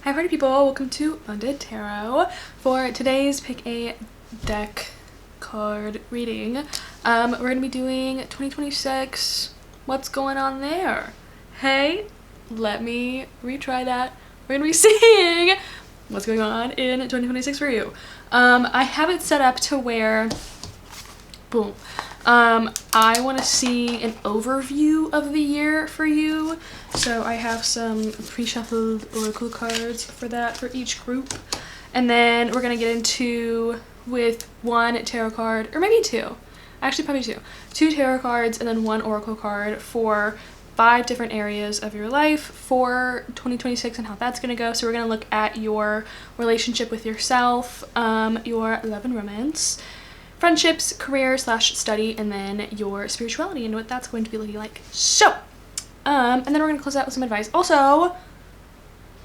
Hi party people, welcome to Bonded Tarot. For today's pick a deck card reading, we're going to be doing 2026, what's going on there? Hey, let me retry that. We're going to be seeing what's going on in 2026 for you. I have it set up to where, boom, I want to see an overview of the year for you. So I have some pre-shuffled oracle cards for that for each group. And then we're going to get into with one tarot card, or maybe two. Actually, probably two. Two tarot cards and then one oracle card for 5 different areas of your life for 2026 and how that's going to go. So we're going to look at your relationship with yourself, your love and romance, friendships, career / study, and then your spirituality and what that's going to be looking like. So, and then we're going to close out with some advice. Also,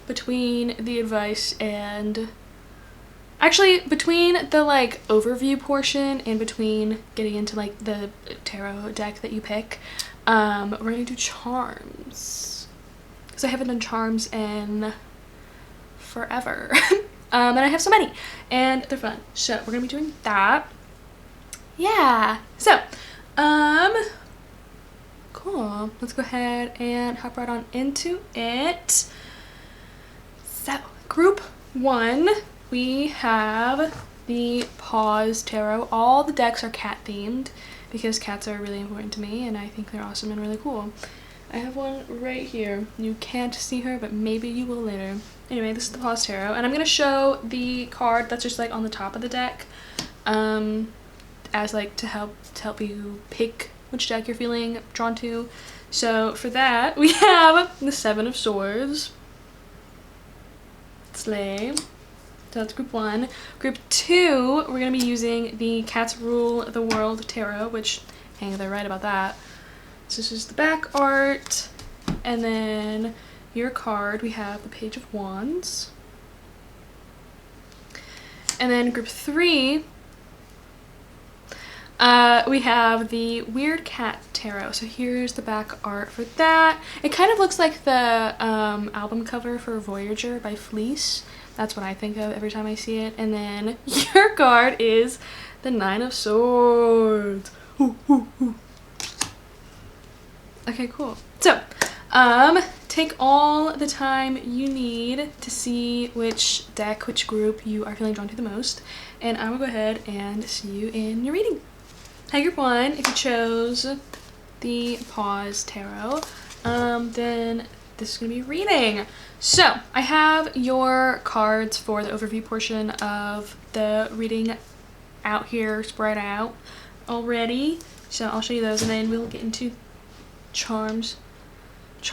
between the advice and actually between the like overview portion and between getting into like the tarot deck that you pick, we're going to do charms because I haven't done charms in forever. And I have so many and they're fun. So we're going to be doing that. Yeah, so cool, let's go ahead and hop right on into it. So group 1, we have the Paws Tarot. All the decks are cat themed because cats are really important to me and I think they're awesome and really cool. I have one right here. You can't see her, but maybe you will later. Anyway, this is the Paws Tarot and I'm going to show the card that's just like on the top of the deck as like to help you pick which deck you're feeling drawn to. So for that we have the 7 of Swords. Slay. So that's group 1. Group 2, we're going to be using the Cats Rule the World Tarot, which, hang, they're right about that. So this is the back art, and then your card, we have the Page of Wands. And then group 3, we have the Weird Cat Tarot. So here's the back art for that. It kind of looks like the album cover for Voyager by Fleece. That's what I think of every time I see it. And then your card is the 9 of Swords. Ooh, ooh, ooh. Okay, cool. So, take all the time you need to see which deck, which group you are feeling drawn to the most. And I will go ahead and see you in your reading. Hi, group 1, if you chose the Paws Tarot, then this is going to be reading. So, I have your cards for the overview portion of the reading out here, spread out already. So, I'll show you those and then we'll get into charms.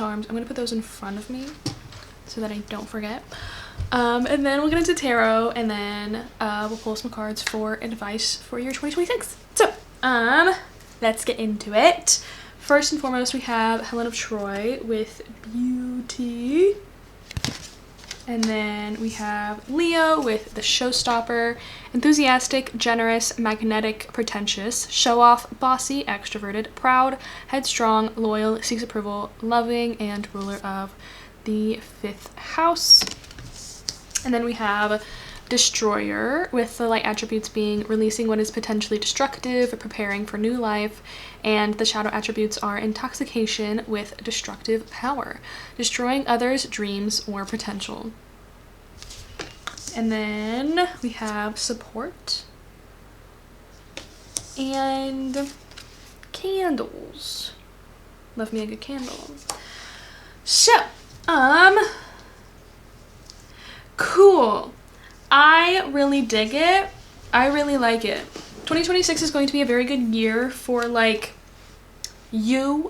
I'm going to put those in front of me so that I don't forget. And then we'll get into tarot and then we'll pull some cards for advice for your 2026. So, let's get into it. First and foremost, we have Helen of Troy with Beauty. And then we have Leo with the Showstopper. Enthusiastic, generous, magnetic, pretentious, show-off, bossy, extroverted, proud, headstrong, loyal, seeks approval, loving, and ruler of the 5th house. And then we have Destroyer with the light attributes being releasing what is potentially destructive, preparing for new life, and the shadow attributes are intoxication with destructive power, destroying others' dreams or potential. And then we have Support and Candles. Love me a good candle. So, cool. I really dig it. I really like it. 2026 is going to be a very good year for like you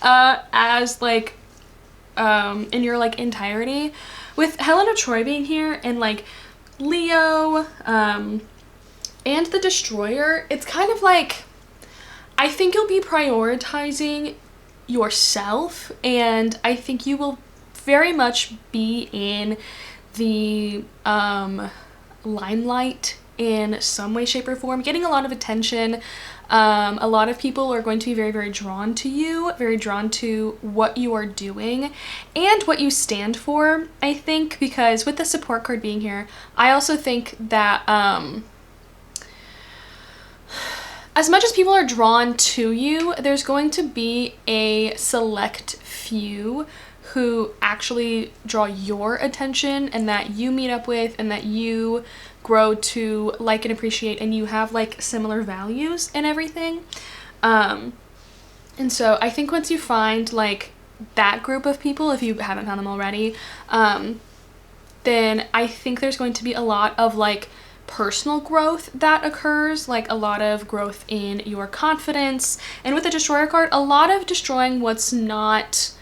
as like in your like entirety, with Helen of Troy being here and like Leo and the Destroyer. It's kind of like I think you'll be prioritizing yourself and I think you will very much be in the limelight in some way, shape, or form, getting a lot of attention. A lot of people are going to be very, very drawn to you, very drawn to what you are doing and what you stand for, I think, because with the support card being here, I also think that as much as people are drawn to you, there's going to be a select few who actually draw your attention and that you meet up with and that you grow to like and appreciate, and you have like similar values and everything. And so I think once you find like that group of people, if you haven't found them already, then I think there's going to be a lot of like personal growth that occurs, like a lot of growth in your confidence. And with the Destroyer card, a lot of destroying what's not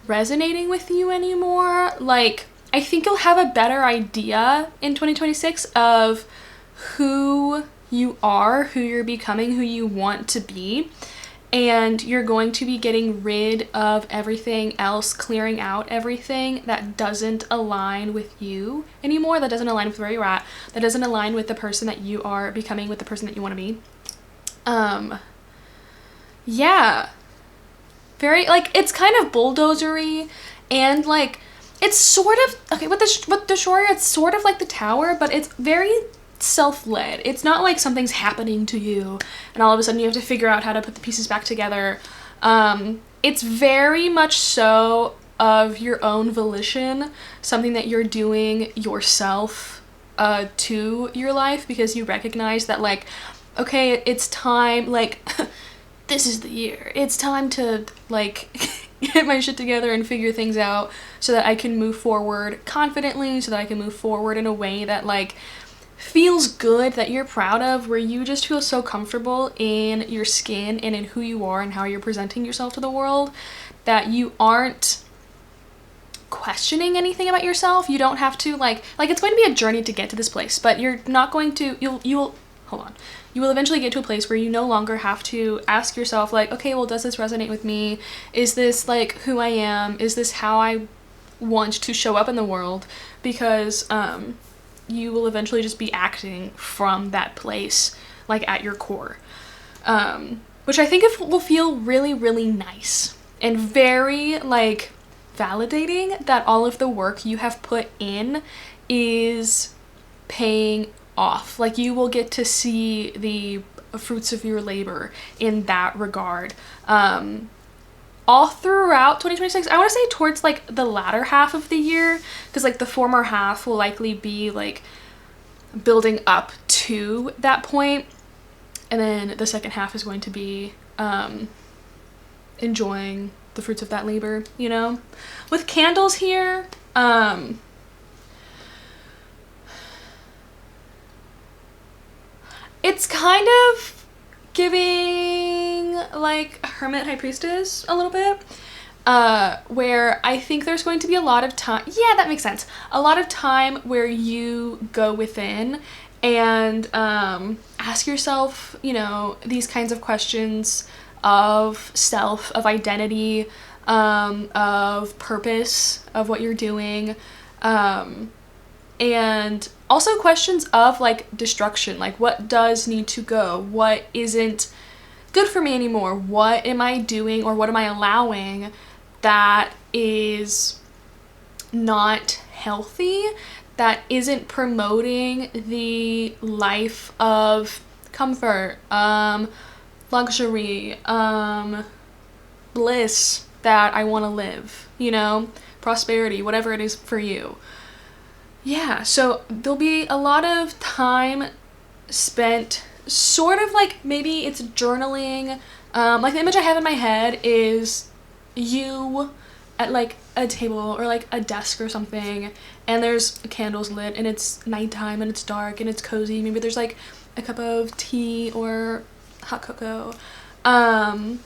resonating with you anymore. Like, I think you'll have a better idea in 2026 of who you are, who you're becoming, who you want to be. And you're going to be getting rid of everything else, clearing out everything that doesn't align with you anymore, that doesn't align with where you're at, that doesn't align with the person that you are becoming, with the person that you want to be. Yeah. Very, like, it's kind of bulldozery, and like, it's sort of, okay, with the Destroyer, it's sort of like the Tower, but it's very self-led. It's not like something's happening to you and all of a sudden you have to figure out how to put the pieces back together. It's very much so of your own volition, something that you're doing yourself to your life, because you recognize that, like, okay, it's time, like, this is the year. It's time to, like, get my shit together and figure things out so that I can move forward confidently, so that I can move forward in a way that, like, feels good, that you're proud of, where you just feel so comfortable in your skin and in who you are and how you're presenting yourself to the world, that you aren't questioning anything about yourself. You don't have to, like it's going to be a journey to get to this place, but you're not going to, you will eventually get to a place where you no longer have to ask yourself, like, okay, well, does this resonate with me? Is this, like, who I am? Is this how I want to show up in the world? Because, you will eventually just be acting from that place, like, at your core. Which I think will feel really, really nice and very, like, validating that all of the work you have put in is paying off. Like, you will get to see the fruits of your labor in that regard. All throughout 2026, I want to say towards, like, the latter half of the year, because, like, the former half will likely be, like, building up to that point, and then the second half is going to be enjoying the fruits of that labor, you know? With candles here, it's kind of giving, like, Hermit High Priestess a little bit, where I think there's going to be a lot of time, yeah, that makes sense, a lot of time where you go within and ask yourself, you know, these kinds of questions of self, of identity, of purpose, of what you're doing, and also questions of, like, destruction, like, what does need to go, what isn't good for me anymore, what am I doing or what am I allowing that is not healthy, that isn't promoting the life of comfort, luxury, bliss that I want to live, you know, prosperity, whatever it is for you. Yeah, so there'll be a lot of time spent sort of, like, maybe it's journaling. Like, the image I have in my head is you at, like, a table or, like, a desk or something, and there's candles lit and it's nighttime and it's dark and it's cozy. Maybe there's, like, a cup of tea or hot cocoa. And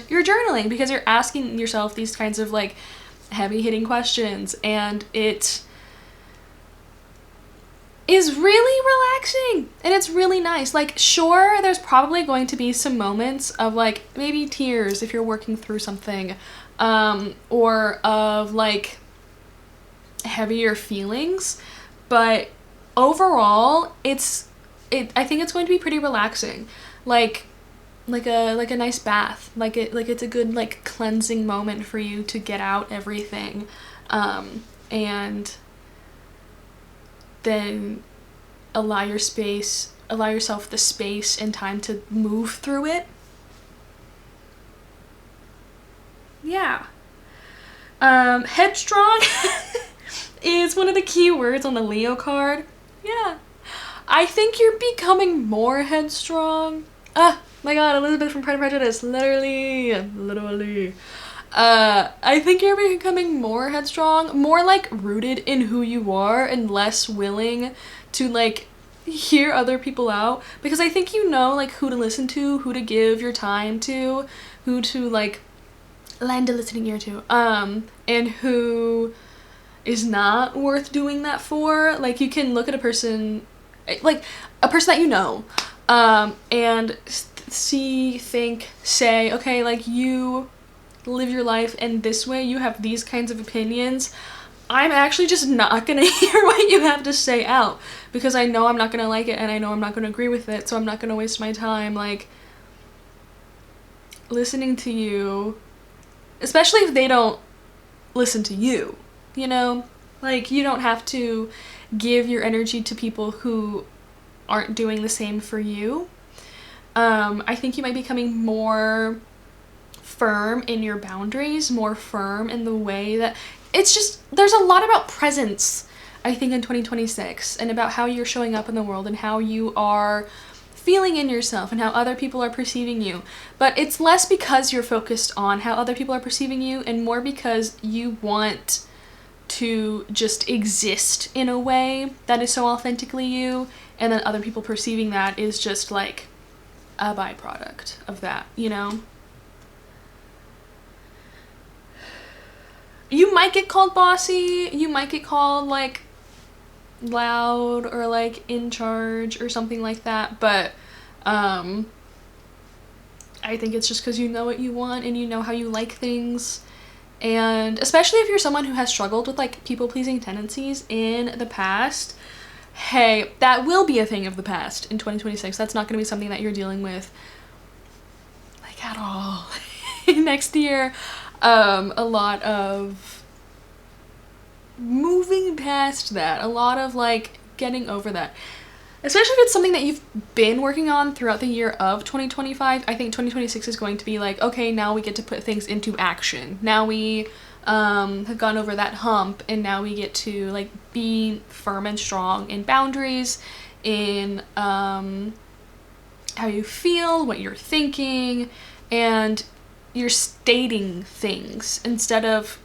you're journaling because you're asking yourself these kinds of, like, heavy hitting questions, and it is really relaxing and it's really nice. Like, sure, there's probably going to be some moments of, like, maybe tears if you're working through something, or of, like, heavier feelings, but overall, I think it's going to be pretty relaxing. Like a nice bath. Like it's a good like cleansing moment for you to get out everything. And then allow yourself the space and time to move through it. Yeah. Headstrong is one of the key words on the Leo card. Yeah. I think you're becoming more headstrong. Ah, my god, Elizabeth from Pride and Prejudice. Literally. I think you're becoming more headstrong, more like rooted in who you are and less willing to like hear other people out, because I think you know like who to listen to, who to give your time to, who to like lend a listening ear to, and who is not worth doing that for. Like you can look at a person, like a person that you know, and say, okay, like you live your life in this way, you have these kinds of opinions. I'm actually just not gonna hear what you have to say out, because I know I'm not gonna like it and I know I'm not gonna agree with it, so I'm not gonna waste my time like listening to you, especially if they don't listen to you, you know? Like you don't have to give your energy to people who aren't doing the same for you. I think you might be becoming more firm in your boundaries, more firm in the way that it's just, there's a lot about presence, I think, in 2026, and about how you're showing up in the world and how you are feeling in yourself and how other people are perceiving you. But it's less because you're focused on how other people are perceiving you and more because you want to just exist in a way that is so authentically you, and then other people perceiving that is just like a byproduct of that, you know? You might get called bossy, you might get called like loud or like in charge or something like that, but I think it's just because you know what you want and you know how you like things. And especially if you're someone who has struggled with like people-pleasing tendencies in the past, hey, that will be a thing of the past in 2026. That's not going to be something that you're dealing with like at all next year. A lot of moving past that, a lot of like getting over that, especially if it's something that you've been working on throughout the year of 2025. I think 2026 is going to be like, okay, now we get to put things into action. Now we have gone over that hump, and now we get to like be firm and strong in boundaries, in how you feel, what you're thinking, and you're stating things instead of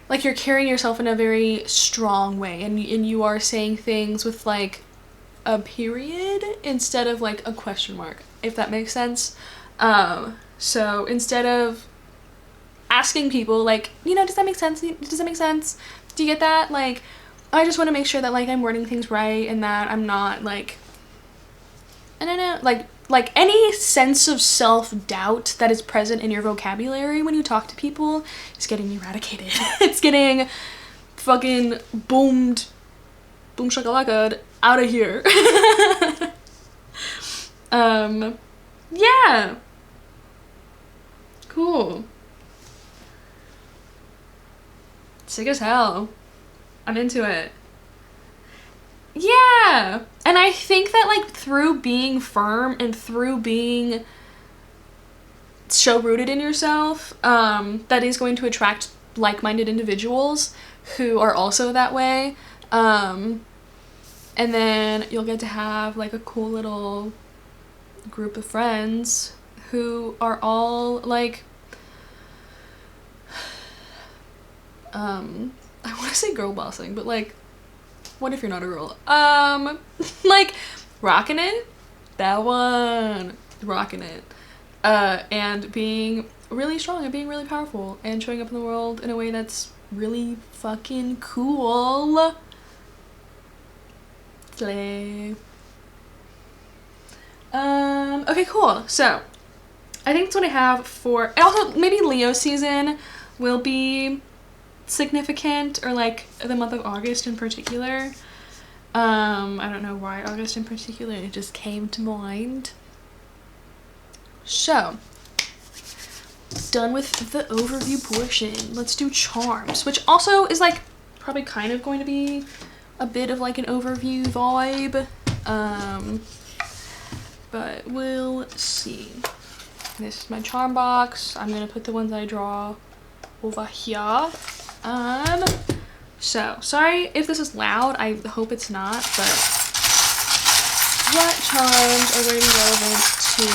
like you're carrying yourself in a very strong way, and you are saying things with like a period instead of like a question mark, if that makes sense. So instead of asking people like, you know, does that make sense? Does that make sense? Do you get that? Like, I just want to make sure that like I'm wording things right and that I'm not like, I don't know, like any sense of self-doubt that is present in your vocabulary when you talk to people is getting eradicated. It's getting fucking boom shakalaka out of here. Yeah. Cool. Sick as hell. I'm into it. Yeah. And I think that like through being firm and through being so rooted in yourself, that is going to attract like-minded individuals who are also that way. And then you'll get to have like a cool little group of friends who are all like, I want to say girl bossing, but like, what if you're not a girl? Like, rocking it. That one. Rocking it. And being really strong and being really powerful and showing up in the world in a way that's really fucking cool. Slay. Okay, cool. So, I think that's what I have for... Also, maybe Leo season will be significant, or like the month of August in particular. I don't know why August in particular, it just came to mind. So, done with the overview portion. Let's do charms, which also is like probably kind of going to be a bit of like an overview vibe. But we'll see. This is my charm box. I'm gonna put the ones I draw over here. So sorry if this is loud. I hope it's not, but what charms are going to be relevant to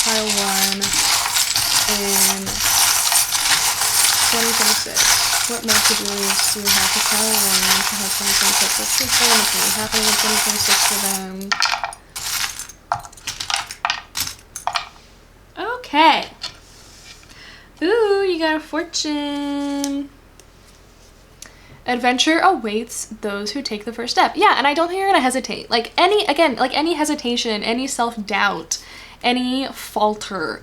pile 1 in 2026? What messages do we have for pile 1 to help 2026 look for them? What's going to be happening in 2026 for them? Okay. Ooh, you got a fortune. Adventure awaits those who take the first step. Yeah, and I don't think you're gonna hesitate. Like any hesitation, any self-doubt, any falter,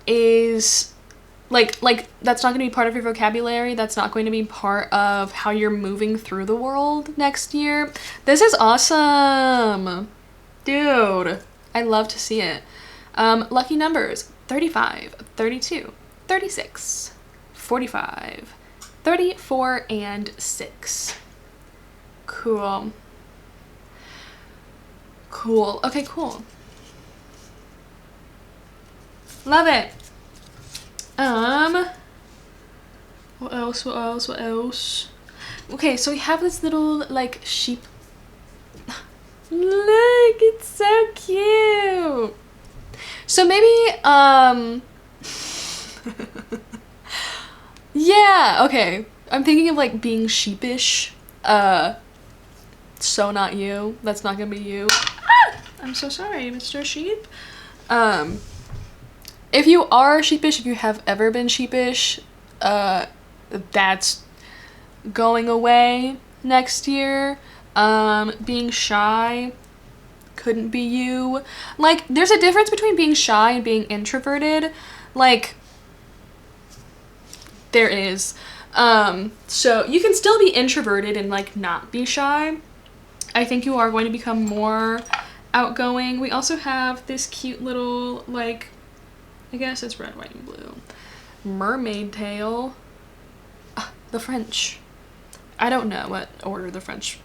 is like that's not gonna be part of your vocabulary. That's not going to be part of how you're moving through the world next year. This is awesome. Dude, I love to see it. Lucky numbers: 35, 32, 36, 45, 34, and 6. Cool. Cool. Okay, cool. Love it. What else? What else? What else? Okay, so we have this little like sheep. Look, it's so cute. So maybe yeah, okay. I'm thinking of like being sheepish. So not you. That's not gonna be you. Ah! I'm so sorry, Mr. Sheep. If you are sheepish, if you have ever been sheepish, that's going away next year. Being shy couldn't be you. Like, there's a difference between being shy and being introverted. Like, there is. So you can still be introverted and like not be shy. I think you are going to become more outgoing. We also have this cute little, like, I guess it's red, white, and blue mermaid tail. The French. I don't know what order the French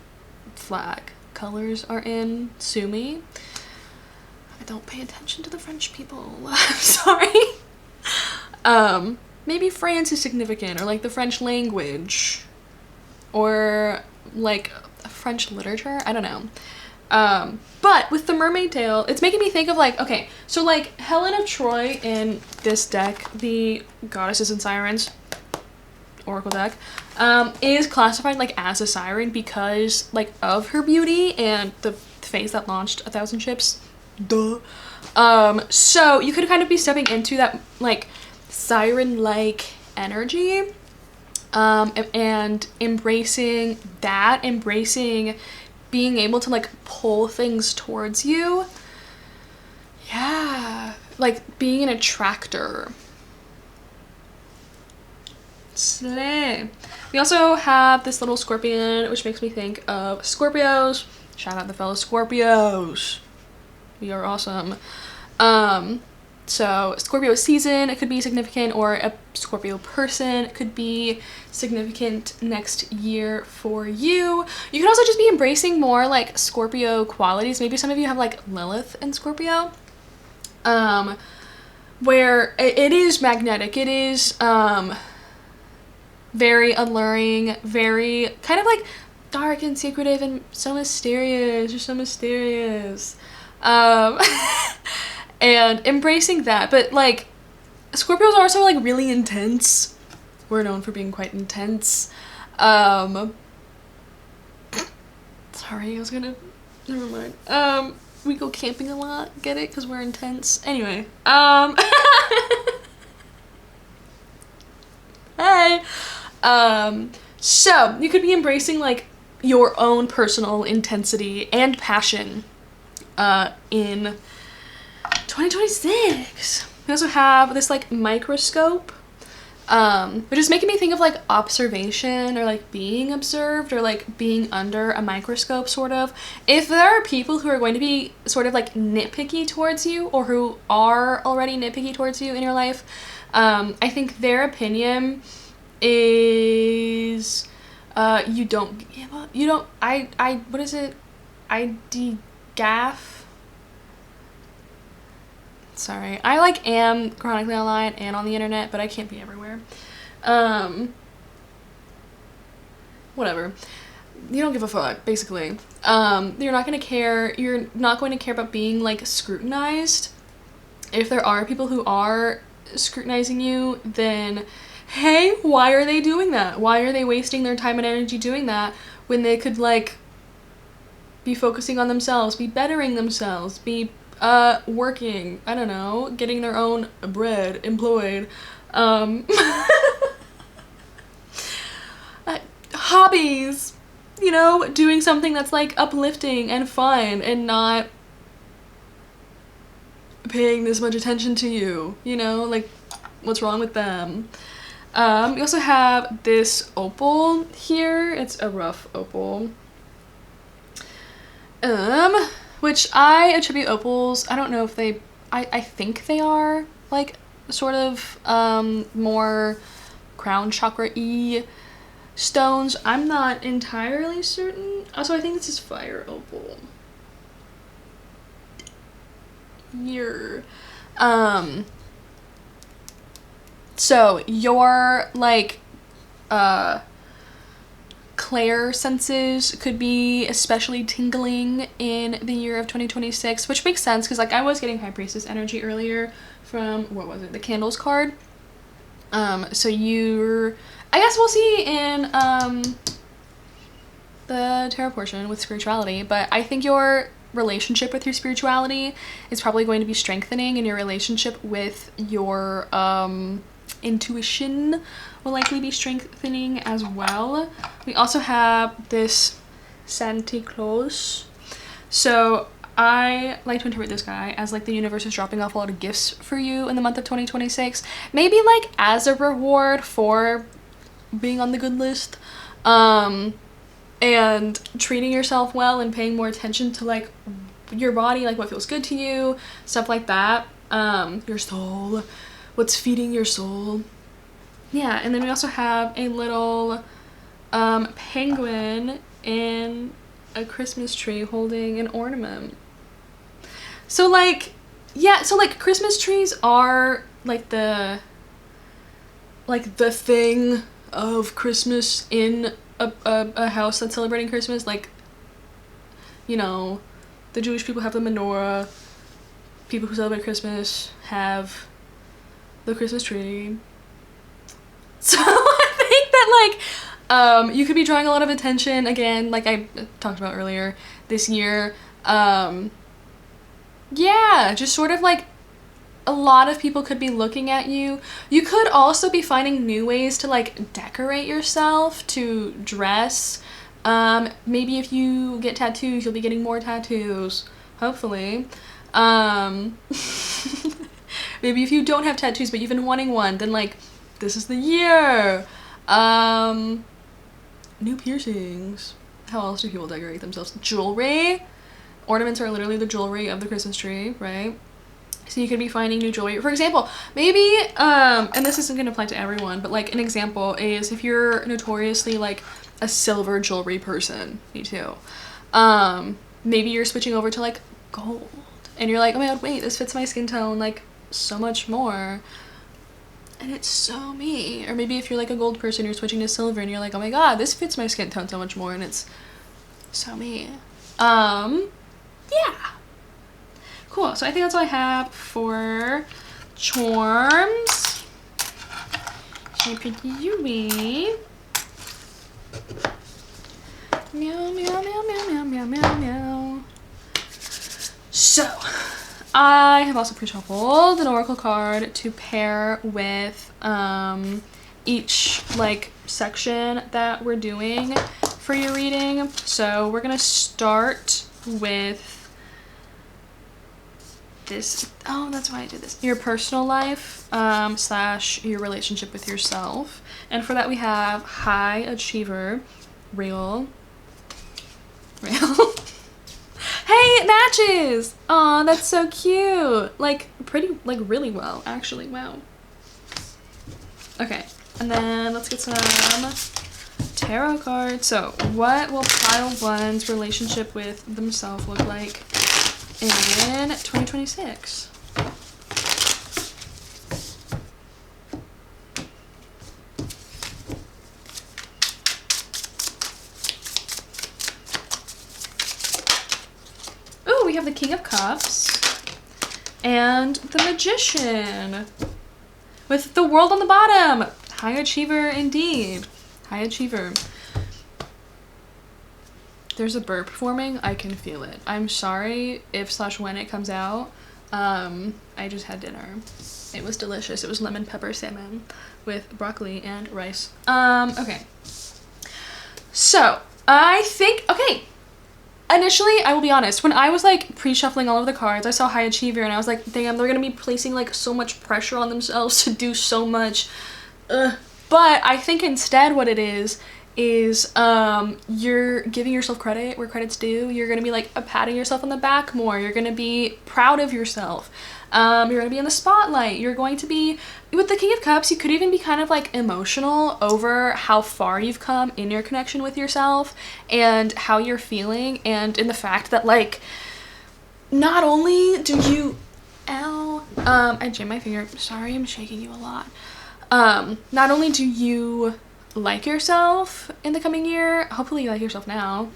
flag colors are in. Sue me. I don't pay attention to the French people. I'm sorry. Maybe France is significant, or like the French language, or like French literature. I don't know. But with the mermaid tail, it's making me think of like, okay, so like Helen of Troy in this deck, the Goddesses and Sirens Oracle deck, is classified like as a siren because like of her beauty and the phase that launched 1,000 ships. Duh. So you could kind of be stepping into that like siren-like energy, and embracing that, embracing being able to like pull things towards you. Yeah, like being an attractor. Slay. We also have this little scorpion, which makes me think of Scorpios. Shout out the fellow Scorpios. We are awesome. So Scorpio season, it could be significant, or a Scorpio person, it could be significant next year for you. You can also just be embracing more like Scorpio qualities. Maybe some of you have like Lilith in Scorpio, where it is magnetic. It is very alluring, very kind of like dark and secretive and so mysterious. You're so mysterious. And embracing that, but like Scorpios are also like really intense. We're known for being quite intense. Sorry, I was gonna, never mind. We go camping a lot, get it? Because we're intense. Anyway, hey. So you could be embracing like your own personal intensity and passion in 2026. We also have this like microscope. Which is making me think of like observation, or like being observed, or like being under a microscope, sort of. If there are people who are going to be sort of like nitpicky towards you, or who are already nitpicky towards you in your life, I think their opinion is you don't give up. You don't, what is it? Gaff. Sorry, I like am chronically online and on the internet, but I can't be everywhere. Whatever. You don't give a fuck, basically. You're not gonna care. You're not going to care about being like scrutinized. If there are people who are scrutinizing you, then hey, why are they doing that? Why are they wasting their time and energy doing that when they could like be focusing on themselves, be bettering themselves, be working, I don't know, getting their own bread, employed, hobbies, you know, doing something that's like uplifting and fun and not paying this much attention to you, you know, like what's wrong with them? We also have this opal here. It's a rough opal. Which I attribute opals, I don't know if they, I think they are like sort of more crown chakra-y stones. I'm not entirely certain. Also, I think this is fire opal. Here. So your like clair senses could be especially tingling in the year of 2026, which makes sense because like I was getting High Priestess energy earlier from, what was it, the Candles card. So you're, I guess we'll see in the tarot portion with spirituality, but I think your relationship with your spirituality is probably going to be strengthening, and your relationship with your intuition will likely be strengthening as well. We also have this Santa Claus. So I like to interpret this guy as like the universe is dropping off a lot of gifts for you in the month of 2026. Maybe like as a reward for being on the good list. And treating yourself well and paying more attention to like your body, like what feels good to you, stuff like that. Your soul, what's feeding your soul. Yeah, and then we also have a little penguin in a Christmas tree holding an ornament. So like, yeah, so like Christmas trees are like the thing of Christmas in a house that's celebrating Christmas. Like, you know, the Jewish people have the menorah, people who celebrate Christmas have the Christmas tree. So I think that like you could be drawing a lot of attention, again, like I talked about earlier this year. Yeah, just sort of like a lot of people could be looking at you. You could also be finding new ways to like decorate yourself, to dress. Maybe if you get tattoos, you'll be getting more tattoos, hopefully. Maybe if you don't have tattoos but you've been wanting one, then like this is the year. New piercings. How else do people decorate themselves? Jewelry. Ornaments are literally the jewelry of the Christmas tree, right? So you could be finding new jewelry. For example, maybe, and this isn't gonna apply to everyone, but like an example is if you're notoriously like a silver jewelry person, me too. Maybe you're switching over to like gold and you're like, oh my god, wait, this fits my skin tone like so much more. And it's so me. Or maybe if you're like a gold person, you're switching to silver and you're like, oh my god, this fits my skin tone so much more, and it's so me. Yeah. Cool, so I think that's all I have for charms. Should I pick you? Meow, meow, meow, meow, meow, meow, meow, meow. So, I have also pre-shuffled an oracle card to pair with each like section that we're doing for your reading. So we're gonna start with this. Oh, that's why I did this. Your personal life slash your relationship with yourself. And for that we have high achiever, real. Hey, it matches. Oh, that's so cute. Like pretty, like really well actually. Wow. Okay, and then let's get some tarot cards. So what will pile one's relationship with themselves look like in 2026? Oh, we have the King of Cups and the Magician with the World on the bottom. High achiever indeed. High achiever. There's a burp forming. I can feel it. I'm sorry if slash when it comes out. I just had dinner. It was delicious. It was lemon pepper salmon with broccoli and rice. Okay. So I think, okay. Initially, I will be honest, when I was like pre-shuffling all of the cards, I saw high achiever and I was like, damn, they're gonna be placing like so much pressure on themselves to do so much. But I think instead what it is you're giving yourself credit where credit's due. You're gonna be like patting yourself on the back more. You're gonna be proud of yourself. You're gonna be in the spotlight. You're going to be, with the King of Cups, you could even be kind of like emotional over how far you've come in your connection with yourself and how you're feeling, and in the fact that like not only do you, I jammed my finger, sorry, I'm shaking you a lot. Not only do you like yourself in the coming year, hopefully you like yourself now,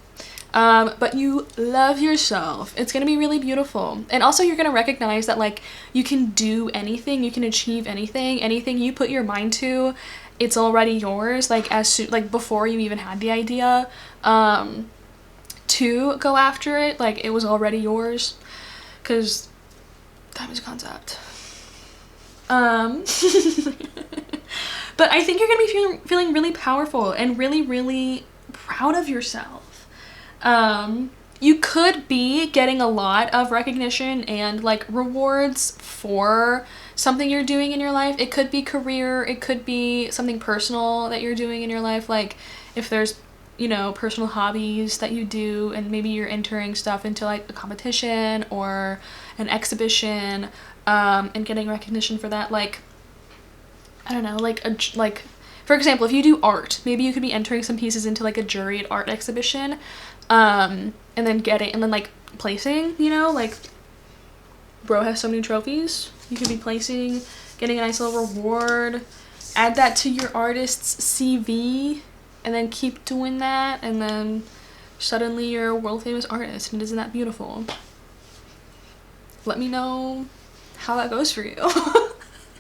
but you love yourself. It's gonna be really beautiful. And also you're gonna recognize that like you can do anything, you can achieve anything you put your mind to, it's already yours, like as soon, like before you even had the idea to go after it, like it was already yours, because time is a concept. But I think you're gonna be feeling really powerful and really, really proud of yourself. You could be getting a lot of recognition and like rewards for something you're doing in your life. It could be career, it could be something personal that you're doing in your life, like if there's, you know, personal hobbies that you do and maybe you're entering stuff into like a competition or an exhibition, and getting recognition for that. Like, I don't know, like for example, if you do art, maybe you could be entering some pieces into like a juried art exhibition, and then like placing, you know, like bro has so many trophies, you could be placing, getting a nice little reward, add that to your artist's CV, and then keep doing that, and then suddenly you're a world famous artist, and isn't that beautiful? Let me know how that goes for you.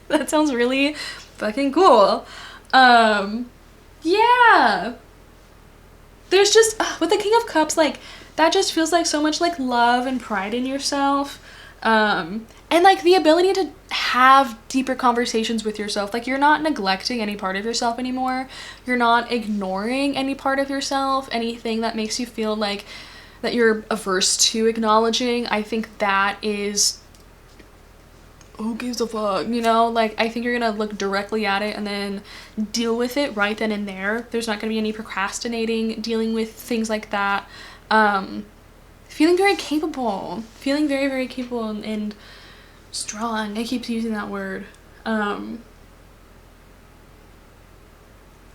That sounds really fucking cool. Yeah. There's just, with the King of Cups, like, that just feels like so much, like, love and pride in yourself. And, like, the ability to have deeper conversations with yourself. Like, you're not neglecting any part of yourself anymore. You're not ignoring any part of yourself, anything that makes you feel like that you're averse to acknowledging. I think that is, who gives a fuck, you know? Like, I think you're gonna look directly at it and then deal with it right then and there. There's not gonna be any procrastinating, dealing with things like that. Feeling very capable. Feeling very, very capable and strong. I keep using that word.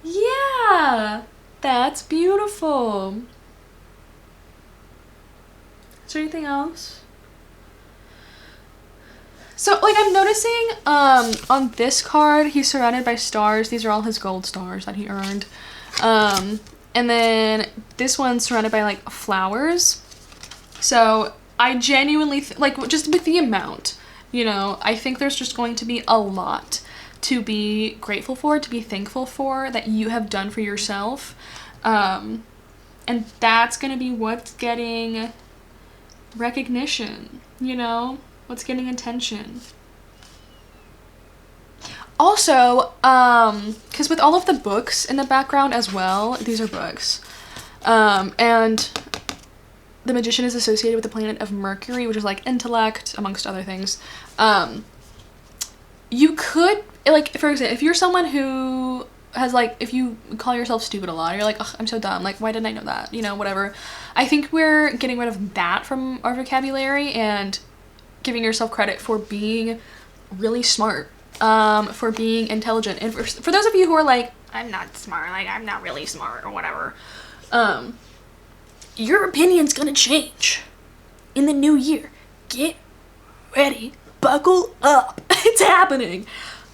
Yeah! That's beautiful. Is there anything else? So, like, I'm noticing, on this card, he's surrounded by stars. These are all his gold stars that he earned. And then this one's surrounded by, like, flowers. So, I genuinely, like, just with the amount, you know, I think there's just going to be a lot to be grateful for, to be thankful for, that you have done for yourself. And that's gonna be what's getting recognition, you know? What's getting attention. Also, because with all of the books in the background as well, these are books, and the Magician is associated with the planet of Mercury, which is like intellect, amongst other things. You could, like, for example, if you're someone who has, like, if you call yourself stupid a lot, you're like, ugh, I'm so dumb, like, why didn't I know that, you know, whatever. I think we're getting rid of that from our vocabulary and giving yourself credit for being really smart, for being intelligent. And for those of you who are like, I'm not smart, like, I'm not really smart or whatever, your opinion's gonna change in the new year. Get ready. Buckle up. It's happening.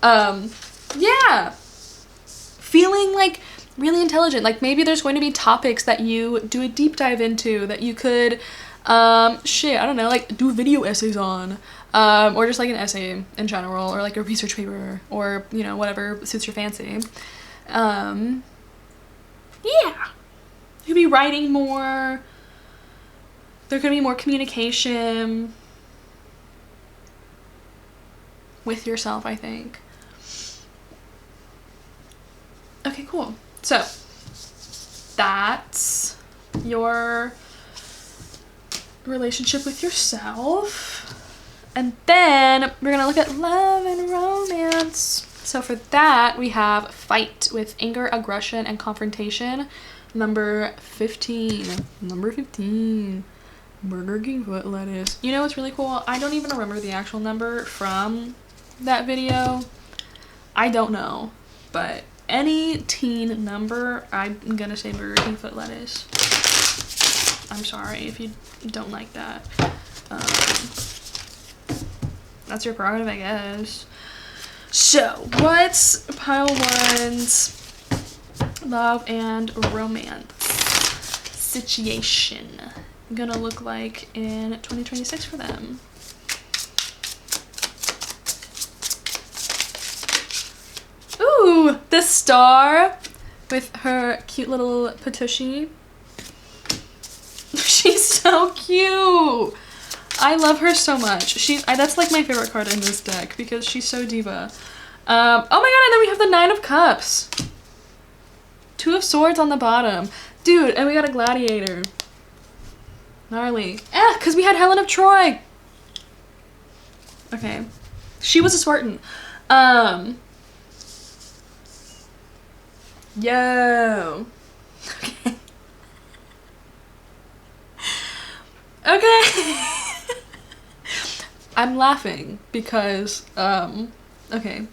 Yeah. Feeling like really intelligent. Like maybe there's going to be topics that you do a deep dive into that you could, shit, I don't know, like do video essays on, or just like an essay in general, or like a research paper, or, you know, whatever suits your fancy. Yeah. You could be writing more. There could be more communication with yourself, I think. Okay, cool. So that's your relationship with yourself. And then we're gonna look at love and romance. So for that, we have fight with anger, aggression, and confrontation. Number 15. Number 15. Burger King foot lettuce. You know what's really cool? I don't even remember the actual number from that video. I don't know. But any teen number, I'm gonna say Burger King foot lettuce. I'm sorry if you don't like that. That's your prerogative, I guess. So, what's pile one's love and romance situation gonna look like in 2026 for them? Ooh, the star with her cute little Patushi. She's so cute. I love her so much. That's like my favorite card in this deck because she's so diva. Oh my god, and then we have the 9 of Cups. 2 of Swords on the bottom. Dude, and we got a Gladiator. Gnarly. Because we had Helen of Troy. Okay. She was a Spartan. Yo. Okay. Okay. I'm laughing because, okay.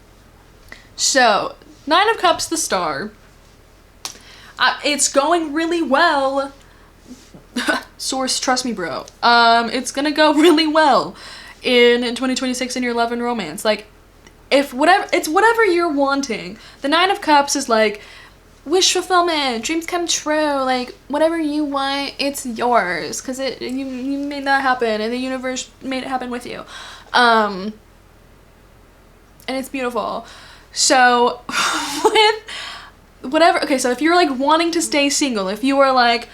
So, 9 of Cups, the star. It's going really well. Source, trust me, bro. It's gonna go really well in 2026 in your love and romance. Like, it's whatever you're wanting. The 9 of Cups is like wish fulfillment, dreams come true, like whatever you want, it's yours, because you made that happen and the universe made it happen with you. And it's beautiful. So with whatever, okay, so if you're like wanting to stay single, if you are like,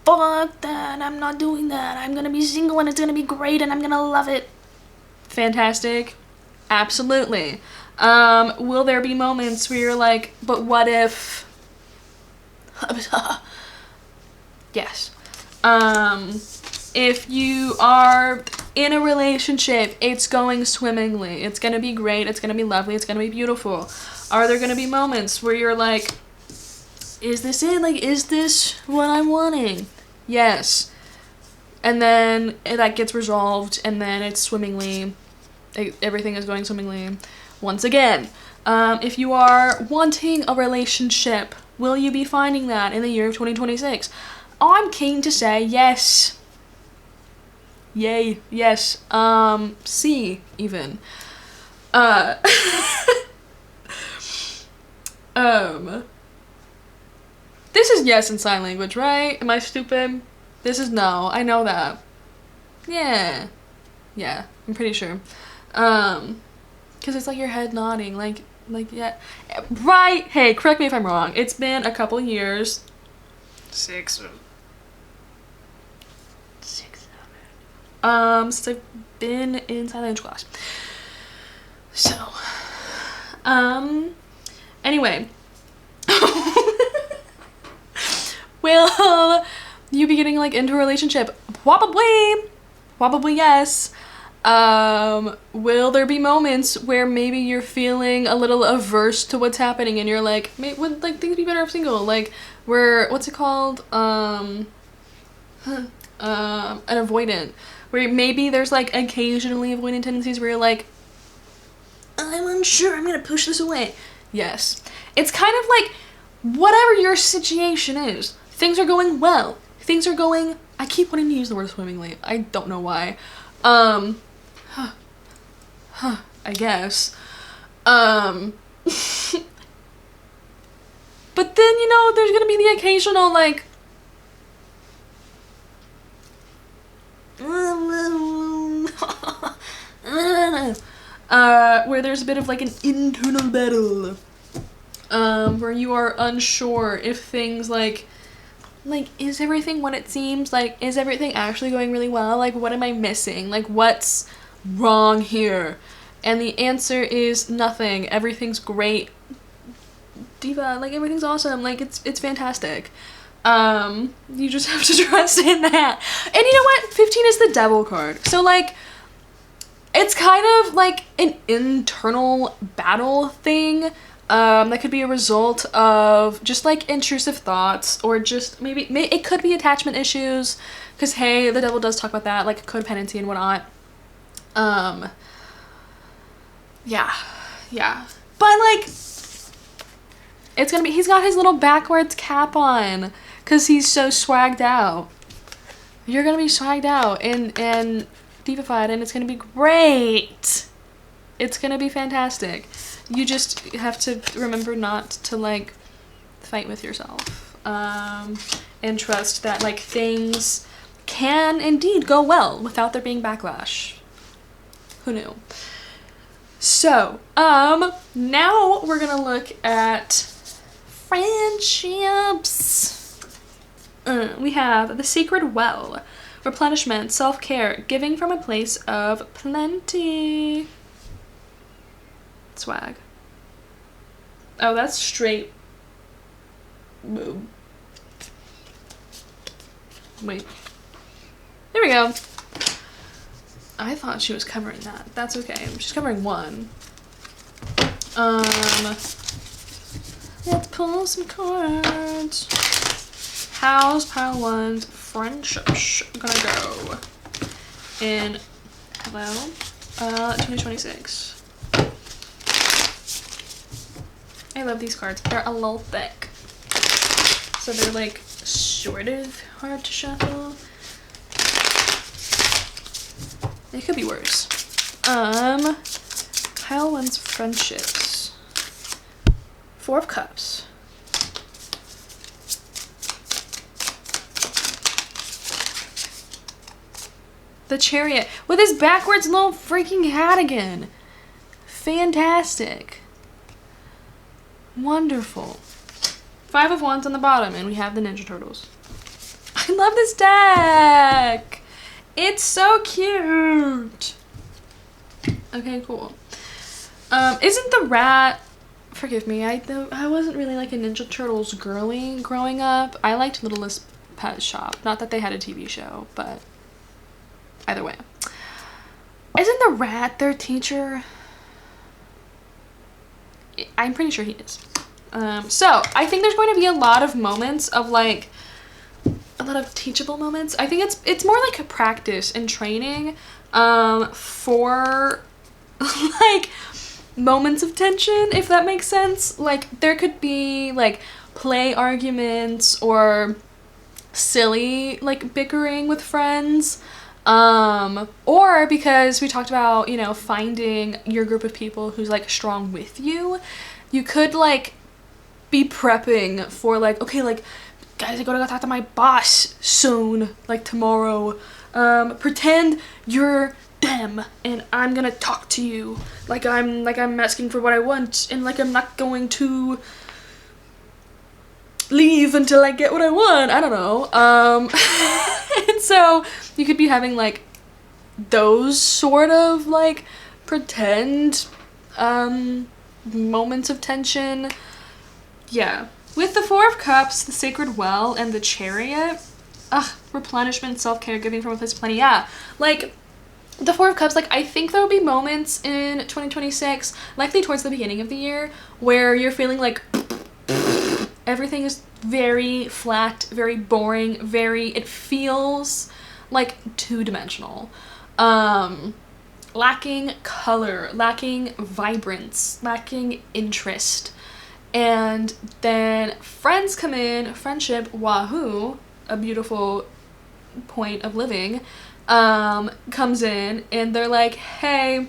fuck that, I'm not doing that, I'm gonna be single and it's gonna be great and I'm gonna love it, fantastic. Absolutely. Will there be moments where you're like, but what if? Yes. If you are in a relationship, it's going swimmingly. It's gonna be great. It's gonna be lovely. It's gonna be beautiful. Are there gonna be moments where you're like, is this it? Like, is this what I'm wanting? Yes. And then that gets resolved, and then it's swimmingly. Everything is going swimmingly. Once again, if you are wanting a relationship, will you be finding that in the year of 2026? I'm keen to say yes. Yay, yes. C, even. This is yes in sign language, right? Am I stupid? This is no. I know that. Yeah. Yeah, I'm pretty sure. Because it's like your head nodding, like, yeah. Right! Hey, correct me if I'm wrong. It's been a couple years. 6, 7. Since I've been in sign language class. So, anyway. Will you be getting like into a relationship? Probably yes. Will there be moments where maybe you're feeling a little averse to what's happening and you're like, would like things be better if single? Like, where, what's it called? An avoidant. Where maybe there's like occasionally avoidant tendencies where you're like, I'm unsure, I'm gonna push this away. Yes. It's kind of like whatever your situation is. Things are going well. Things are going, I keep wanting to use the word swimmingly. I don't know why. I guess. But then, you know, there's gonna be the occasional like where there's a bit of like an internal battle, where you are unsure if things like, is everything what it seems? Like, is everything actually going really well? Like, what am I missing? Like, what's wrong here? And the answer is nothing. Everything's great. Diva, like, everything's awesome. Like, it's fantastic. You just have to trust in that. And you know what? 15 is the devil card. So, like, it's kind of like an internal battle thing. That could be a result of just like intrusive thoughts, or just maybe it could be attachment issues, because hey, the devil does talk about that, like codependency and whatnot. Yeah, but like, it's gonna be, he's got his little backwards cap on because he's so swagged out. You're gonna be swagged out and divified, and it's gonna be great. It's gonna be fantastic. You just have to remember not to like fight with yourself, and trust that like things can indeed go well without there being backlash. Who knew? So, now we're gonna look at friendships. We have the Sacred Well, replenishment, self-care, giving from a place of plenty. Swag. Oh, that's straight boob. Wait. There we go. I thought she was covering that. That's okay. She's covering one. Let's pull some cards. How's pile one's friendships gonna go in, hello, 2026? I love these cards. They're a little thick, so they're like sort of hard to shuffle. It could be worse. Pile one's friendships. 4 of Cups. The Chariot with his backwards little freaking hat again. Fantastic. Wonderful. 5 of Wands on the bottom, and we have the Ninja Turtles. I love this deck. It's so cute. Okay, cool. Isn't the rat, forgive me, I wasn't really like a Ninja Turtles girly growing up. I liked Littlest Pet Shop. Not that they had a TV show, but either way. Isn't the rat their teacher? I'm pretty sure he is. So I think there's going to be a lot of moments of like, a lot of teachable moments. I think it's more like a practice and training for like moments of tension, if that makes sense. Like there could be like play arguments or silly like bickering with friends, or because we talked about, you know, finding your group of people who's like strong with you, you could like be prepping for like, okay, like guys, I gotta go talk to my boss soon, like tomorrow. Pretend you're them and I'm gonna talk to you like I'm asking for what I want, and like I'm not going to leave until I get what I want. I don't know. And so you could be having like those sort of like pretend moments of tension. Yeah. With the 4 of Cups, the Sacred Well, and the Chariot, replenishment, self-care, giving from a place of plenty. Yeah, like the Four of Cups, like I think there will be moments in 2026, likely towards the beginning of the year, where you're feeling like everything is very flat, very boring, it feels like two-dimensional, lacking color, lacking vibrance, lacking interest. And then friends come in, friendship, wahoo, a beautiful point of living, comes in, and they're like, hey,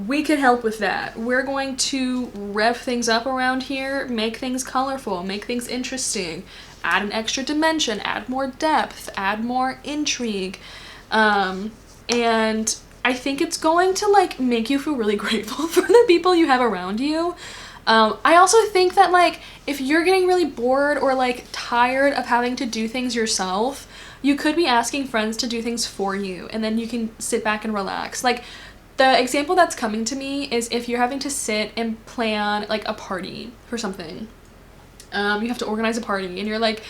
we can help with that. We're going to rev things up around here, make things colorful, make things interesting, add an extra dimension, add more depth, add more intrigue. And I think it's going to like make you feel really grateful for the people you have around you. I also think that like if you're getting really bored or like tired of having to do things yourself, you could be asking friends to do things for you, and then you can sit back and relax. Like the example that's coming to me is if you're having to sit and plan like a party for something. You have to organize a party and you're like,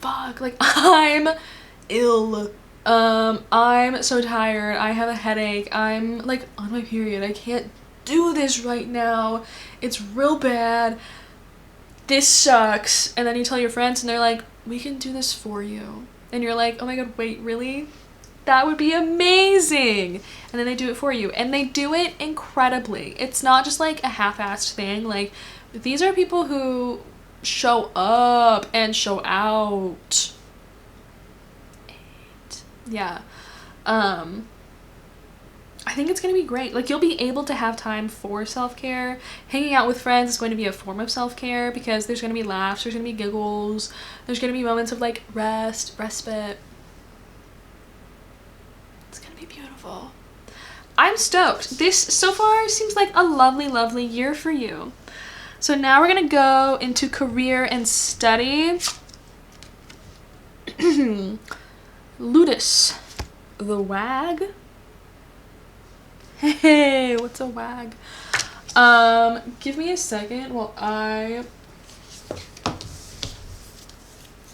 fuck, like I'm ill. I'm so tired. I have a headache. I'm like on my period. I can't do this right now. It's real bad. This sucks. And then you tell your friends and they're like, we can do this for you. And you're like, oh my god, wait, really? That would be amazing. And then they do it for you, and they do it incredibly. It's not just like a half-assed thing. Like these are people who show up and show out. Yeah. I think it's going to be great. Like you'll be able to have time for self-care. Hanging out with friends is going to be a form of self-care because there's going to be laughs, there's going to be giggles, there's going to be moments of like respite. It's going to be beautiful. I'm stoked. This so far seems like a lovely year for you. So now we're going to go into career and study. Ludus, the wag. Hey, what's a wag? Give me a second while I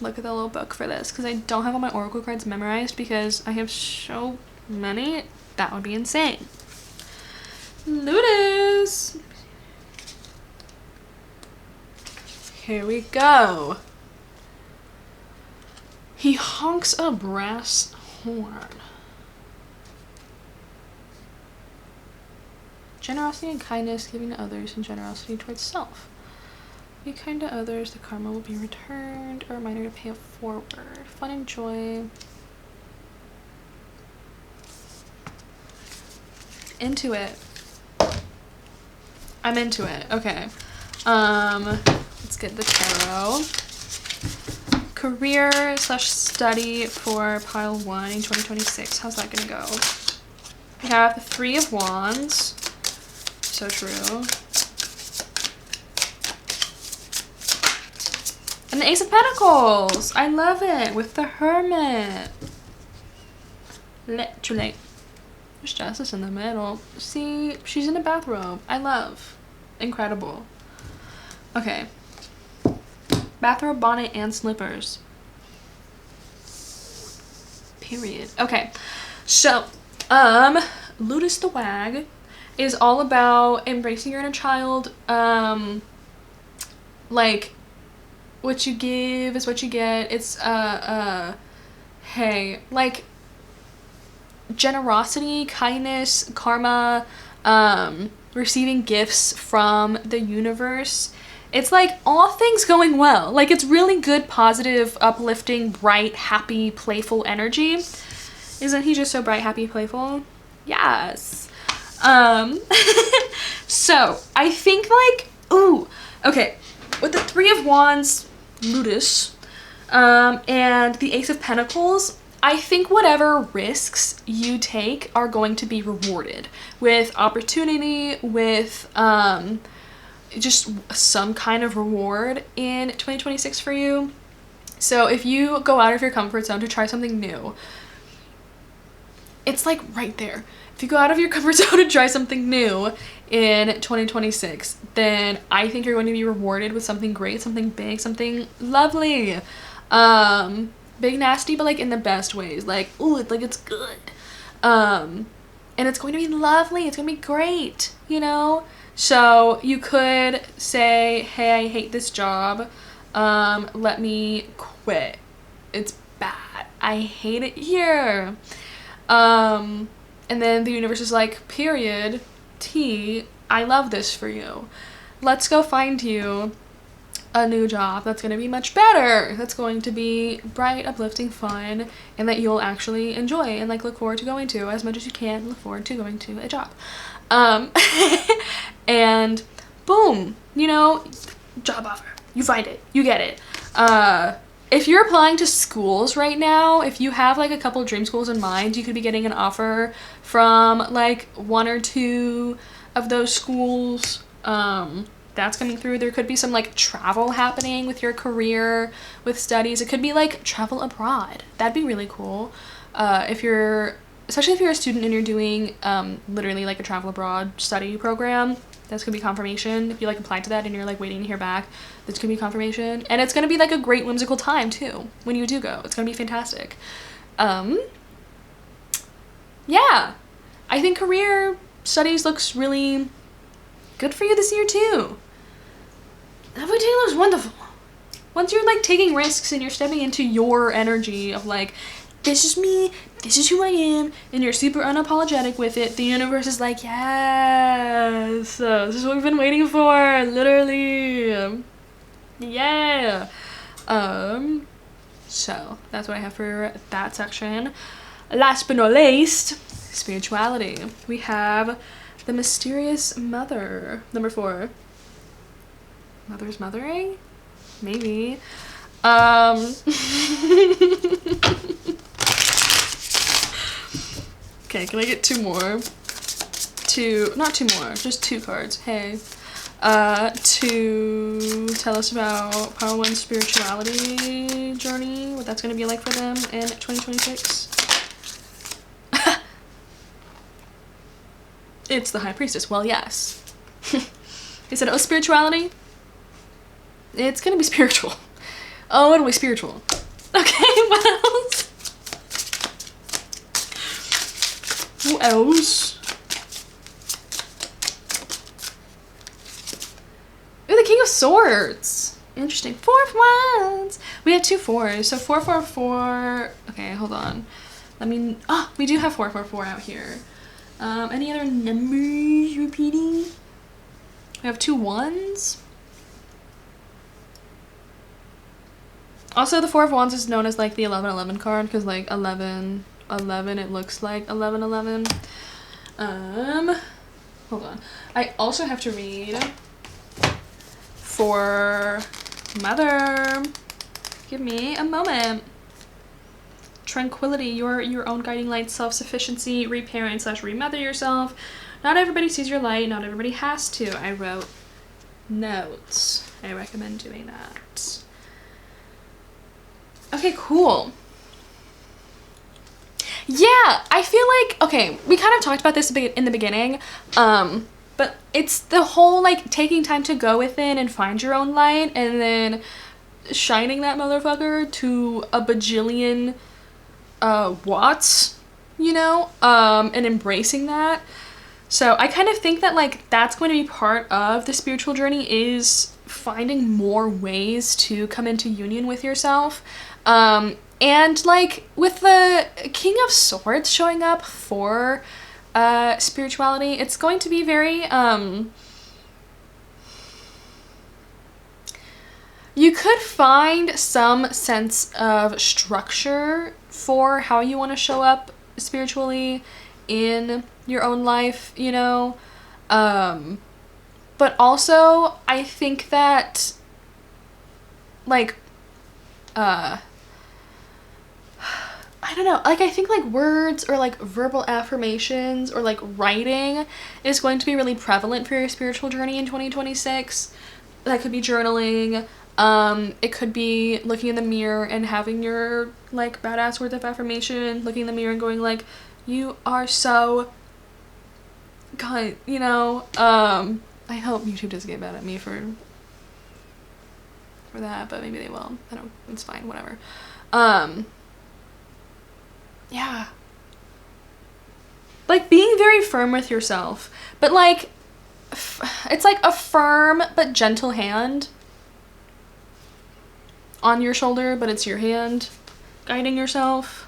look at the little book for this, because I don't have all my oracle cards memorized because I have so many. That would be insane. Ludus. Here we go. He honks a brass horn. Generosity and kindness, giving to others, and generosity towards self. Be kind to others, the karma will be returned. A reminder to pay it forward. Fun and joy. Into it. I'm into it. Okay. Let's get the tarot. Career / study for pile 1 in 2026. How's that gonna go? We have the 3 of Wands. So true. And the Ace of Pentacles. I love it. With the Hermit. Literally. There's Justice in the middle. See, she's in a bathrobe. I love. Incredible. Okay. Bathrobe, bonnet, and slippers. Period. Okay. So, Ludus the Wag is all about embracing your inner child. Like, what you give is what you get. It's, hey, like, generosity, kindness, karma, receiving gifts from the universe. It's like all things going well. Like it's really good, positive, uplifting, bright, happy, playful energy. Isn't he just so bright, happy, playful? Yes. So I think like, ooh, okay. With the 3 of Wands, Ludus, and the Ace of Pentacles, I think whatever risks you take are going to be rewarded with opportunity, with just some kind of reward in 2026 for you. So if you go out of your comfort zone to try something new, it's like right there. If you go out of your comfort zone to try something new in 2026, then I think you're going to be rewarded with something great, something big, something lovely. big nasty, but like in the best ways, like, ooh, like it's good. And it's going to be lovely, it's gonna be great, you know? So you could say, hey, I hate this job, let me quit, it's bad, I hate it here. And then the universe is like, period, T, I love this for you, let's go find you a new job that's going to be much better, that's going to be bright, uplifting, fun, and that you'll actually enjoy and like look forward to going to as much as you can. Look forward to going to a job. And boom, you know, job offer, you find it, you get it. If you're applying to schools right now, if you have like a couple dream schools in mind, you could be getting an offer from like 1 or 2 of those schools. That's coming through. There could be some like travel happening with your career, with studies. It could be like travel abroad. That'd be really cool. Especially if you're a student and you're doing literally like a travel abroad study program, that's gonna be confirmation. If you like applied to that and you're like waiting to hear back, that's gonna be confirmation. And it's gonna be like a great whimsical time too when you do go. It's gonna be fantastic. Yeah, I think career studies looks really good for you this year too. Everything looks wonderful. Once you're like taking risks and you're stepping into your energy of like, this is me, this is who I am, and you're super unapologetic with it, the universe is like, yes, this is what we've been waiting for, literally. Yeah. So that's what I have for that section. Last but not least, spirituality. We have the mysterious mother, number 4. Mother's mothering? Maybe. Okay, can I get 2 more? Not 2 more, just 2 cards. Hey. To tell us about Power One's spirituality journey, what that's gonna be like for them in 2026. It's the High Priestess. Well, yes. They said, oh, spirituality? It's gonna be spiritual. Oh, it'll be spiritual. Okay, what else? Who else? Ooh, the King of Swords. Interesting. 4 of Wands. We have 2 4s. So 4, 4, 4. Okay, hold on. We do have 4, 4, 4 out here. Any other numbers repeating? We have 2 1s. Also, the 4 of Wands is known as like the 11-11 card because like 11, it looks like 11-11. Hold on. I also have to read for Mother. Give me a moment. Tranquility, your own guiding light, self-sufficiency, reparent / remother yourself. Not everybody sees your light, not everybody has to. I wrote notes. I recommend doing that. Okay, cool. Yeah, I feel like, okay, we kind of talked about this in the beginning, but it's the whole like taking time to go within and find your own light and then shining that motherfucker to a bajillion watts, you know, and embracing that. So I kind of think that like that's going to be part of the spiritual journey, is finding more ways to come into union with yourself. And like with the King of Swords showing up for spirituality, it's going to be very you could find some sense of structure for how you want to show up spiritually in your own life, you know, but also I think that like I don't know, like I think like words or like verbal affirmations or like writing is going to be really prevalent for your spiritual journey in 2026. That could be journaling, it could be looking in the mirror and having your like badass words of affirmation, looking in the mirror and going like, you are so God, you know. I hope YouTube doesn't get mad at me for for that, but maybe they will. I don't, it's fine, whatever. Yeah. Like, being very firm with yourself, but like, it's like a firm but gentle hand on your shoulder, but it's your hand guiding yourself.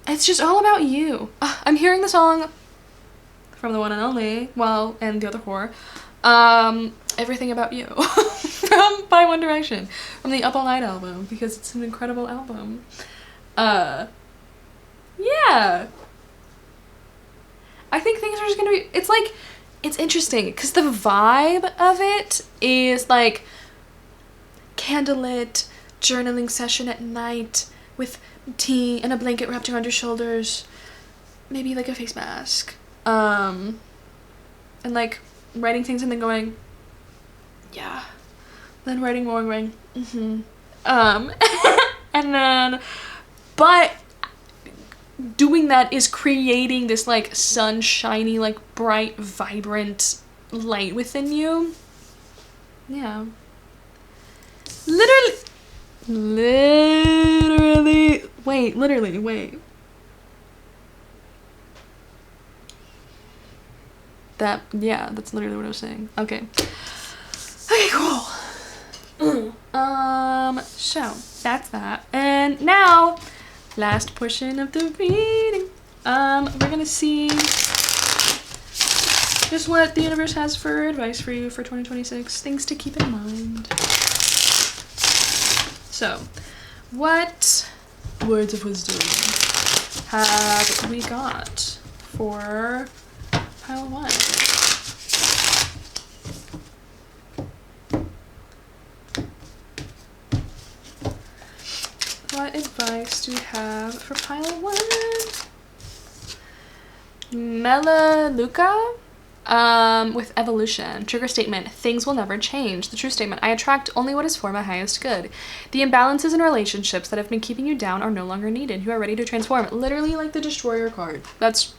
It's just all about you. I'm hearing the song from the one and only, well, and the other whore, Everything About You by One Direction, from the Up All Night album, because it's an incredible album. Yeah. I think things are just gonna be, it's like, it's interesting, because the vibe of it is like candlelit journaling session at night with tea and a blanket wrapped around your shoulders, maybe like a face mask, and like writing things and then going, yeah, then writing more and going, and then, but doing that is creating this like sunshiny, like bright, vibrant light within you. Yeah. Literally, wait. That, yeah, that's literally what I was saying. Okay. Okay, cool. So that's that. And now, last portion of the reading. We're gonna see just what the universe has for advice for you for 2026. Things to keep in mind. So, what words of wisdom have we got for pile 1? What advice do we have for pile 1? Melaleuca, with evolution. Trigger statement: things will never change. The true statement: I attract only what is for my highest good. The imbalances in relationships that have been keeping you down are no longer needed. You are ready to transform. Literally like the Destroyer card. That's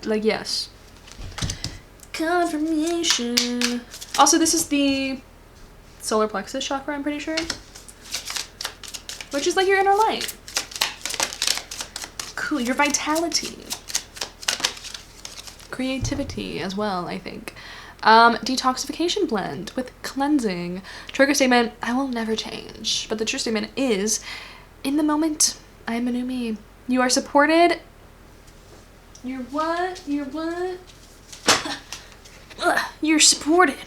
like, yes. Confirmation. Also, this is the solar plexus chakra, I'm pretty sure, which is like your inner light. Cool. Your vitality. Creativity as well, I think. Detoxification blend with cleansing. Trigger statement: I will never change. But the true statement is, in the moment, I am a new me. You are supported. You're what? You're what? You're supported.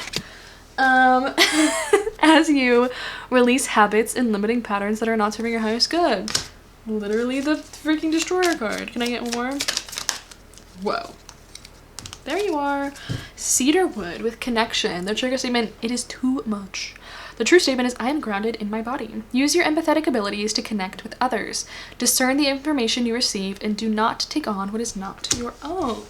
As you release habits and limiting patterns that are not serving your highest good. Literally the freaking Destroyer card. Can I get one more? Whoa. There you are. Cedar wood with connection. The trigger statement: it is too much. The true statement is, I am grounded in my body. Use your empathetic abilities to connect with others. Discern the information you receive and do not take on what is not your own.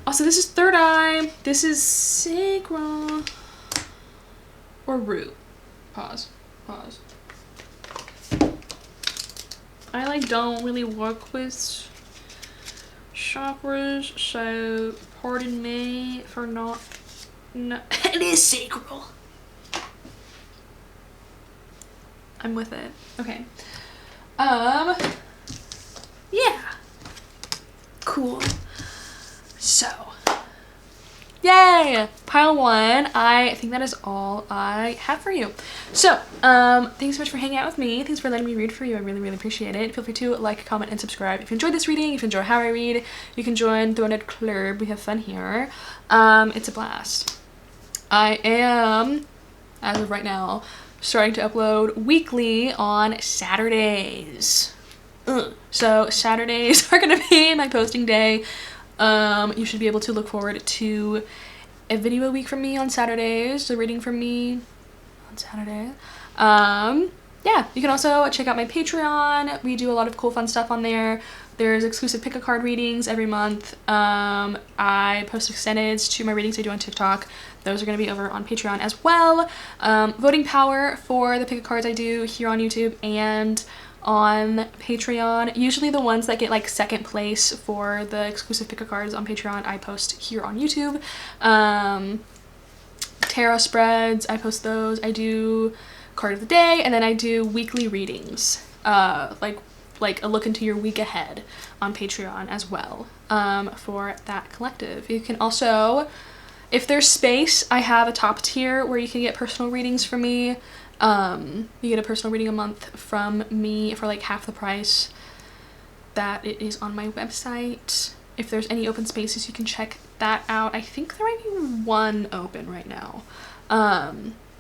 Also, this is third eye. This is sacral or root. Pause. I like don't really work with chakras, so pardon me for not. No, it is sacral. I'm with it. Okay. Yeah. Cool. So, yay! Pile 1. I think that is all I have for you. So, thanks so much for hanging out with me. Thanks for letting me read for you. I really, really appreciate it. Feel free to like, comment, and subscribe. If you enjoyed this reading, if you enjoy how I read, you can join the Thorned Club. We have fun here. It's a blast. I am, as of right now, starting to upload weekly on Saturdays. So Saturdays are gonna be my posting day. You should be able to look forward to a video a week from me on Saturdays, a reading from me on Saturday. Yeah, you can also check out my Patreon. We do a lot of cool fun stuff on there. There's exclusive pick a card readings every month. I post extendeds to my readings I do on TikTok. Those are going to be over on Patreon as well. Voting power for the pick a cards I do here on YouTube and on Patreon. Usually the ones that get like second place for the exclusive pick a cards on Patreon I post here on YouTube. tarot spreads. I post those. I do card of the day, and then I do weekly readings, like a look into your week ahead on Patreon as well, for that collective. You can also, if there's space, I have a top tier where you can get personal readings from me. You get a personal reading a month from me for like half the price that it is on my website. If there's any open spaces, you can check that out. I think there might be one open right now.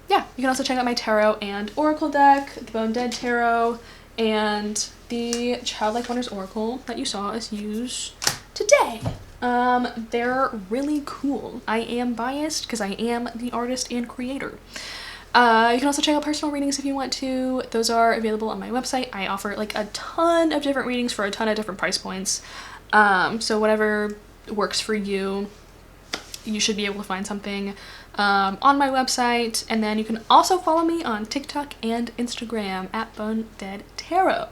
Yeah, you can also check out my tarot and oracle deck, the Bone Dead Tarot, and the Childlike Wonders Oracle that you saw us use today. They're really cool. I am biased because I am the artist and creator. You can also check out personal readings if you want to. Those are available on my website. I offer like a ton of different readings for a ton of different price points. So whatever works for you, you should be able to find something on my website. And then you can also follow me on TikTok and Instagram at Bone Dead Tarot.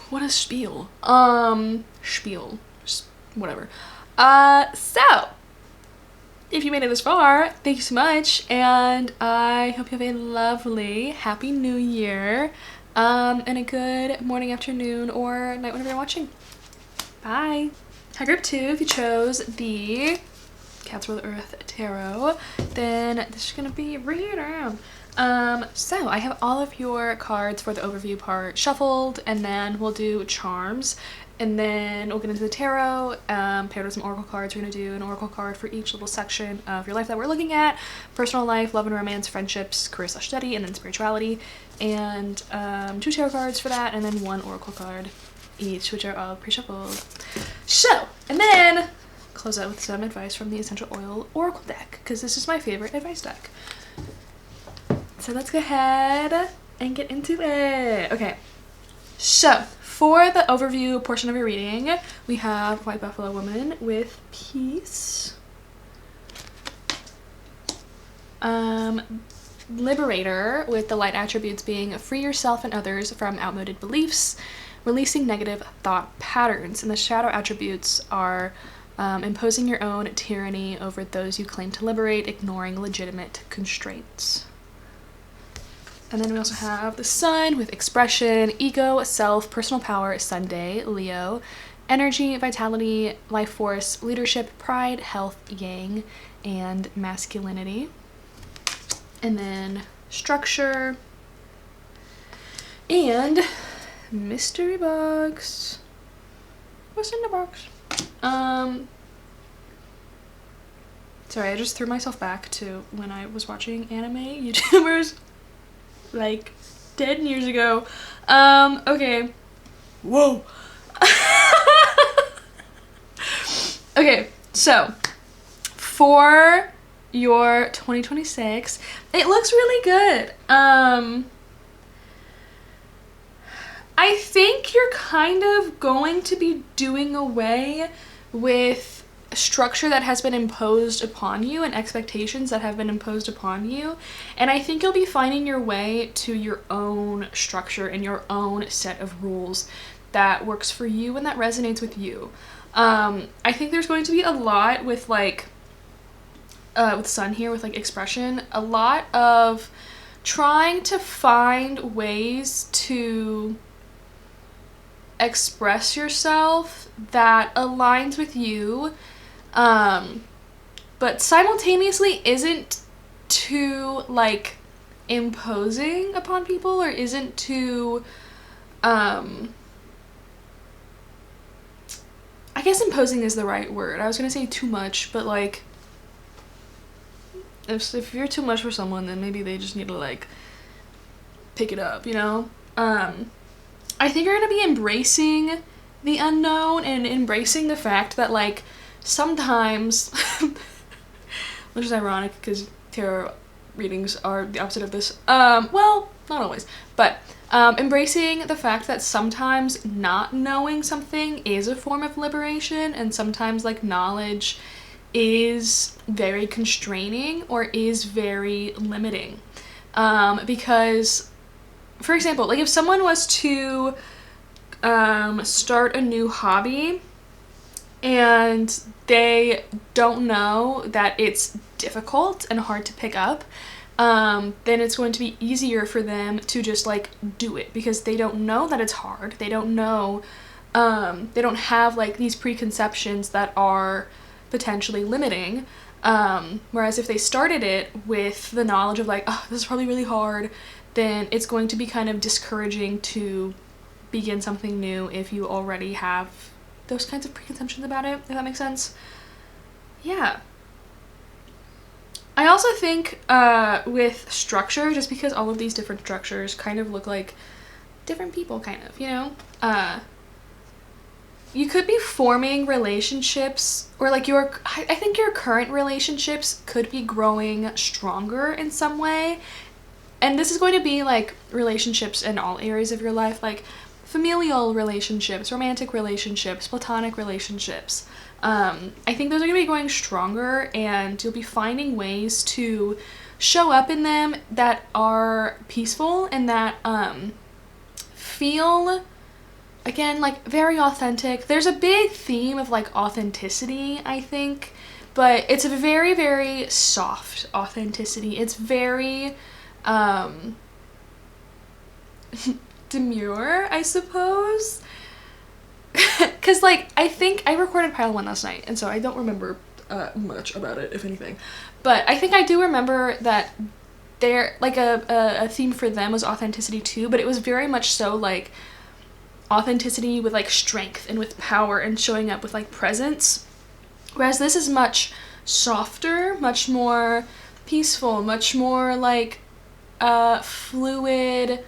What a spiel. Whatever. So if you made it this far, thank you so much, and I hope you have a lovely happy new year, and a good morning, afternoon, or night whenever you're watching. Bye. Hi group 2, if you chose the Cats Rule the Earth Tarot, then this is gonna be random. So I have all of your cards for the overview part shuffled, and then we'll do charms, and then we'll get into the tarot, paired with some oracle cards. We're gonna do an oracle card for each little section of your life that we're looking at: personal life, love and romance, friendships, career/study, and then spirituality, and 2 tarot cards for that, and then 1 oracle card each, which are all pre-shuffled. So, and then close out with some advice from the Essential Oil Oracle deck, because this is my favorite advice deck. So let's go ahead and get into it. Okay, so for the overview portion of your reading, we have White Buffalo Woman with Peace, Liberator with the light attributes being free yourself and others from outmoded beliefs, releasing negative thought patterns, and the shadow attributes are imposing your own tyranny over those you claim to liberate, ignoring legitimate constraints. And then we also have the Sun with expression, ego, self, personal power, Sunday, Leo, energy, vitality, life force, leadership, pride, health, Yang, and masculinity. And then structure and mystery box. What's in the box? Sorry, I just threw myself back to when I was watching anime YouTubers like 10 years ago. Okay. Whoa. Okay, so for your 2026, it looks really good. I think you're kind of going to be doing away with structure that has been imposed upon you and expectations that have been imposed upon you, and I think you'll be finding your way to your own structure and your own set of rules that works for you and that resonates with you. I think there's going to be a lot with like with Sun here with like expression, a lot of trying to find ways to express yourself that aligns with you, but simultaneously isn't too like imposing upon people, or isn't too I guess imposing is the right word. I was gonna say too much, but like if you're too much for someone, then maybe they just need to like pick it up, you know? I think you're gonna be embracing the unknown and embracing the fact that like sometimes, which is ironic because tarot readings are the opposite of this, well, not always, but embracing the fact that sometimes not knowing something is a form of liberation, and sometimes like knowledge is very constraining or is very limiting, because for example, like if someone was to start a new hobby and they don't know that it's difficult and hard to pick up, then it's going to be easier for them to just like do it, because they don't know that it's hard. They don't know, they don't have like these preconceptions that are potentially limiting. Whereas if they started it with the knowledge of like, oh, this is probably really hard, then it's going to be kind of discouraging to begin something new if you already have those kinds of preconceptions about it, if that makes sense. Yeah. I also think with structure, just because all of these different structures kind of look like different people, kind of, you know? You could be forming relationships, or like I think your current relationships could be growing stronger in some way. And this is going to be like relationships in all areas of your life, like familial relationships, romantic relationships, platonic relationships. I think those are going to be going stronger, and you'll be finding ways to show up in them that are peaceful and that feel, again, like very authentic. There's a big theme of like authenticity, I think, but it's a very, very soft authenticity. It's very demure, I suppose. Because, like, I think I recorded pile 1 last night, and so I don't remember much about it, if anything. But I think I do remember that there, like, a theme for them was authenticity too, but it was very much so, like, authenticity with, like, strength and with power and showing up with, like, presence. Whereas this is much softer, much more peaceful, much more, like, fluid.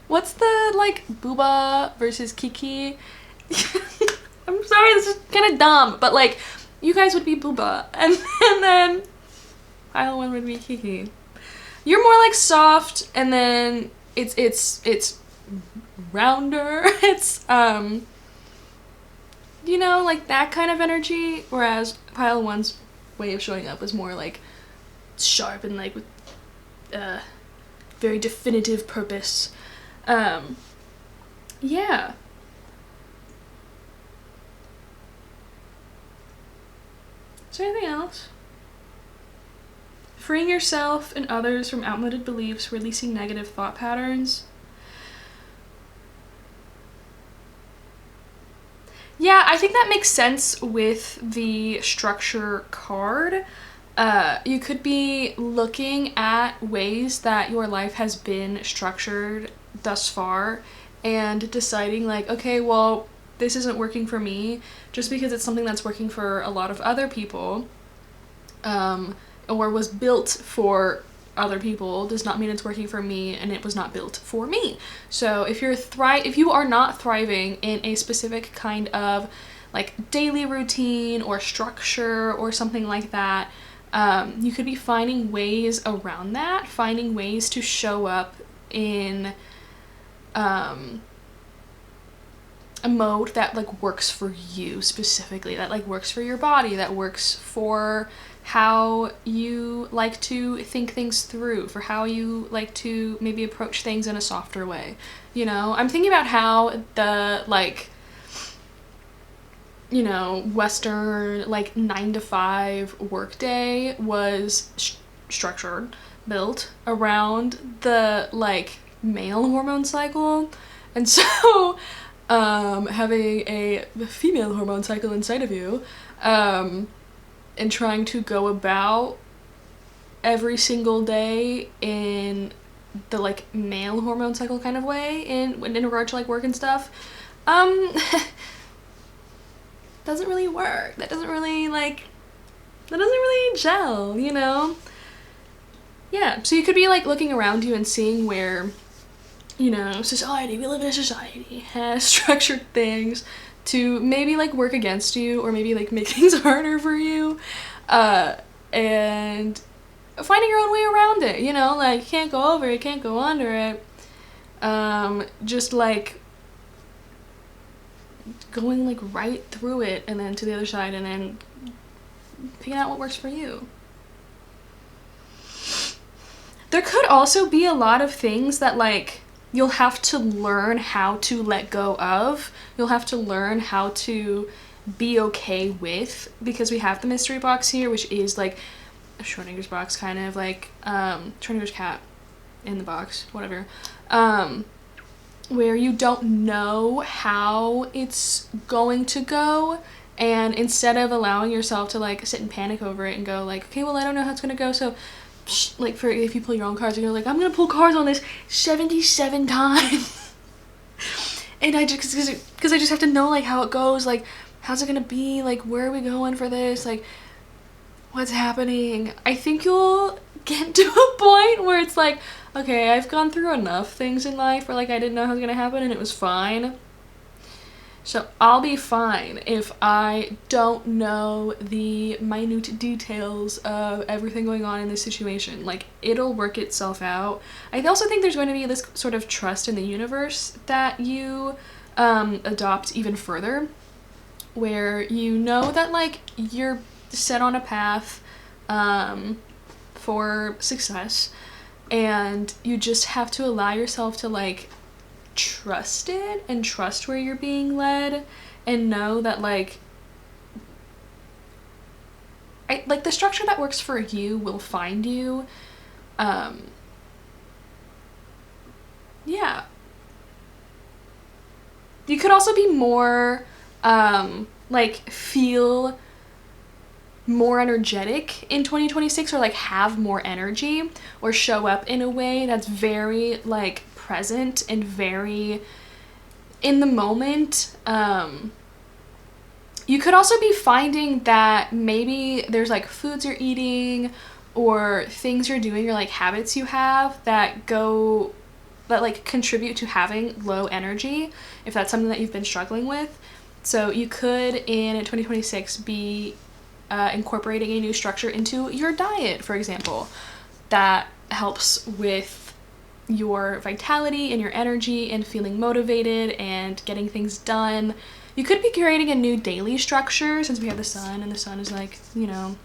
What's the, like, booba versus kiki? I'm sorry, this is kind of dumb, but, like, you guys would be booba, and then pile 1 would be kiki. You're more, like, soft, and then it's rounder. It's, you know, like, that kind of energy, whereas pile 1's way of showing up is more, like, sharp and, like, with very definitive purpose. Yeah. Is there anything else? Freeing yourself and others from outmoded beliefs, releasing negative thought patterns. Yeah, I think that makes sense with the structure card. You could be looking at ways that your life has been structured thus far and deciding like, okay, well, this isn't working for me. Just because it's something that's working for a lot of other people, or was built for other people, does not mean it's working for me, and it was not built for me. So if you are not thriving in a specific kind of like daily routine or structure or something like that, you could be finding ways around that, finding ways to show up in a mode that like works for you specifically, that like works for your body, that works for how you like to think things through, for how you like to maybe approach things in a softer way. You know, I'm thinking about how the like, you know, Western like 9-to-5 workday was structured, built around the like male hormone cycle, and so having a female hormone cycle inside of you, and trying to go about every single day in the like male hormone cycle kind of way in regard to like work and stuff, doesn't really work. That doesn't really gel, you know? Yeah, so you could be like looking around you and seeing where, you know, we live in a society, has structured things to maybe like work against you or maybe like make things harder for you, and finding your own way around it, you know, like you can't go over it, can't go under it, just like going like right through it and then to the other side and then picking out what works for you. There could also be a lot of things that like you'll have to learn how to let go of. You'll have to learn how to be okay with, because we have the mystery box here, which is like a Schrodinger's box, kind of like Schrodinger's cat in the box, whatever, where you don't know how it's going to go. And instead of allowing yourself to like sit and panic over it and go like, okay, well, I don't know how it's gonna go, so like, for if you pull your own cards and you're like, I'm gonna pull cards on this 77 times and I just, because I just have to know like how it goes, like how's it gonna be, like where are we going for this, like what's happening. I think you'll get to a point where it's like, okay, I've gone through enough things in life where like I didn't know how it was gonna happen and it was fine. So I'll be fine if I don't know the minute details of everything going on in this situation. Like, it'll work itself out. I also think there's going to be this sort of trust in the universe that you adopt even further, where you know that like you're set on a path for success, and you just have to allow yourself to like trust it and trust where you're being led, and know that like the structure that works for you will find you. Yeah. You could also be more like feel more energetic in 2026, or like have more energy, or show up in a way that's very like present and very in the moment. You could also be finding that maybe there's like foods you're eating or things you're doing, or like habits you have that like contribute to having low energy, if that's something that you've been struggling with. So you could in 2026 be incorporating a new structure into your diet, for example, that helps with your vitality and your energy and feeling motivated and getting things done. You could be creating a new daily structure, since we have the sun, and the sun is like, you know,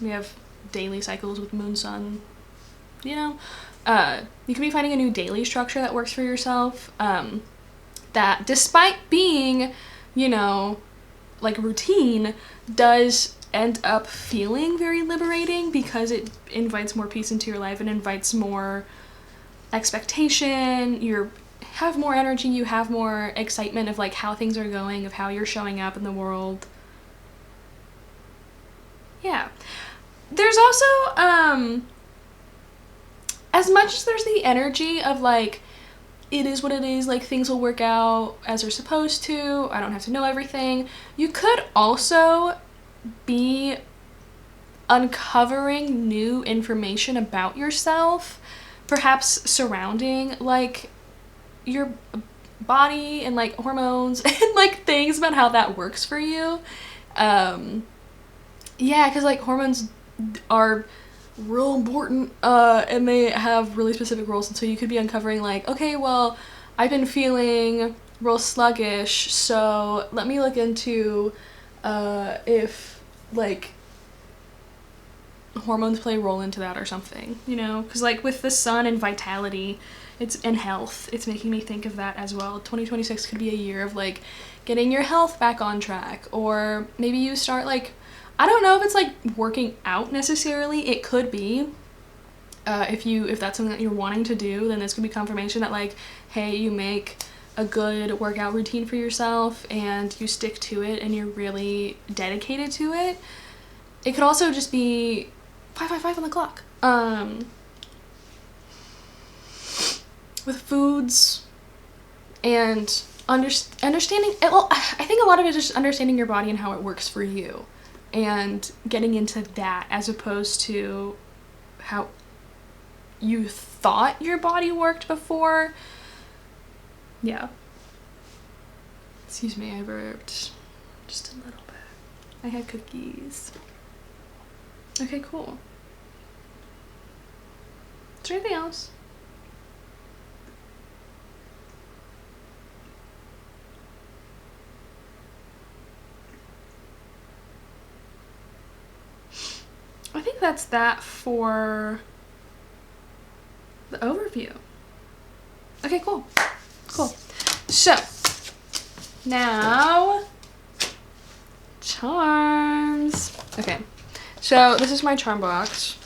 we have daily cycles with moon, sun, you know. You could be finding a new daily structure that works for yourself, that despite being, you know, like routine, does end up feeling very liberating, because it invites more peace into your life and invites more expectation. You have more energy, you have more excitement of like how things are going, of how you're showing up in the world. Yeah. There's also as much as there's the energy of like, it is what it is, like things will work out as they're supposed to, I don't have to know everything, you could also be uncovering new information about yourself, perhaps surrounding like your body and like hormones and like things about how that works for you. Yeah, because like hormones are real important, and they have really specific roles, and so you could be uncovering like, okay, well, I've been feeling real sluggish, so let me look into if like hormones play a role into that or something, you know, because like with the sun and vitality, it's and health, it's making me think of that as well. 2026 could be a year of like getting your health back on track, or maybe you start like, I don't know if it's like working out necessarily, it could be. If that's something that you're wanting to do, then this could be confirmation that like, hey, you make a good workout routine for yourself and you stick to it and you're really dedicated to it. It could also just be 555 on the clock. With foods and understanding, well, I think a lot of it is just understanding your body and how it works for you, and getting into that as opposed to how you thought your body worked before. Yeah. Excuse me, I burped just a little bit. I had cookies. Okay, cool. Is there anything else? I think that's that for the overview. Okay, cool. Cool. So, Now, charms. Okay, so this is my charm box.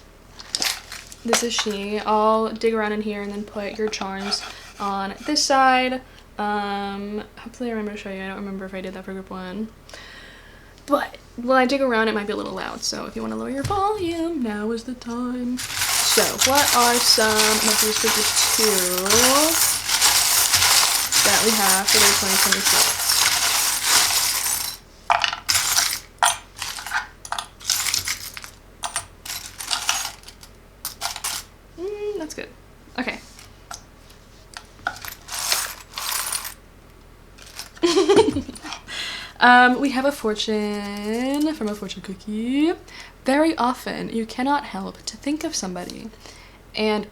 This is she. I'll dig around in here and then put your charms on this side. Hopefully I remember to show you. I don't remember if I did that for group 1. But when I dig around, it might be a little loud. So if you want to lower your volume, now is the time. So what are some messages for group 2 that we have for their 2026? That's good. Okay. We have a fortune from a fortune cookie. Very often you cannot help to think of somebody. And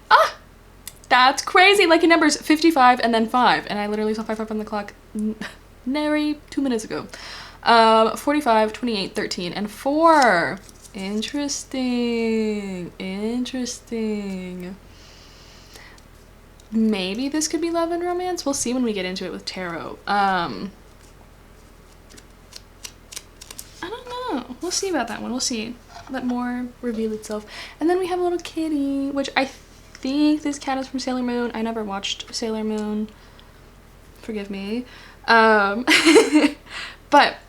that's crazy. Lucky numbers 55 and then 5. And I literally saw 5 on the clock nary 2 minutes ago. 45, 28, 13, and 4. Interesting. Interesting. Maybe this could be love and romance. We'll see when we get into it with tarot. I don't know. We'll see about that one. We'll see. Let more reveal itself. And then we have a little kitty, which I think this cat is from Sailor Moon. I never watched Sailor Moon. Forgive me. But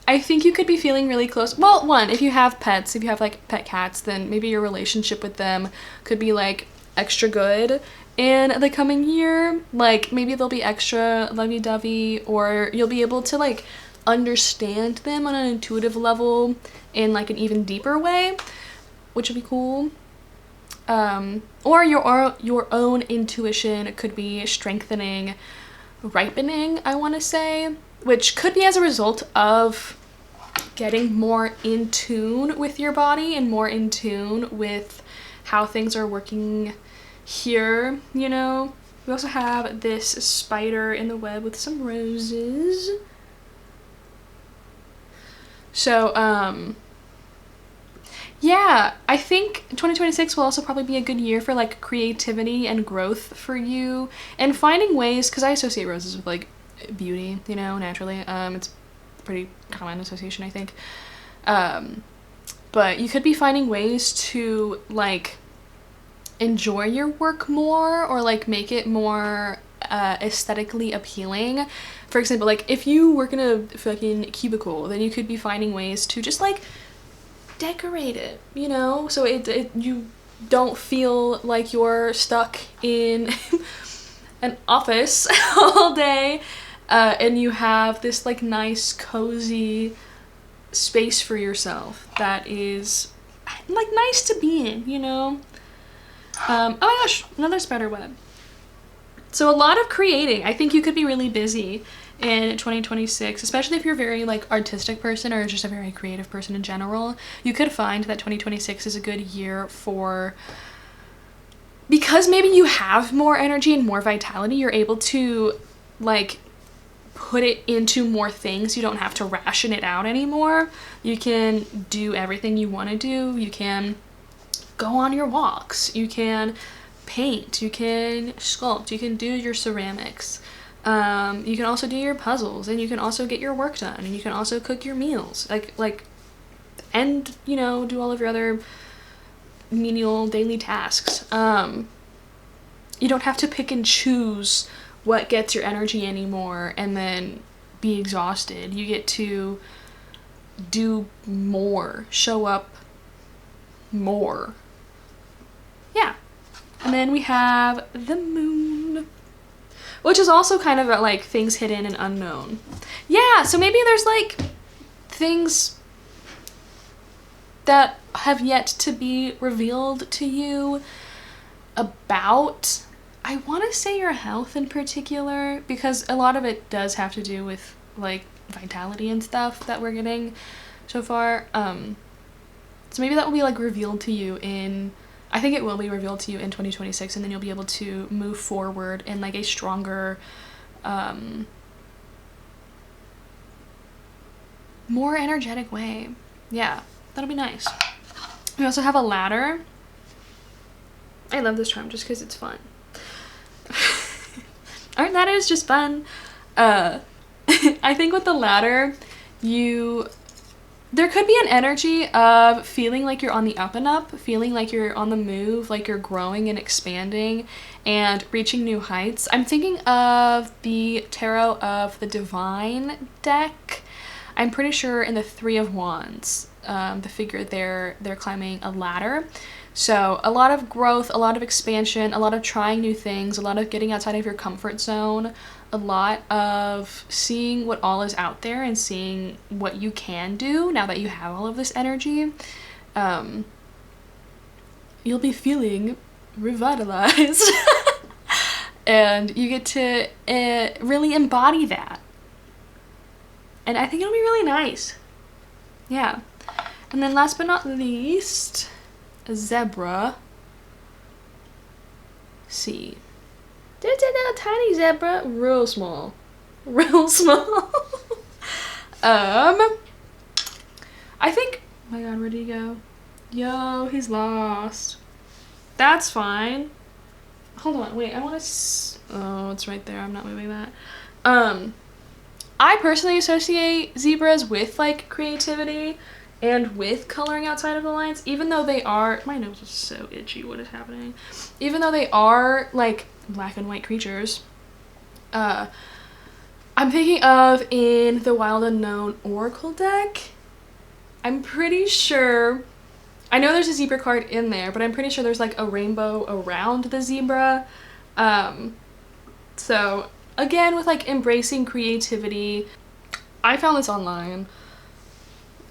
I think you could be feeling really close. Well, one, if you have pets, if you have like pet cats, then maybe your relationship with them could be like extra good in the coming year. Like maybe they'll be extra lovey-dovey, or you'll be able to like understand them on an intuitive level in like an even deeper way, which would be cool. Or your own intuition could be strengthening, ripening, I want to say, which could be as a result of getting more in tune with your body and more in tune with how things are working here, you know. We also have this spider in the web with some roses. So, yeah, I think 2026 will also probably be a good year for like creativity and growth for you, and finding ways, because I associate roses with like beauty, you know, naturally. It's a pretty common association, I think. But you could be finding ways to like enjoy your work more, or like make it more aesthetically appealing. For example, like if you work in a fucking cubicle, then you could be finding ways to just like decorate it, you know, so you don't feel like you're stuck in an office all day, and you have this like nice cozy space for yourself that is like nice to be in, you know. Oh my gosh, another spider web. So a lot of creating. I think you could be really busy in 2026, especially if you're a very like artistic person or just a very creative person in general. You could find that 2026 is a good year for, because maybe you have more energy and more vitality, you're able to like put it into more things. You don't have to ration it out anymore. You can do everything you want to do. You can go on your walks, you can paint, you can sculpt, you can do your ceramics, you can also do your puzzles, and you can also get your work done, and you can also cook your meals, and you know, do all of your other menial daily tasks. You don't have to pick and choose what gets your energy anymore and then be exhausted. You get to do more, show up more. Yeah. And then we have the moon, which is also kind of about like things hidden and unknown. Yeah, so maybe there's like things that have yet to be revealed to you about, I want to say, your health in particular, because a lot of it does have to do with like vitality and stuff that we're getting so far. So maybe that will be like revealed to you in, I think it will be revealed to you in 2026, and then you'll be able to move forward in like a stronger, more energetic way. Yeah, that'll be nice. We also have a ladder. I love this charm just because it's fun. Aren't ladders just fun? I think with the latter, there could be an energy of feeling like you're on the up and up, feeling like you're on the move, like you're growing and expanding and reaching new heights. I'm thinking of the Tarot of the Divine deck. I'm pretty sure in the Three of Wands, the figure there, they're climbing a ladder. So a lot of growth, a lot of expansion, a lot of trying new things, a lot of getting outside of your comfort zone, a lot of seeing what all is out there and seeing what you can do now that you have all of this energy. You'll be feeling revitalized and you get to really embody that. And I think it'll be really nice. Yeah. And then last but not least, a zebra. See. There's a little tiny zebra. Real small. Real small. I think... Oh my god, where'd he go? Yo, he's lost. That's fine. Hold on, wait, I want to... Oh, it's right there. I'm not moving that. I personally associate zebras with, like, creativity and with coloring outside of the lines, even though they are... My nose is so itchy. What is happening? Even though they are, like, black and white creatures, I'm thinking of in the Wild Unknown Oracle deck. I'm pretty sure... I know there's a zebra card in there, but I'm pretty sure there's, like, a rainbow around the zebra. So... Again, with like embracing creativity, I found this online.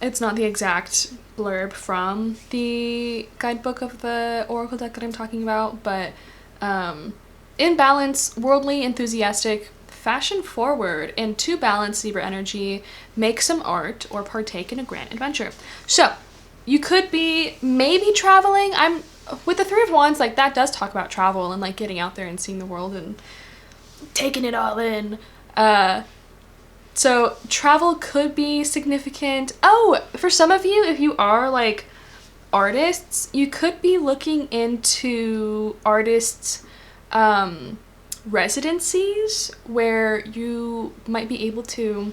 It's not the exact blurb from the guidebook of the Oracle deck that I'm talking about, but in balance, worldly, enthusiastic, fashion forward, and to balance zebra energy, make some art or partake in a grand adventure. So you could be maybe traveling. With the Three of Wands, like that does talk about travel and like getting out there and seeing the world and taking it all in. So travel could be significant. Oh, for some of you, if you are like artists, you could be looking into artists' residencies where you might be able to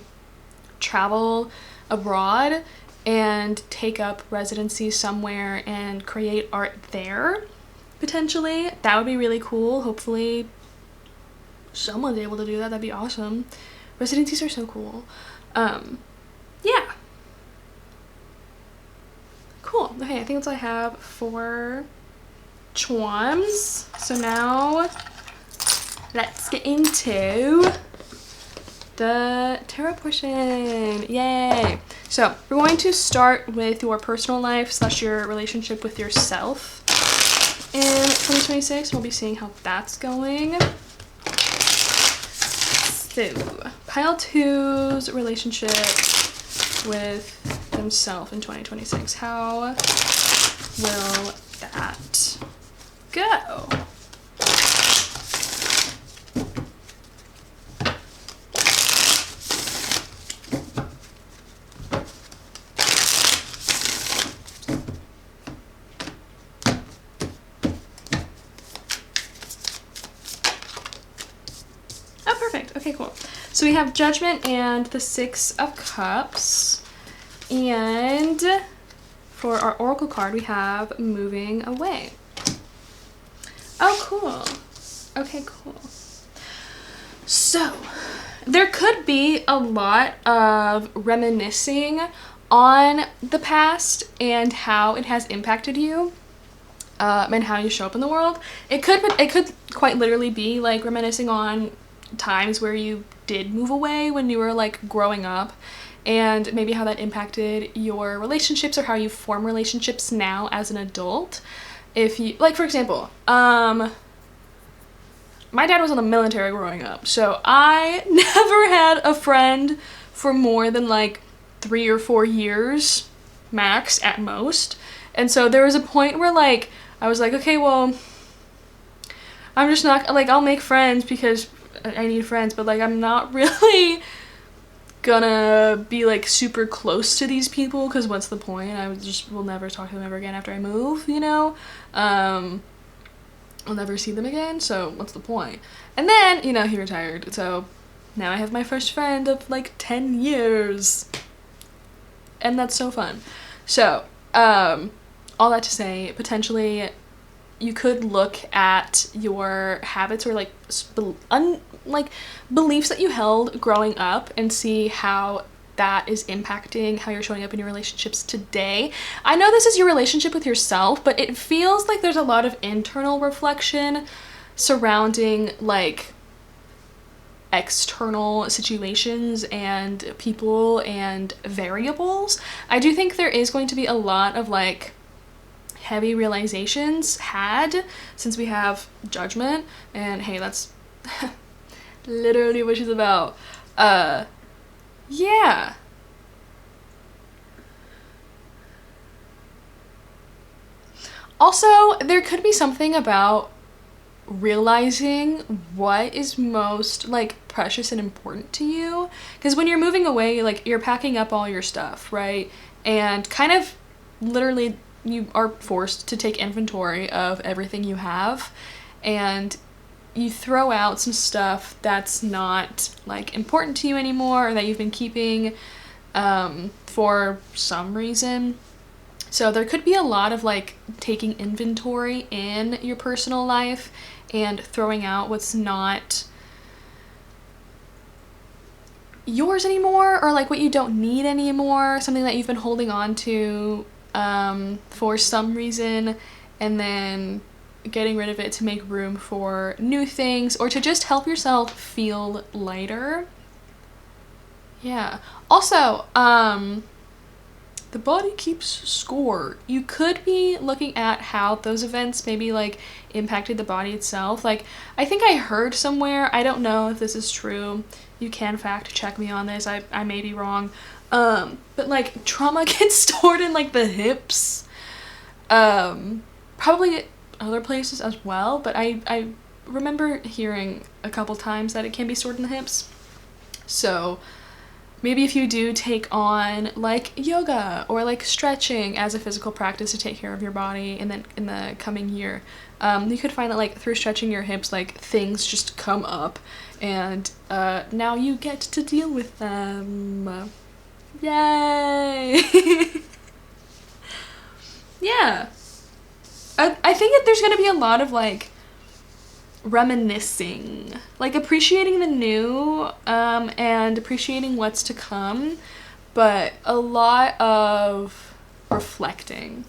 travel abroad and take up residency somewhere and create art there, potentially. That would be really cool. Hopefully someone's able to do that. That'd be awesome. Residencies are so cool. Yeah. Cool. Okay, I think that's all I have for charms. So now let's get into the tarot portion. Yay. So we're going to start with your personal life / your relationship with yourself in 2026. We'll be seeing how that's going. So, pile 2's relationship with themselves in 2026. How will that go? Okay, cool. So we have Judgment and the Six of Cups. And for our Oracle card, we have Moving Away. Oh, cool. Okay, cool. So there could be a lot of reminiscing on the past and how it has impacted you. And how you show up in the world. It could quite literally be like reminiscing on times where you did move away when you were like growing up, and maybe how that impacted your relationships or how you form relationships now as an adult. If you, like, for example, my dad was in the military growing up, so I never had a friend for more than like 3 or 4 years max at most. And so there was a point where like I was like, okay, well, I'm just not like, I'll make friends because I need friends, but like I'm not really gonna be like super close to these people because what's the point? I will never talk to them ever again after I move, you know? I'll never see them again, so what's the point? And then, you know, he retired, so now I have my first friend of like 10 years. And that's so fun. So, all that to say, potentially you could look at your habits or like beliefs that you held growing up and see how that is impacting how you're showing up in your relationships today. I know this is your relationship with yourself, but it feels like there's a lot of internal reflection surrounding like external situations and people and variables. I do think there is going to be a lot of like heavy realizations had since we have judgment, and hey, that's literally what she's about. Yeah. Also, there could be something about realizing what is most like precious and important to you, because when you're moving away, like you're packing up all your stuff, right? And kind of literally you are forced to take inventory of everything you have, and you throw out some stuff that's not like important to you anymore, or that you've been keeping for some reason. So there could be a lot of like taking inventory in your personal life and throwing out what's not yours anymore, or like what you don't need anymore, something that you've been holding on to for some reason, and then getting rid of it to make room for new things, or to just help yourself feel lighter. Yeah. Also, the body keeps score. You could be looking at how those events maybe like impacted the body itself. Like, I think I heard somewhere, I don't know if this is true, you can fact check me on this, I may be wrong, but like trauma gets stored in like the hips, probably other places as well, but I remember hearing a couple times that it can be stored in the hips. So maybe if you do take on like yoga or like stretching as a physical practice to take care of your body, and then in the coming year, you could find that like through stretching your hips, like things just come up, and now you get to deal with them. Yay! Yeah. I think that there's gonna be a lot of like reminiscing, like appreciating the new, and appreciating what's to come, but a lot of reflecting.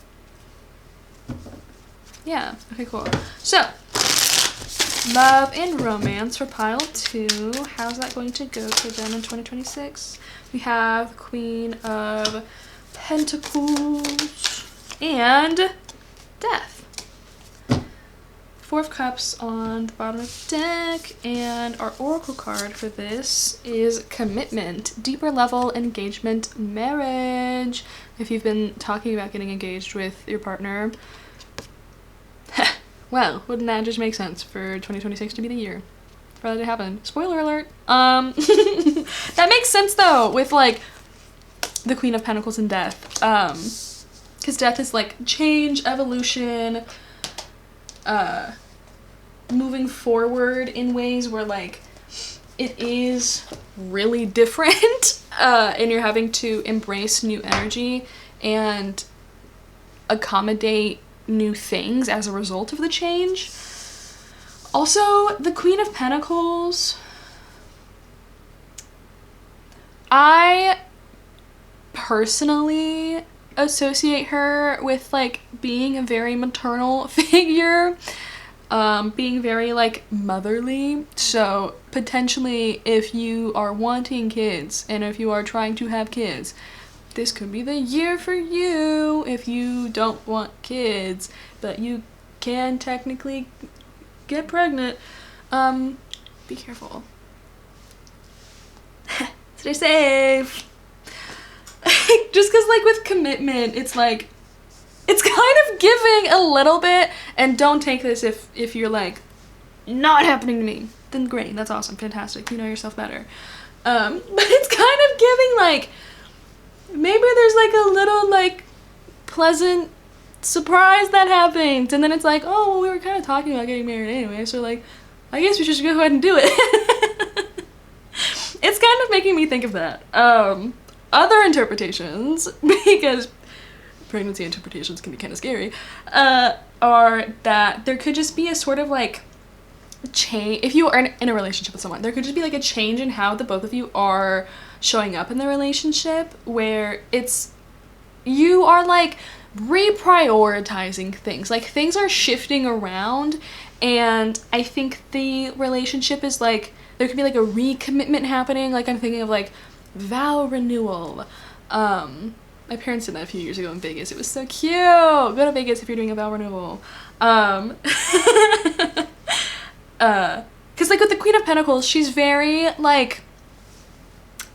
Yeah, okay, cool. So, love and romance for pile 2. How's that going to go for them in 2026? We have Queen of Pentacles and Death. 4 of Cups on the bottom of the deck, and our oracle card for this is commitment, deeper level engagement, marriage. If you've been talking about getting engaged with your partner, well, wouldn't that just make sense for 2026 to be the year for that to happen? Spoiler alert. That makes sense though with like the Queen of Pentacles and Death, because Death is like change, evolution, moving forward in ways where like it is really different, and you're having to embrace new energy and accommodate new things as a result of the change. Also, the Queen of Pentacles, I personally associate her with like being a very maternal figure, being very like motherly. So potentially if you are wanting kids and if you are trying to have kids, this could be the year for you. If you don't want kids but you can technically get pregnant, be careful. Stay safe. Just because like with commitment, it's like it's kind of giving a little bit, and don't take this if you're like not happening to me, then great, that's awesome, fantastic, you know yourself better, but it's kind of giving like maybe there's like a little like pleasant surprise that happens, and then it's like, oh well, we were kind of talking about getting married anyway, so like I guess we should just go ahead and do it. it's kind of making me think of that. Other interpretations, because pregnancy interpretations can be kind of scary, are that there could just be a sort of like change. If you are in a relationship with someone, there could just be like a change in how the both of you are showing up in the relationship, where you are like reprioritizing things, like things are shifting around, and I think the relationship is like, there could be like a recommitment happening. Like I'm thinking of like vow renewal. My parents did that a few years ago in Vegas. It was so cute. Go to Vegas if you're doing a vow renewal. Because like with the Queen of Pentacles, she's very like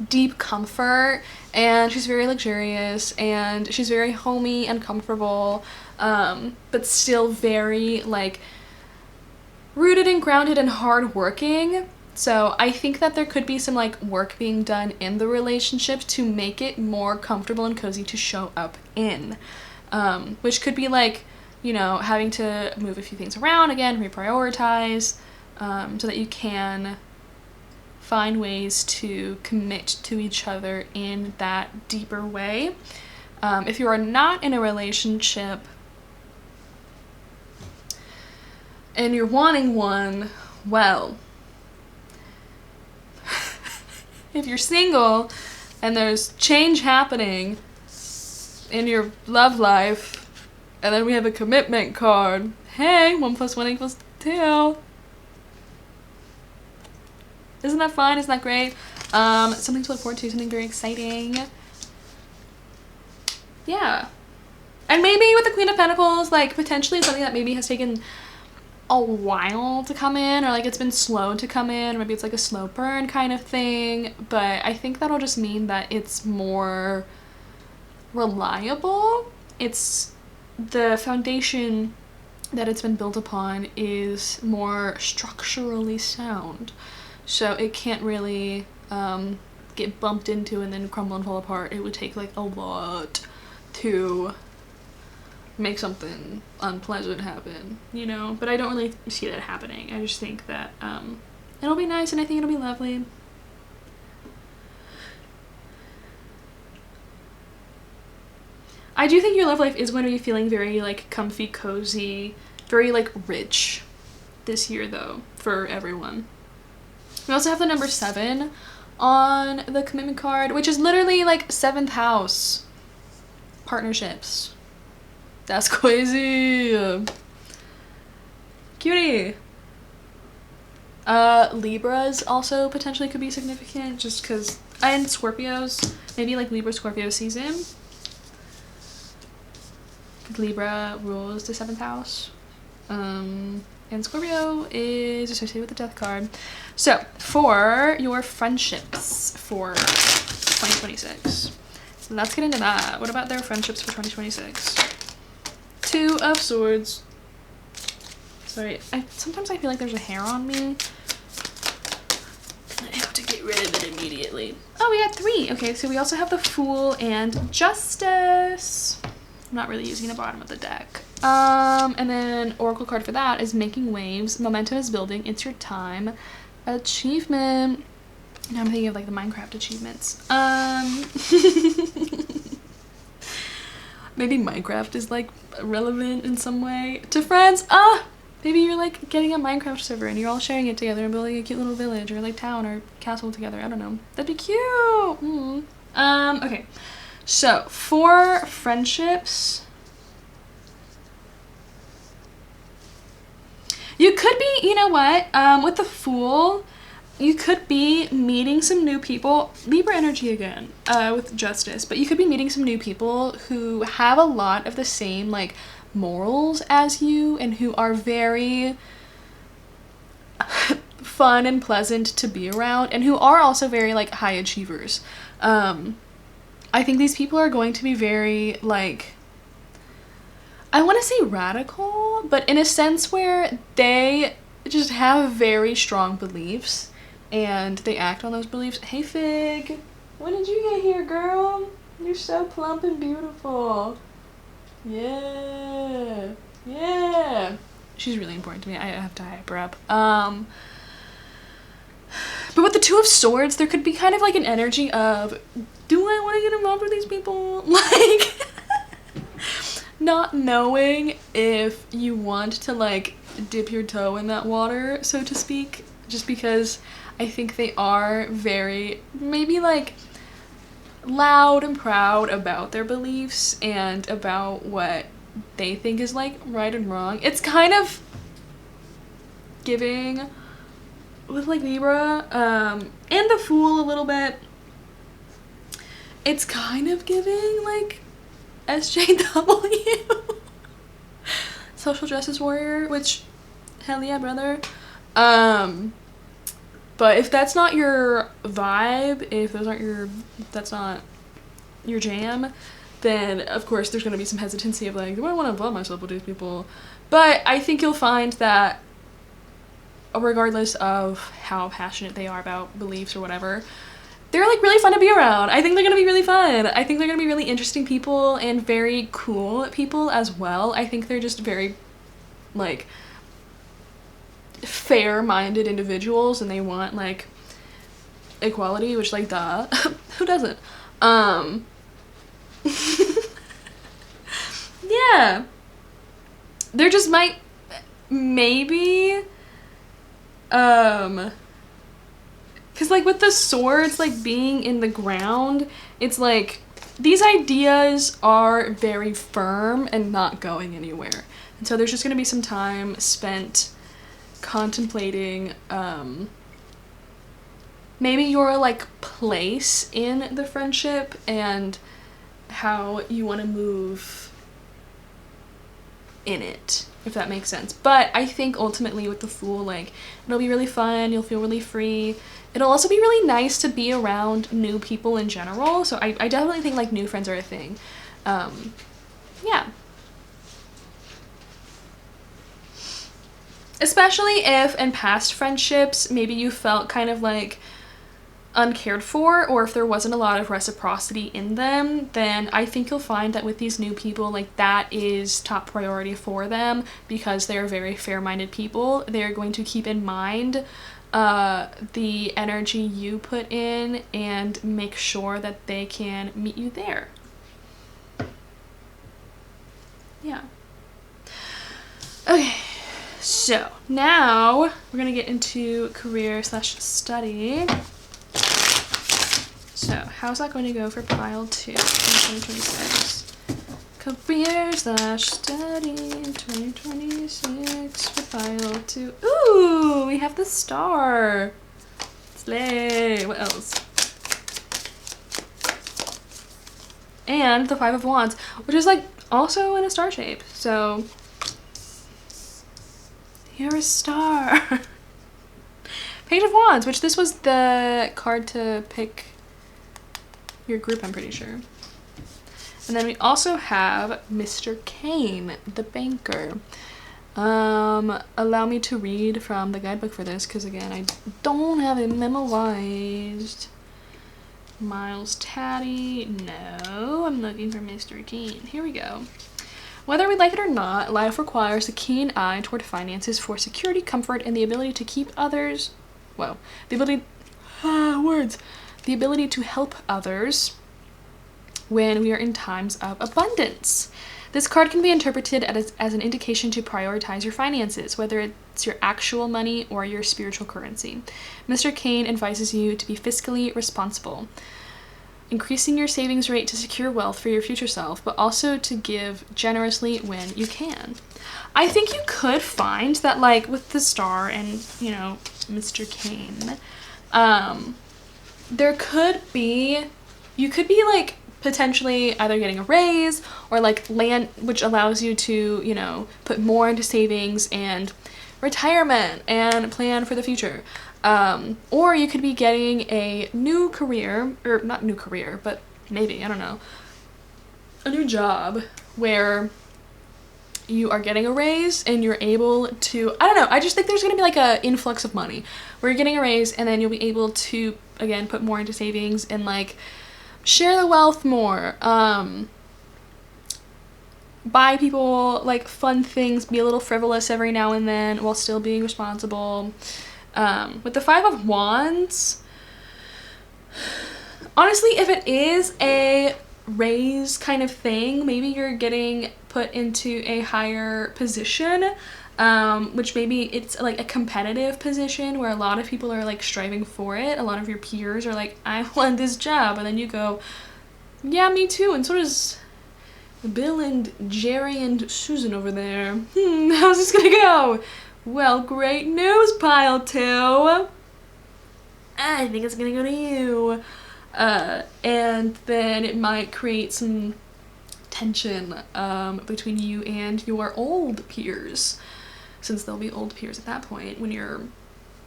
deep comfort, and she's very luxurious, and she's very homey and comfortable, but still very like rooted and grounded and hardworking. So I think that there could be some like work being done in the relationship to make it more comfortable and cozy to show up in, which could be like, you know, having to move a few things around, again, reprioritize, so that you can find ways to commit to each other in that deeper way. If you are not in a relationship and you're wanting one, well, if you're single and there's change happening in your love life, and then we have a commitment card, hey, 1 + 1 = 2. Isn't that fun? Isn't that great? Something to look forward to, something very exciting. Yeah. And maybe with the Queen of Pentacles, like potentially something that maybe has taken a while to come in, or like it's been slow to come in, or maybe it's like a slow burn kind of thing, but I think that'll just mean that it's more reliable. It's the foundation that it's been built upon is more structurally sound, so it can't really get bumped into and then crumble and fall apart. It would take like a lot to make something unpleasant happen, you know, but I don't really see that happening. I just think that it'll be nice, and I think it'll be lovely. I do think your love life is going to be feeling very like comfy, cozy, very like rich this year though, for everyone. We also have the number 7 on the commitment card, which is literally like 7th house partnerships. That's crazy. Cutie. Libras also potentially could be significant, just because, and Scorpios, maybe like Libra Scorpio season. Libra rules the 7th house. And Scorpio is associated with the Death card. So, for your friendships for 2026, let's get into that. What about their friendships for 2026? 2 of Swords. Sorry, sometimes I feel like there's a hair on me. I have to get rid of it immediately. Oh, we got 3. Okay, so we also have the Fool and Justice. I'm not really using the bottom of the deck. And then Oracle card for that is Making Waves. Momentum is building. It's your time. Achievement. Now I'm thinking of like the Minecraft achievements. Maybe Minecraft is like relevant in some way to friends. Maybe you're like getting a Minecraft server and you're all sharing it together and building a cute little village or like town or castle together. I don't know. That'd be cute. Okay. So for friendships, you could be, you know what, with the Fool, you could be meeting some new people, Libra energy again, with Justice, but you could be meeting some new people who have a lot of the same, like, morals as you, and who are very fun and pleasant to be around, and who are also very, like, high achievers. I think these people are going to be very, like, I want to say radical, but in a sense where they just have very strong beliefs and they act on those beliefs. Hey Fig, when did you get here, girl? You're so plump and beautiful. Yeah. She's really important to me. I have to hype her up. But with the Two of Swords, there could be kind of like an energy of, do I want to get involved with these people? Like, not knowing if you want to like dip your toe in that water, so to speak, just because I think they are very, maybe like, loud and proud about their beliefs and about what they think is like right and wrong. It's kind of giving with like Libra and the Fool a little bit. It's kind of giving like SJW, social justice warrior, which hell yeah, brother. But if that's not your vibe, if that's not your jam, then of course there's going to be some hesitancy of like, do I want to involve myself with these people? But I think you'll find that regardless of how passionate they are about beliefs or whatever, they're like really fun to be around. I think they're going to be really fun. I think they're going to be really interesting people and very cool people as well. I think they're just very like fair-minded individuals and they want like equality, which like duh. Who doesn't? Yeah, there just might maybe because like with the swords like being in the ground, it's like these ideas are very firm and not going anywhere, and so there's just going to be some time spent contemplating maybe your like place in the friendship and how you want to move in it, if that makes sense. But I think ultimately with the Fool, like, it'll be really fun, you'll feel really free. It'll also be really nice to be around new people in general, so I definitely think like new friends are a thing. Yeah. Especially if in past friendships, maybe you felt kind of like uncared for, or if there wasn't a lot of reciprocity in them, then I think you'll find that with these new people, like that is top priority for them because they're very fair-minded people. They're going to keep in mind the energy you put in and make sure that they can meet you there. Yeah. Okay. So now we're gonna get into career/study. So how's that going to go for pile 2 in 2026? Career/study in 2026 for pile 2. Ooh, we have the star. Slay. What else? And the 5 of Wands, which is like also in a star shape. So you're a star. Page of Wands, which this was the card to pick your group, I'm pretty sure. And then we also have Mr. Kane, the banker. Allow me to read from the guidebook for this, because again, I don't have it memorized. Miles Taddy, no, I'm looking for Mr. Kane. Here we go. Whether we like it or not, life requires a keen eye toward finances for security, comfort, and the ability to keep others, well, the ability, the ability to help others when we are in times of abundance. This card can be interpreted as an indication to prioritize your finances, whether it's your actual money or your spiritual currency. Mr. Kane advises you to be fiscally responsible, increasing your savings rate to secure wealth for your future self, but also to give generously when you can. I think you could find that, like, with the star and, you know, Mr. Kane, there could be, you could be, like, potentially either getting a raise or, like, land, which allows you to, you know, put more into savings and retirement and plan for the future. Or you could be getting a new career, or not new career, but maybe, I don't know, a new job where you are getting a raise and you're able to, I don't know, I just think there's going to be like a influx of money where you're getting a raise and then you'll be able to, again, put more into savings and like share the wealth more, buy people like fun things, be a little frivolous every now and then while still being responsible. With the Five of Wands, honestly, if it is a raise kind of thing, maybe you're getting put into a higher position, which maybe it's like a competitive position where a lot of people are like striving for it. A lot of your peers are like, I want this job, and then you go, yeah, me too, and so does Bill and Jerry and Susan over there. How's this gonna go? Well, great news, pile 2. I think it's gonna go to you. And then it might create some tension between you and your old peers, since they'll be old peers at that point when you're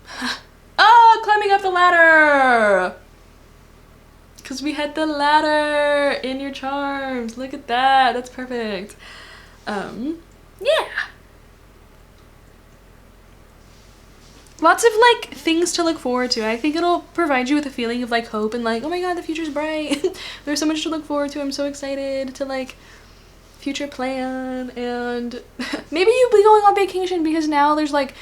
climbing up the ladder, because we had the ladder in your charms. Look at that, that's perfect. Yeah, lots of like things to look forward to. I think it'll provide you with a feeling of like hope and like, oh my god, the future's bright. There's so much to look forward to. I'm so excited to like future plan, and maybe you'll be going on vacation because now there's like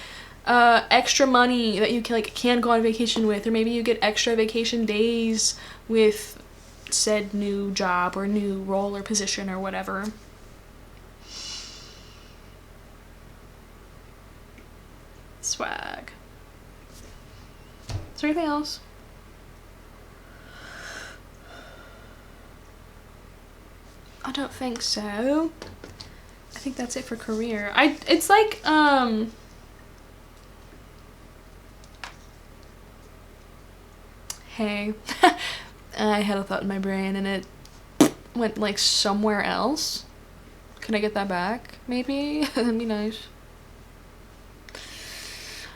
extra money that you can go on vacation with, or maybe you get extra vacation days with said new job or new role or position or whatever. Swag. Is there anything else? I don't think so. I think that's it for career. It's like, hey, I had a thought in my brain and it went like somewhere else. Can I get that back? Maybe? That'd be nice.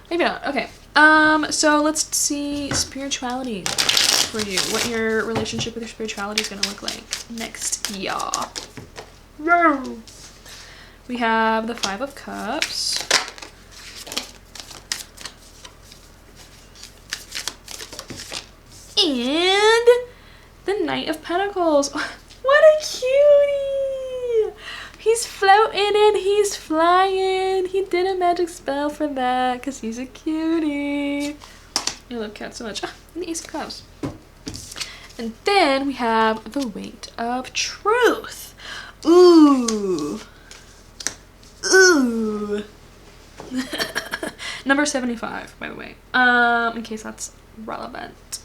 Maybe not. Okay. So let's see spirituality for you. What your relationship with your spirituality is gonna look like next year. We have the Five of Cups. And the Knight of Pentacles. What a cutie! He's floating and he's flying. He did a magic spell for that because he's a cutie. I love cats so much. And the Ace of Cups. And then we have the Weight of Truth. Ooh. Ooh. Number 75, by the way. In case that's relevant.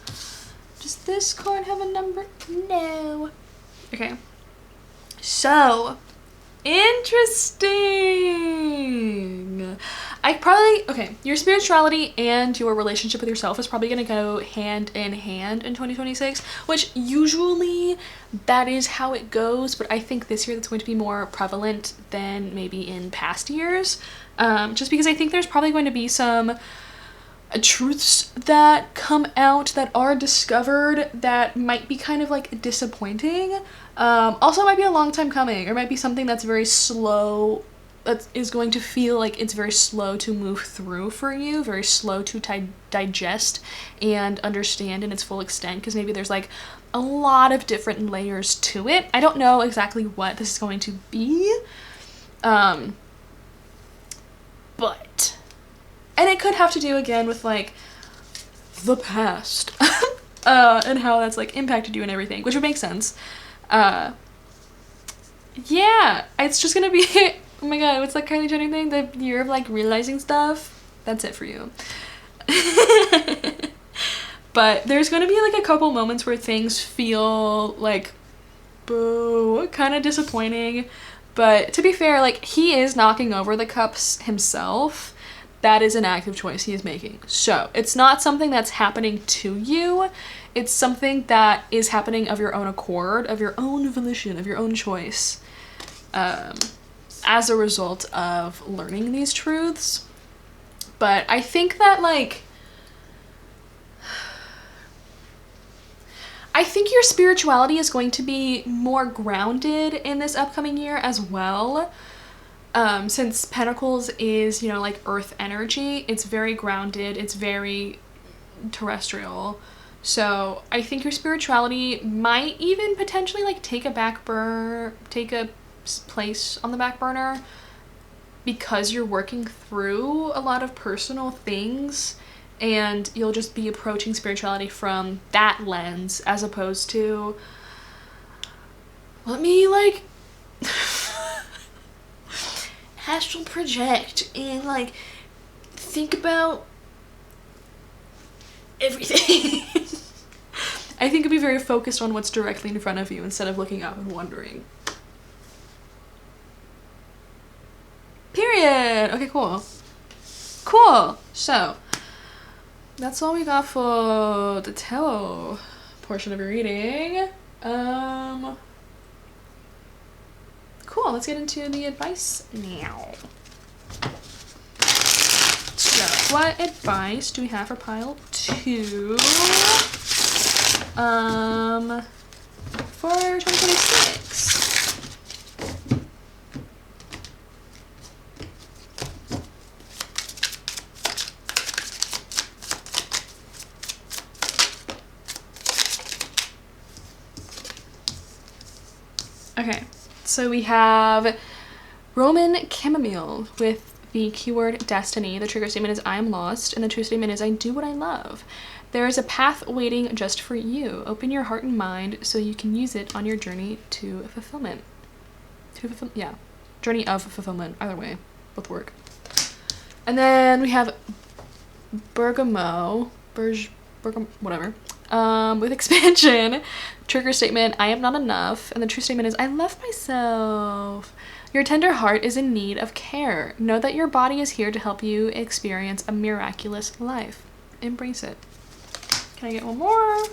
Does this card have a number? No. Okay. So, interesting. Okay, your spirituality and your relationship with yourself is probably going to go hand in hand in 2026, which usually that is how it goes, but I think this year that's going to be more prevalent than maybe in past years, just because I think there's probably going to be some truths that come out that are discovered that might be kind of like disappointing. Also might be a long time coming, or might be something that's very slow, that is going to feel like it's very slow to move through for you, very slow to digest and understand in its full extent, because maybe there's like a lot of different layers to it. I don't know exactly what this is going to be, but and it could have to do again with like the past and how that's like impacted you and everything, which would make sense. Yeah, it's just gonna be oh my god, what's that Kylie Jenner thing? The year of like realizing stuff. That's it for you. But there's gonna be like a couple moments where things feel like boo, kind of disappointing. But to be fair, like he is knocking over the cups himself. That is an active choice he is making. So it's not something that's happening to you. It's something that is happening of your own accord, of your own volition, of your own choice, as a result of learning these truths. But I think that like, I think your spirituality is going to be more grounded in this upcoming year as well. Since Pentacles is, you know, like earth energy, it's very grounded, it's very terrestrial. So I think your spirituality might even potentially like take a place on the back burner, because you're working through a lot of personal things and you'll just be approaching spirituality from that lens as opposed to, let me like astral project and like think about everything. I think it'd be very focused on what's directly in front of you instead of looking up and wondering. Period. Okay, cool. Cool. So that's all we got for the tarot portion of your reading. Cool. Let's get into the advice now. So, what advice do we have for pile 2? For 2026. Okay, so we have Roman Chamomile with the keyword destiny. The trigger statement is I am lost, and the true statement is I do what I love. There is a path waiting just for you. Open your heart and mind so you can use it on your journey to fulfillment. Journey of fulfillment. Either way, both work. And then we have whatever. With expansion, trigger statement, I am not enough, and the true statement is, I love myself. Your tender heart is in need of care. Know that your body is here to help you experience a miraculous life. Embrace it. Can I get one more?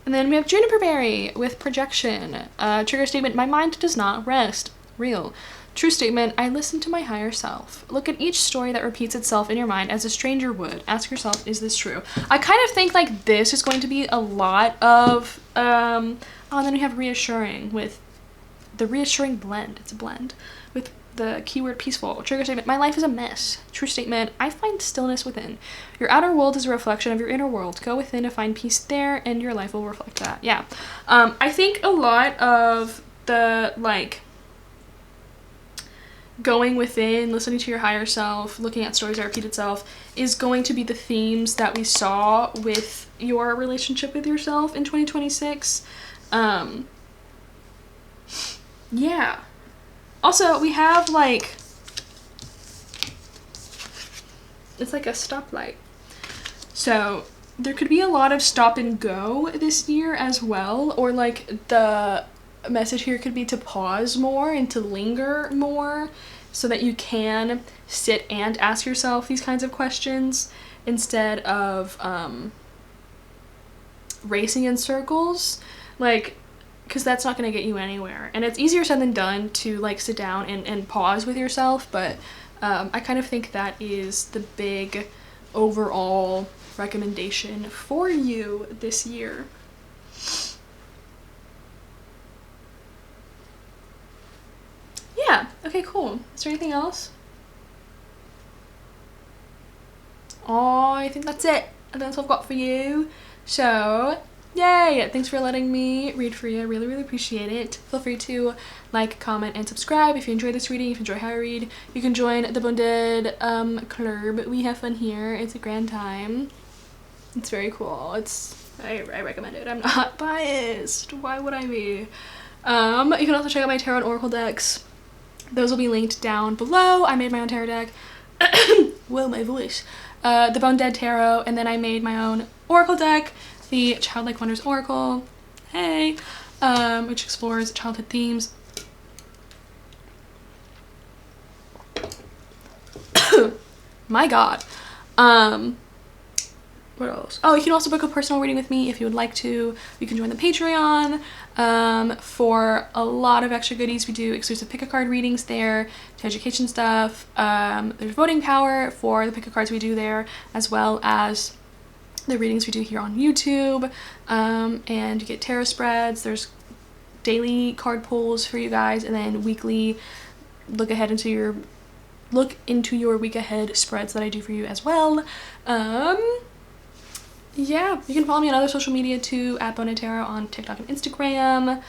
And then we have Juniper Berry with projection. Trigger statement, my mind does not rest. Real. True statement, I listen to my higher self. Look at each story that repeats itself in your mind as a stranger would. Ask yourself, is this true? I kind of think like this is going to be a lot of, and then we have reassuring with the reassuring blend. It's a blend with the keyword peaceful. Trigger statement, my life is a mess. True statement, I find stillness within. Your outer world is a reflection of your inner world. Go within to find peace there and your life will reflect that. Yeah. I think a lot of the like going within, listening to your higher self, looking at stories that repeat itself is going to be the themes that we saw with your relationship with yourself in 2026. Yeah. Also, we have like, it's like a stoplight. So there could be a lot of stop and go this year as well, or like the message here could be to pause more and to linger more so that you can sit and ask yourself these kinds of questions instead of racing in circles, like, because that's not going to get you anywhere. And it's easier said than done to like sit down and pause with yourself, but I kind of think that is the big overall recommendation for you this year. Yeah, okay, cool. Is there anything else? Oh, I think that's it. I think that's all I've got for you. So, yay! Thanks for letting me read for you. I really, really appreciate it. Feel free to like, comment, and subscribe if you enjoy this reading, if you enjoy how I read. You can join the Bonded Club. We have fun here. It's a grand time. It's very cool. I recommend it. I'm not biased. Why would I be? You can also check out my tarot and oracle decks. Those will be linked down below. I made my own tarot deck. Whoa, my voice. The Bone Dead Tarot, and then I made my own oracle deck, the Childlike Wonders Oracle, hey, which explores childhood themes. My god. What else? Oh, you can also book a personal reading with me if you would like to. You can join the Patreon for a lot of extra goodies. We do exclusive pick-a-card readings there, to education stuff. There's voting power for the pick-a-cards we do there, as well as the readings we do here on YouTube. And you get tarot spreads. There's daily card pulls for you guys, and then weekly look into your week ahead spreads that I do for you as well. Yeah, you can follow me on other social media too, at Bone Dead Tarot on TikTok and Instagram.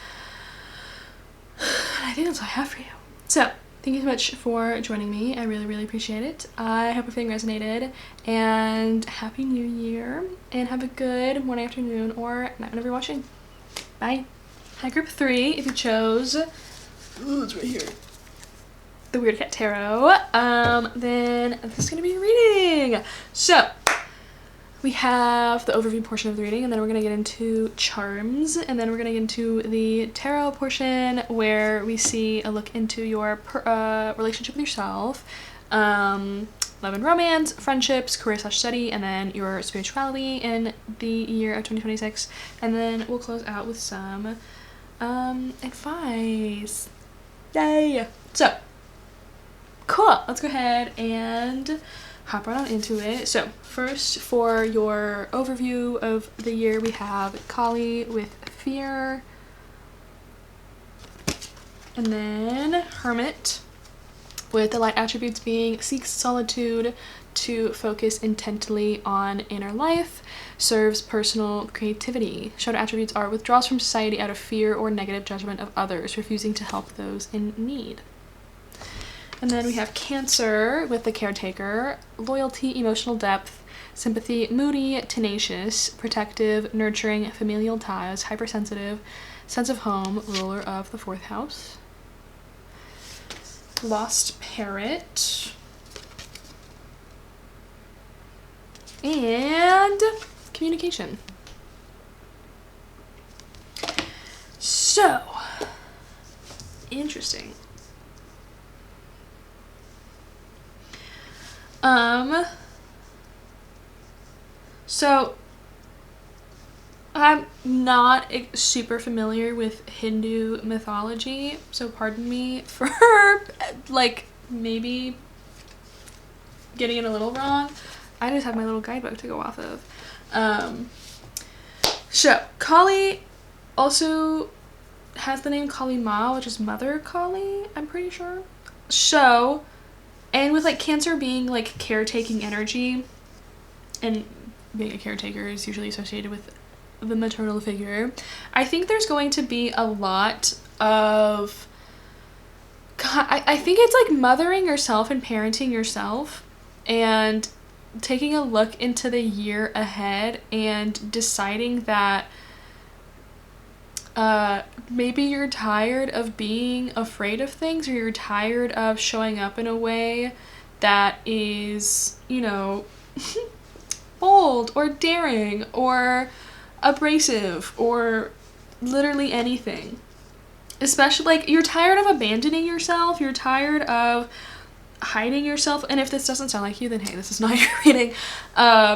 I think that's all I have for you. So, Thank you so much for joining me. I really, really appreciate it. I hope everything resonated, and Happy New Year, and have a good morning, afternoon, or night whenever you're watching. Bye. Hi, group 3, if you chose, ooh, it's right here, the Weird Cat Tarot, then this is going to be a reading. So, we have the overview portion of the reading, and then we're going to get into charms, and then we're going to get into the tarot portion where we see a look into your relationship with yourself, love and romance, friendships, career/study, and then your spirituality in the year of 2026, and then we'll close out with some advice. Yay! So, cool. Let's go ahead and hop right on into it. So first, for your overview of the year, we have Kali with fear, and then Hermit with the light attributes being seeks solitude to focus intently on inner life, serves personal creativity. Shadow attributes are withdraws from society out of fear or negative judgment of others, refusing to help those in need. And then we have Cancer with the caretaker, loyalty, emotional depth, sympathy, moody, tenacious, protective, nurturing, familial ties, hypersensitive, sense of home, ruler of the 4th house. Lost Parrot. And communication. So, interesting. So I'm not super familiar with Hindu mythology, so pardon me for like maybe getting it a little wrong. I just have my little guidebook to go off of. So Kali also has the name Kali Ma, which is Mother Kali, I'm pretty sure. So, and with like Cancer being like caretaking energy, and being a caretaker is usually associated with the maternal figure, I think there's going to be a lot of, I think it's like mothering yourself and parenting yourself and taking a look into the year ahead and deciding that maybe you're tired of being afraid of things, or you're tired of showing up in a way that is, you know, bold or daring or abrasive or literally anything. Especially, like, you're tired of abandoning yourself, you're tired of hiding yourself, and if this doesn't sound like you, then hey, this is not your reading.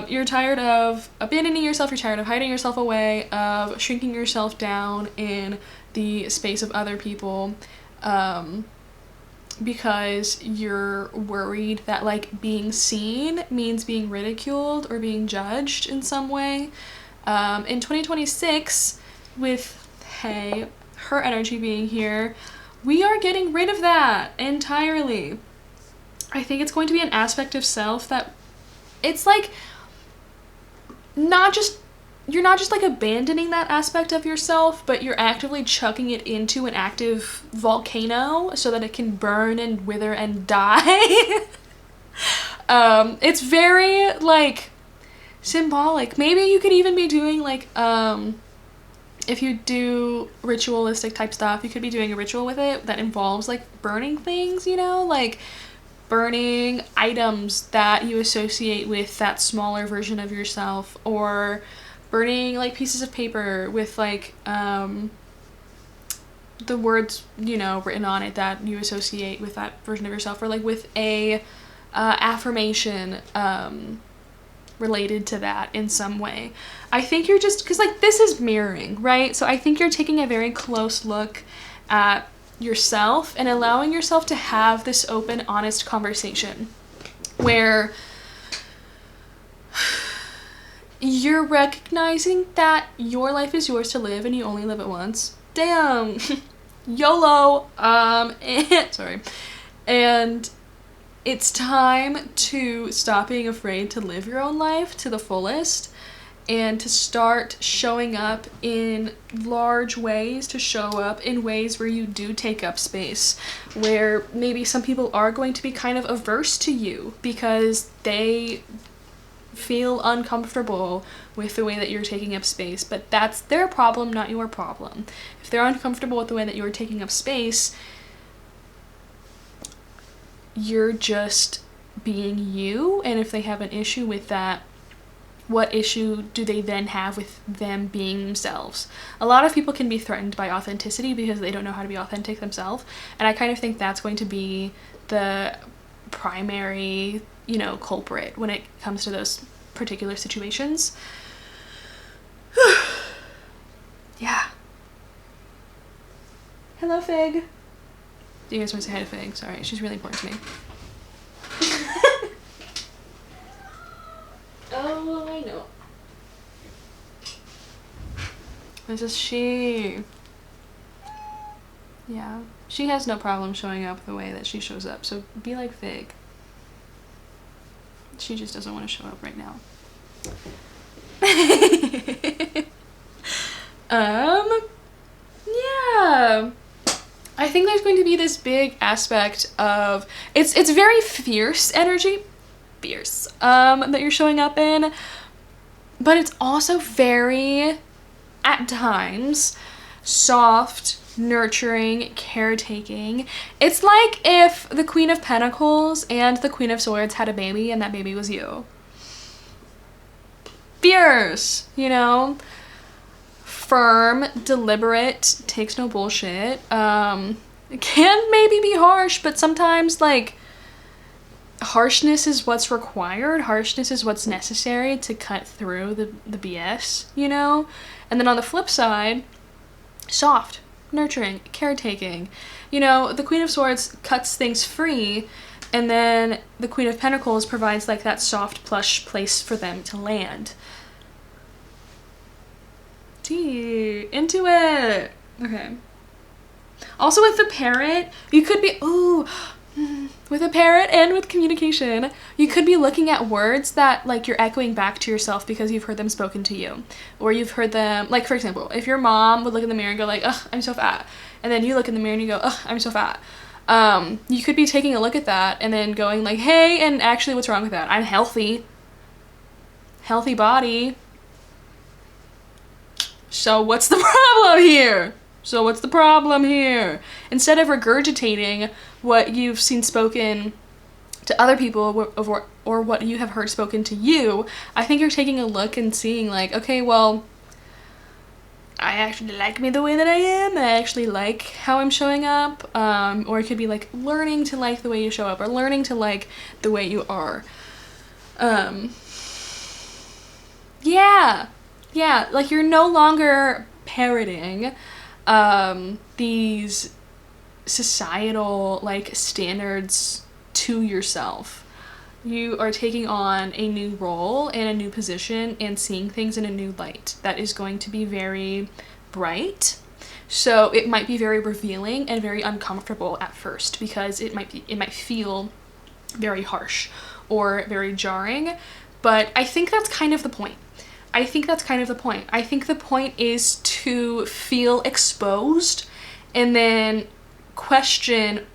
You're tired of abandoning yourself, you're tired of hiding yourself away, of shrinking yourself down in the space of other people, because you're worried that like being seen means being ridiculed or being judged in some way. In 2026, with hey, her energy being here, we are getting rid of that entirely. I think it's going to be an aspect of self that it's like you're not just like abandoning that aspect of yourself, but you're actively chucking it into an active volcano so that it can burn and wither and die. It's very like symbolic. Maybe you could even be doing like if you do ritualistic type stuff, you could be doing a ritual with it that involves like burning things, you know, like burning items that you associate with that smaller version of yourself, or burning like pieces of paper with like the words, you know, written on it that you associate with that version of yourself, or like with a affirmation related to that in some way. I think you're just, because like this is mirroring, right? So I think you're taking a very close look at yourself and allowing yourself to have this open, honest conversation where you're recognizing that your life is yours to live and you only live it once. Damn. YOLO. Sorry. And it's time to stop being afraid to live your own life to the fullest and to start showing up in large ways, to show up in ways where you do take up space, where maybe some people are going to be kind of averse to you because they feel uncomfortable with the way that you're taking up space, but that's their problem, not your problem. If they're uncomfortable with the way that you're taking up space, you're just being you, and if they have an issue with that, what issue do they then have with them being themselves? A lot of people can be threatened by authenticity because they don't know how to be authentic themselves, and I kind of think that's going to be the primary, you know, culprit when it comes to those particular situations. Yeah. Hello, Fig. Do you guys want to say hi to Fig? Sorry, she's really important to me. Oh, I know. This is she. Yeah. She has no problem showing up the way that she shows up, so be like Fig. She just doesn't want to show up right now. Yeah. I think there's going to be this big aspect of, it's very fierce energy, that you're showing up in, but it's also very, at times, soft, nurturing, caretaking. It's like if the Queen of Pentacles and the Queen of Swords had a baby and that baby was you. Fierce, you know? Firm, deliberate, takes no bullshit. It can maybe be harsh, but sometimes, like, harshness is what's required. Harshness is what's necessary to cut through the BS, you know? And then on the flip side, soft, nurturing, caretaking. You know, the Queen of Swords cuts things free, and then the Queen of Pentacles provides, like, that soft, plush place for them to land. Gee, into it. Okay. Also with the parrot, you could be, with a parrot and with communication, you could be looking at words that, like, you're echoing back to yourself because you've heard them spoken to you. Or you've heard them, like, for example, if your mom would look in the mirror and go like, ugh, I'm so fat. And then you look in the mirror and you go, ugh, I'm so fat. You could be taking a look at that and then going like, hey, and actually what's wrong with that? I'm healthy. Healthy body. So what's the problem here? Instead of regurgitating what you've seen spoken to other people or what you have heard spoken to you, I think you're taking a look and seeing like, okay, well, I actually like me the way that I am. I actually like how I'm showing up. Or it could be like learning to like the way you show up or learning to like the way you are. Yeah, like you're no longer parroting these societal like standards to yourself. You are taking on a new role and a new position and seeing things in a new light that is going to be very bright. So it might be very revealing and very uncomfortable at first because it might feel very harsh or very jarring, but I think that's kind of the point. I think the point is to feel exposed and then question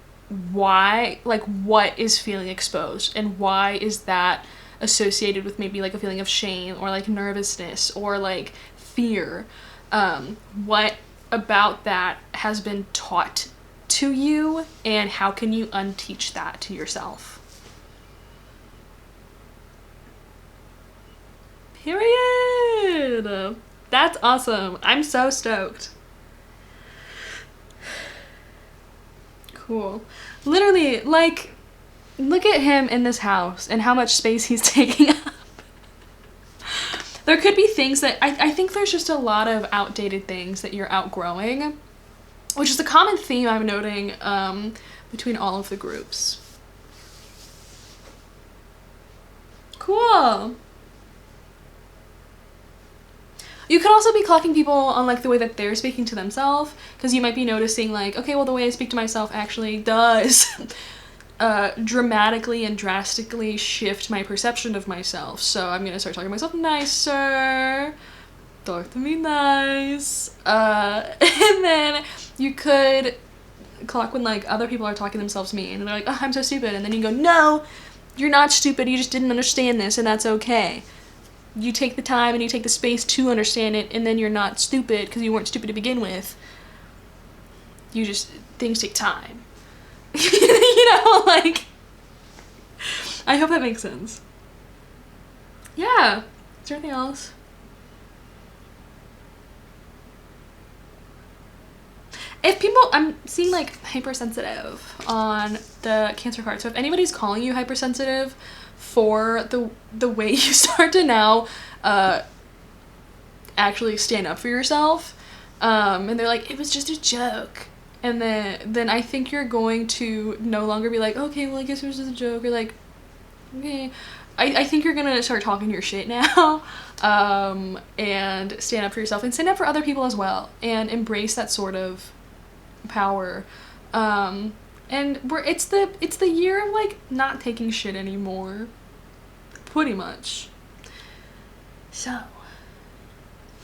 why, like, what is feeling exposed and why is that associated with maybe like a feeling of shame or like nervousness or like fear. What about that has been taught to you and how can you unteach that to yourself? Period. That's awesome. I'm so stoked. Cool. Literally, like, look at him in this house and how much space he's taking up. There could be things that I think there's just a lot of outdated things that you're outgrowing, which is a common theme I'm noting between all of the groups. Cool. You could also be clocking people on like the way that they're speaking to themselves, because you might be noticing like, okay, well the way I speak to myself actually does dramatically and drastically shift my perception of myself. So I'm gonna start talking to myself nicer. Talk to me nice. And then you could clock when like other people are talking themselves mean and they're like, oh, I'm so stupid. And then you go, no, you're not stupid. You just didn't understand this, and that's okay. You take the time and you take the space to understand it, and then you're not stupid because you weren't stupid to begin with. You just, things take time. You know, like, I hope that makes sense. Yeah. Is there anything else? If people, I'm seeing like hypersensitive on the Cancer card. So if anybody's calling you hypersensitive for the way you start to now actually stand up for yourself, and they're like, it was just a joke. And then I think you're going to no longer be like, okay, well, I guess it was just a joke. Or like, okay. I think you're going to start talking your shit now, and stand up for yourself and stand up for other people as well, and embrace that sort of power. And it's the year of like not taking shit anymore, pretty much. So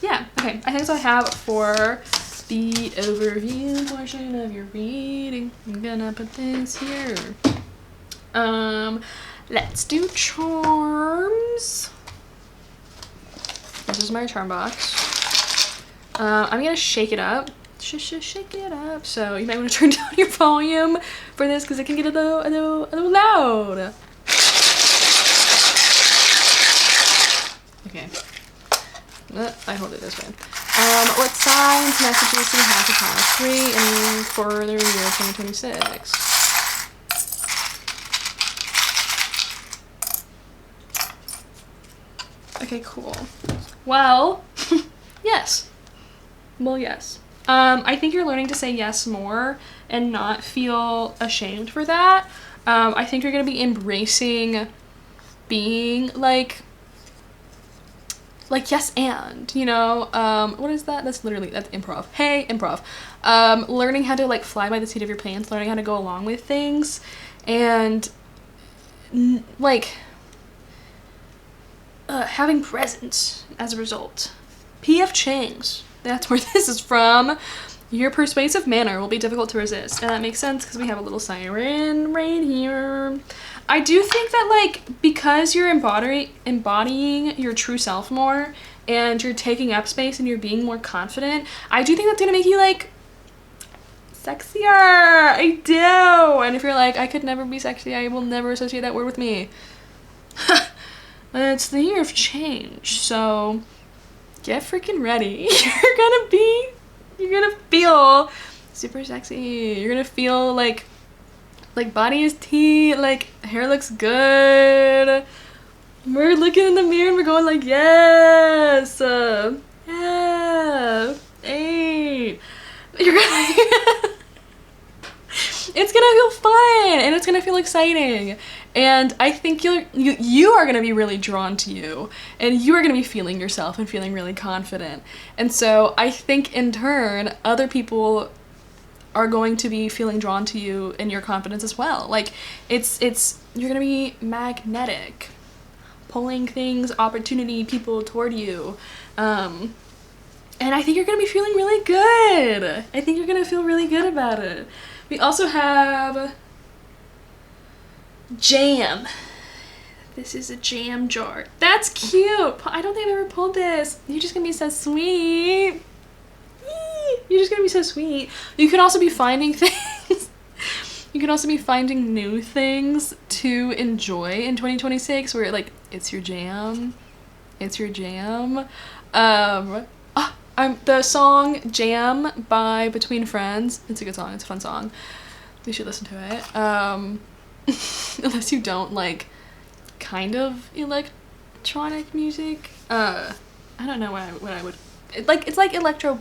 yeah, okay, I think that's all I have for the overview portion of your reading. I'm gonna put this here. Let's do charms. This is my charm box. I'm gonna shake it up. Shake it up. So you might want to turn down your volume for this because it can get a little loud. Okay. I hold it this way. What signs, messages do you have for Taurus 3 and for the year 2026? Okay, cool. Well, yes. Well, yes. I think you're learning to say yes more and not feel ashamed for that. I think you're going to be embracing being like yes and, you know, what is that? That's improv. Hey, improv. Learning how to like fly by the seat of your pants, learning how to go along with things, and like having presence as a result. P.F. Chang's. That's where this is from. Your persuasive manner will be difficult to resist. And that makes sense because we have a little siren right here. I do think that, like, because you're embodying your true self more and you're taking up space and you're being more confident, I do think that's going to make you, like, sexier. I do. And if you're like, I could never be sexy, I will never associate that word with me. It's the year of change, so get freaking ready. You're gonna feel super sexy. You're gonna feel like body is tea, like hair looks good. We're looking in the mirror and we're going like, yes, yeah, 8. You're gonna it's gonna feel fun and it's gonna feel exciting. And I think you are going to be really drawn to you, and you are going to be feeling yourself and feeling really confident. And so I think in turn, other people are going to be feeling drawn to you and your confidence as well. Like it's you're going to be magnetic, pulling things, opportunity, people toward you. And I think you're going to be feeling really good. I think you're going to feel really good about it. We also have jam. This is a jam jar. That's cute. I don't think I've ever pulled this. You're just gonna be so sweet. You're just gonna be so sweet. You could also be finding things. You could also be finding new things to enjoy in 2026 where like it's your jam. It's your jam. The song Jam by Between Friends. It's a good song. It's a fun song. You should listen to it. Unless you don't like kind of electronic music. I don't know what I would it's like electro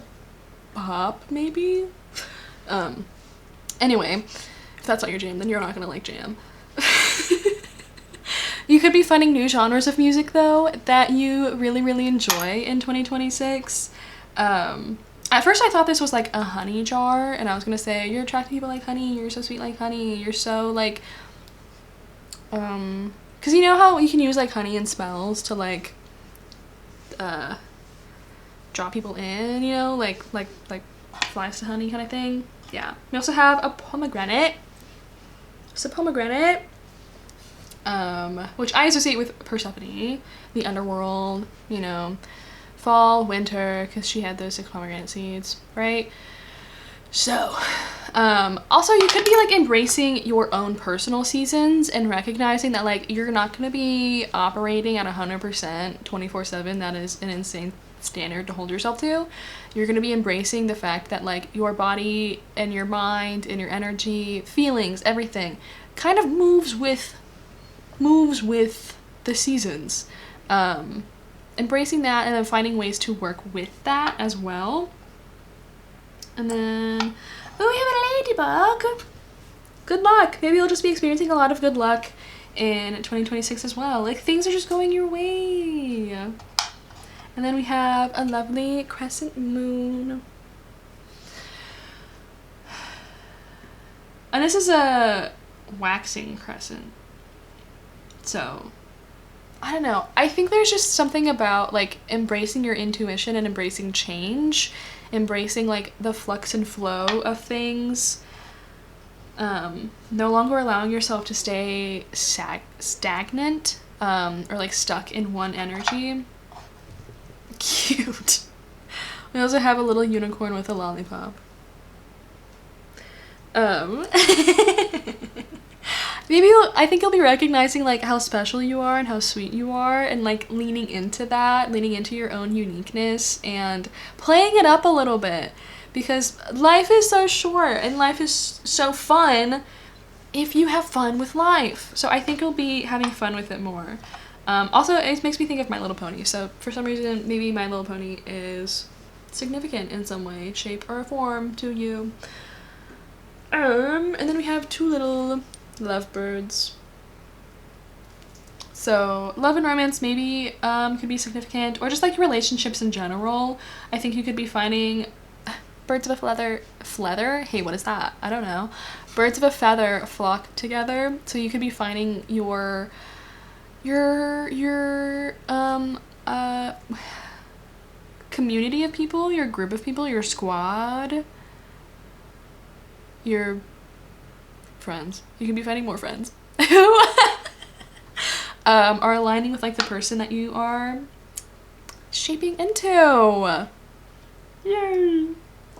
pop maybe. Anyway, if that's not your jam, then you're not gonna like jam. You could be finding new genres of music though that you really, really enjoy in 2026. At first I thought this was like a honey jar, and I was gonna say, you're attracting people like honey, you're so sweet like honey, you're so like Because you know how you can use like honey and spells to like draw people in, you know, like flies to honey kind of thing. Yeah. We also have a pomegranate. It's a pomegranate, which I associate with Persephone, the underworld, you know, fall, winter, because she had those 6 pomegranate seeds, right? So, also you could be like embracing your own personal seasons and recognizing that like you're not going to be operating at 100% 24/7. That is an insane standard to hold yourself to. You're going to be embracing the fact that like your body and your mind and your energy, feelings, everything kind of moves with the seasons. Embracing that and then finding ways to work with that as well. And then, oh, we have a ladybug. Good luck. Maybe you'll just be experiencing a lot of good luck in 2026 as well. Like, things are just going your way. And then we have a lovely crescent moon. And this is a waxing crescent. So, I don't know. I think there's just something about like embracing your intuition and embracing change, embracing like the flux and flow of things. No longer allowing yourself to stay stagnant or like stuck in one energy. Cute. We also have a little unicorn with a lollipop. Maybe I think you'll be recognizing like how special you are and how sweet you are, and like leaning into that, leaning into your own uniqueness and playing it up a little bit, because life is so short and life is so fun if you have fun with life. So I think you'll be having fun with it more. Also, it makes me think of My Little Pony. So for some reason, maybe My Little Pony is significant in some way, shape, or form to you. And then we have 2 little lovebirds. So love and romance maybe could be significant, or just like relationships in general. I think you could be finding birds of a feather. Hey, what is that? I don't know. Birds of a feather flock together. So you could be finding your community of people, your group of people, your squad, your friends. You can be finding more friends who are aligning with like the person that you are shaping into. Yay!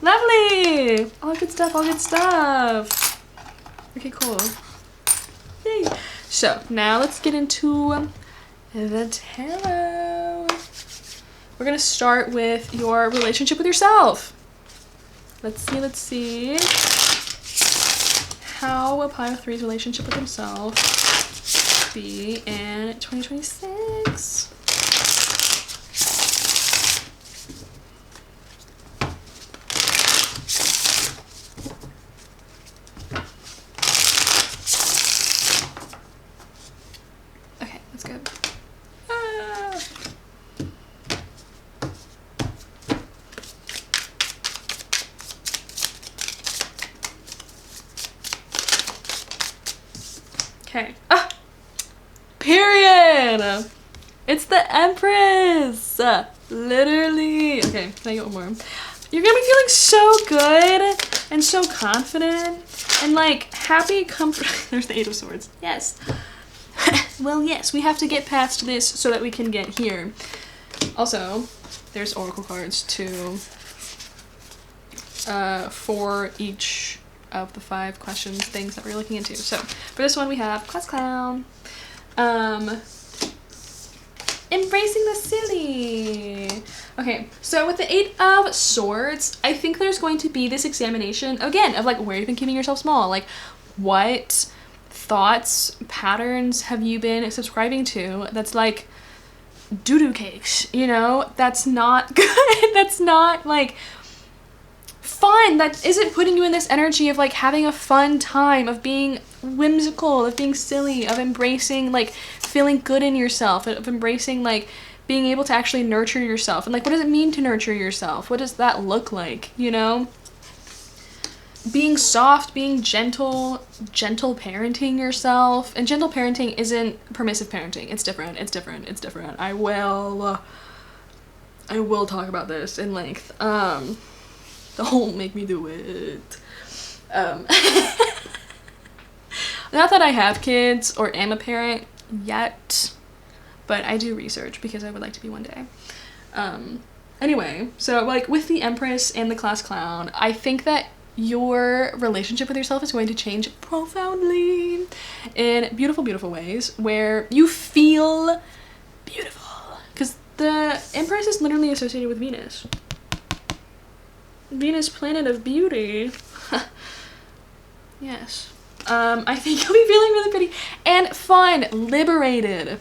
Lovely! All good stuff, all good stuff. Okay, cool. Yay! So now let's get into the tarot. We're gonna start with your relationship with yourself. Let's see. How will Pile 3's relationship with himself be in 2026? Okay, that's good. Okay. Period! It's the Empress! Literally. Okay, can I get one more? You're gonna be feeling so good and so confident and like happy, comfort. There's the 8 of Swords. Yes. Well, yes, we have to get past this so that we can get here. Also, there's oracle cards too, for each of the 5 questions things that we're looking into. So for this one we have class clown, embracing the silly. Okay, so with the 8 of Swords, I think there's going to be this examination again of like where you've been keeping yourself small, like what thoughts, patterns have you been subscribing to that's like doo-doo cakes, you know, that's not good, that's not like fun, that isn't putting you in this energy of like having a fun time, of being whimsical, of being silly, of embracing like feeling good in yourself, of embracing like being able to actually nurture yourself. And like, what does it mean to nurture yourself? What does that look like, you know? being soft, being gentle parenting yourself. And gentle parenting isn't permissive parenting. It's different. I will talk about this in length. Don't make me do it. Not that I have kids or am a parent yet, but I do research because I would like to be one day. Anyway, so like with the Empress and the class clown, I think that your relationship with yourself is going to change profoundly in beautiful, beautiful ways where you feel beautiful. Because the Empress is literally associated with Venus. Venus, planet of beauty. Yes. I think you'll be feeling really pretty and fun, liberated,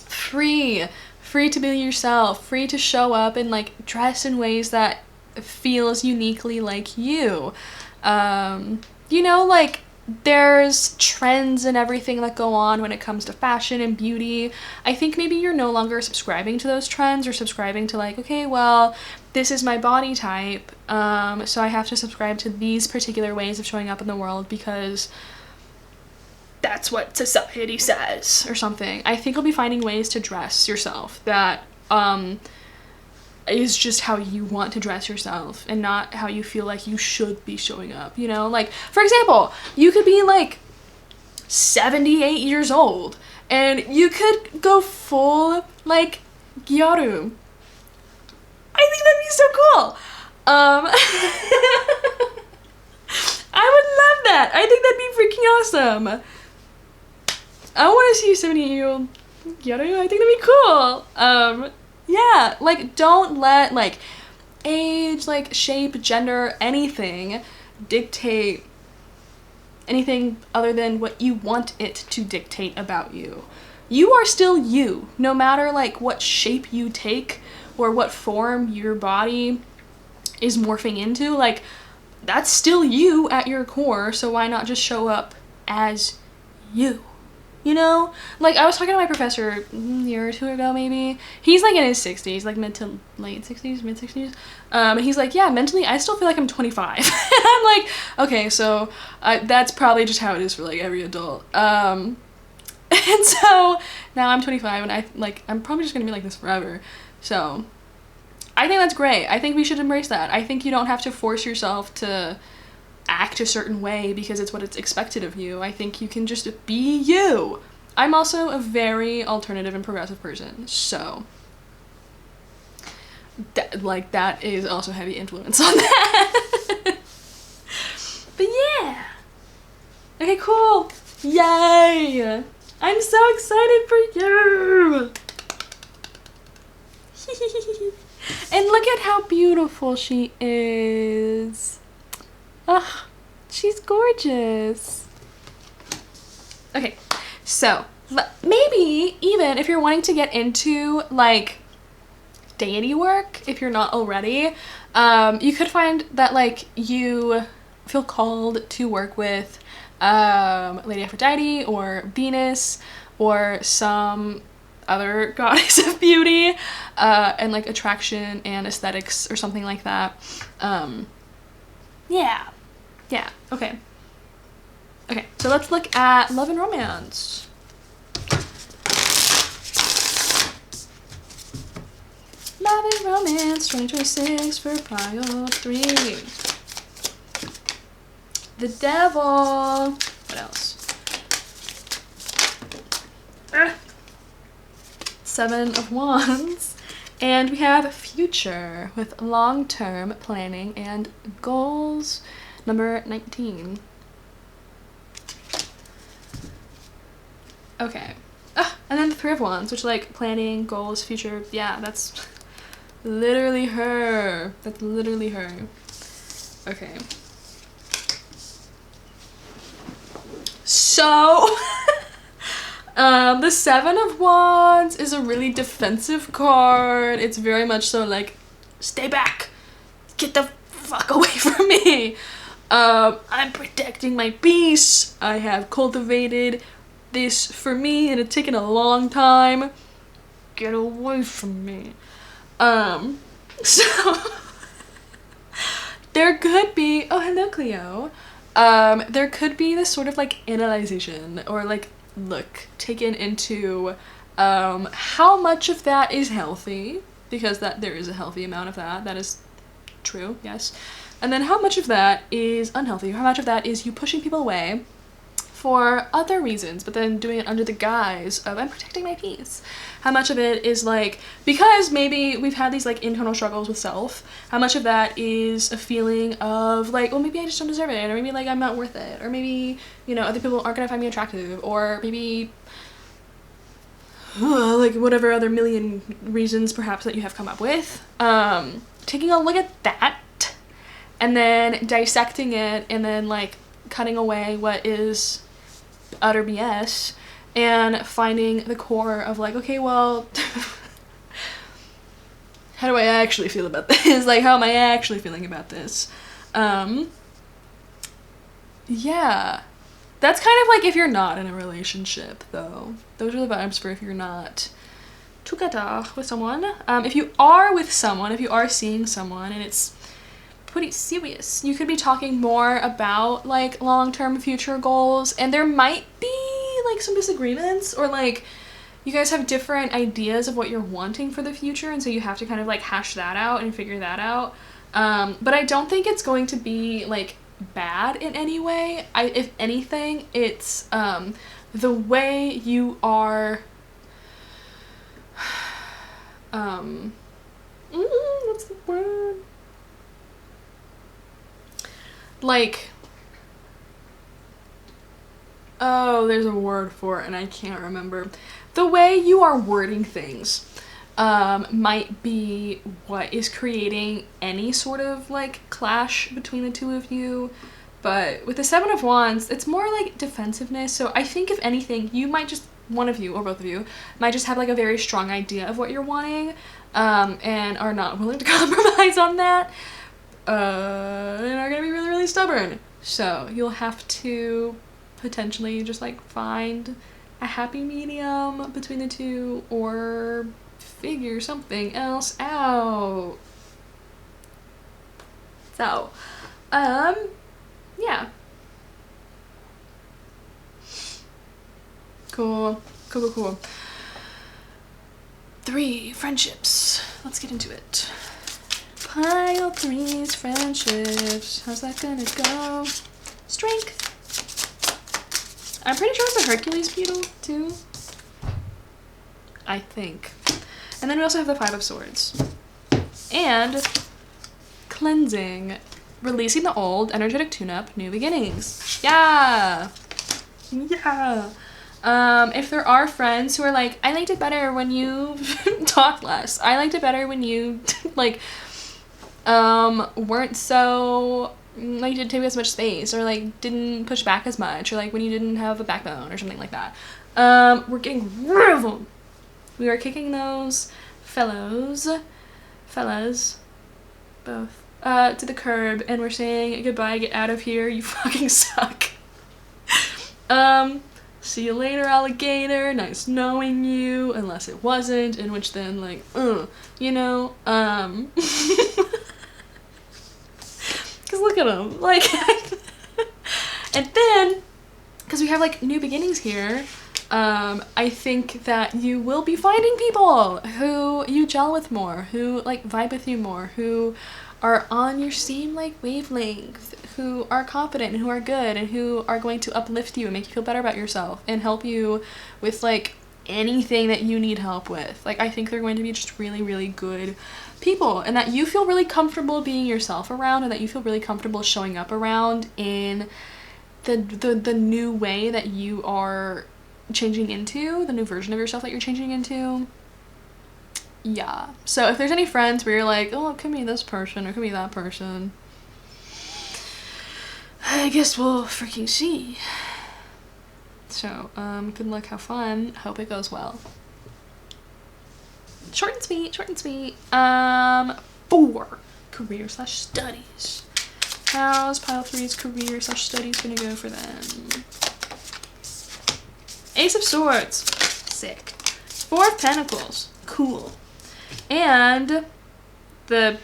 free to be yourself, free to show up and like dress in ways that feels uniquely like you. You know, like there's trends and everything that go on when it comes to fashion and beauty. I think maybe you're no longer subscribing to those trends or subscribing to like, okay, well, this is my body type, so I have to subscribe to these particular ways of showing up in the world because that's what society says or something. I think you'll be finding ways to dress yourself that is just how you want to dress yourself and not how you feel like you should be showing up, you know? Like, for example, you could be like 78 years old and you could go full like gyaru. I think that'd be so cool. I would love that. I think that'd be freaking awesome. I want to see a 78-year-old gyaru. I think that'd be cool. Yeah, like don't let like age, like shape, gender, anything dictate anything other than what you want it to dictate about you. You are still you, no matter like what shape you take or what form your body is morphing into. Like that's still you at your core, so why not just show up as you? You know, like I was talking to my professor a year or two ago, maybe. He's like in his 60s, like mid to late 60s, mid 60s. And he's like, yeah, mentally, I still feel like I'm 25. And I'm like, okay, so that's probably just how it is for like every adult. And so now I'm 25 and I'm probably just gonna be like this forever. So I think that's great. I think we should embrace that. I think you don't have to force yourself to act a certain way because it's what it's expected of you. I think you can just be you. I'm also a very alternative and progressive person, so that is also heavy influence on that. But yeah. Okay, cool. Yay! I'm so excited for you. And look at how beautiful she is. Ugh, she's gorgeous. Okay, so maybe even if you're wanting to get into like deity work, if you're not already, you could find that like you feel called to work with Lady Aphrodite or Venus or some other goddess of beauty and like attraction and aesthetics or something like that. Yeah, okay, so let's look at love and romance. Love and romance 2026 for pile 3. The devil. What else? 7 of Wands. And we have future with long-term planning and goals. Number 19. Okay. And then the 3 of Wands, which like planning, goals, future. Yeah, that's literally her. That's literally her. Okay. So, the 7 of Wands is a really defensive card. It's very much so like, stay back. Get the fuck away from me. I'm protecting my peace. I have cultivated this for me and it's taken a long time. Get away from me. So there could be, oh, hello, Cleo. There could be this sort of like analyzation or like look taken into how much of that is healthy, because that there is a healthy amount of that is true, yes. And then how much of that is unhealthy, how much of that is you pushing people away for other reasons, but then doing it under the guise of I'm protecting my peace. How much of it is like, because maybe we've had these like internal struggles with self, how much of that is a feeling of like, well, maybe I just don't deserve it, or maybe like I'm not worth it, or maybe, you know, other people aren't gonna find me attractive, or maybe like whatever other million reasons perhaps that you have come up with. Taking a look at that and then dissecting it and then like cutting away what is utter BS and finding the core of like, okay, well, how do I actually feel about this? Like, how am I actually feeling about this? Yeah, that's kind of like if you're not in a relationship, though. Those are the vibes for if you're not together with someone. If you are with someone, if you are seeing someone and it's pretty serious, you could be talking more about like long-term future goals, and there might be like some disagreements, or like you guys have different ideas of what you're wanting for the future, and so you have to kind of like hash that out and figure that out. But I don't think it's going to be like bad in any way. If anything, it's the way you are what's the word? Like, oh, there's a word for it and I can't remember. The way you are wording things might be what is creating any sort of like clash between the two of you. But with the Seven of Wands, it's more like defensiveness. So I think if anything, you might just, one of you or both of you might just have like a very strong idea of what you're wanting, and are not willing to compromise on that. And are gonna be really, really stubborn. So you'll have to potentially just like find a happy medium between the two, or figure something else out. So, yeah. Cool. Cool. 3 friendships. Let's get into it. Pile 3's friendships. How's that gonna go? Strength. I'm pretty sure it's a Hercules beetle too. I think. And then we also have the 5 of Swords. And cleansing. Releasing the old, energetic tune-up, new beginnings. Yeah! Yeah! If there are friends who are like, I liked it better when you talked less. I liked it better when you, like, weren't so, like, didn't take as much space, or, like, didn't push back as much, or, like, when you didn't have a backbone, or something like that. We're getting rid of them. We are kicking those fellas, both, to the curb, and we're saying goodbye, get out of here, you fucking suck. See you later, alligator, nice knowing you, unless it wasn't, in which then, like, you know, because look at him, like, and then, because we have, like, new beginnings here, I think that you will be finding people who you gel with more, who, like, vibe with you more, who are on your same, like, wavelength, who are confident and who are good and who are going to uplift you and make you feel better about yourself and help you with, like, anything that you need help with. Like, I think they're going to be just really, really good people, and that you feel really comfortable being yourself around, and that you feel really comfortable showing up around in the new way that you are changing into, the new version of yourself that you're changing into. Yeah. So if there's any friends where you're like, oh, it could be this person or it could be that person, I guess we'll freaking see. So, good luck, have fun, hope it goes well. Short and sweet, short and sweet. 4, career/studies. How's pile 3's career/studies gonna go for them? Ace of Swords, sick. 4 of Pentacles, cool. And the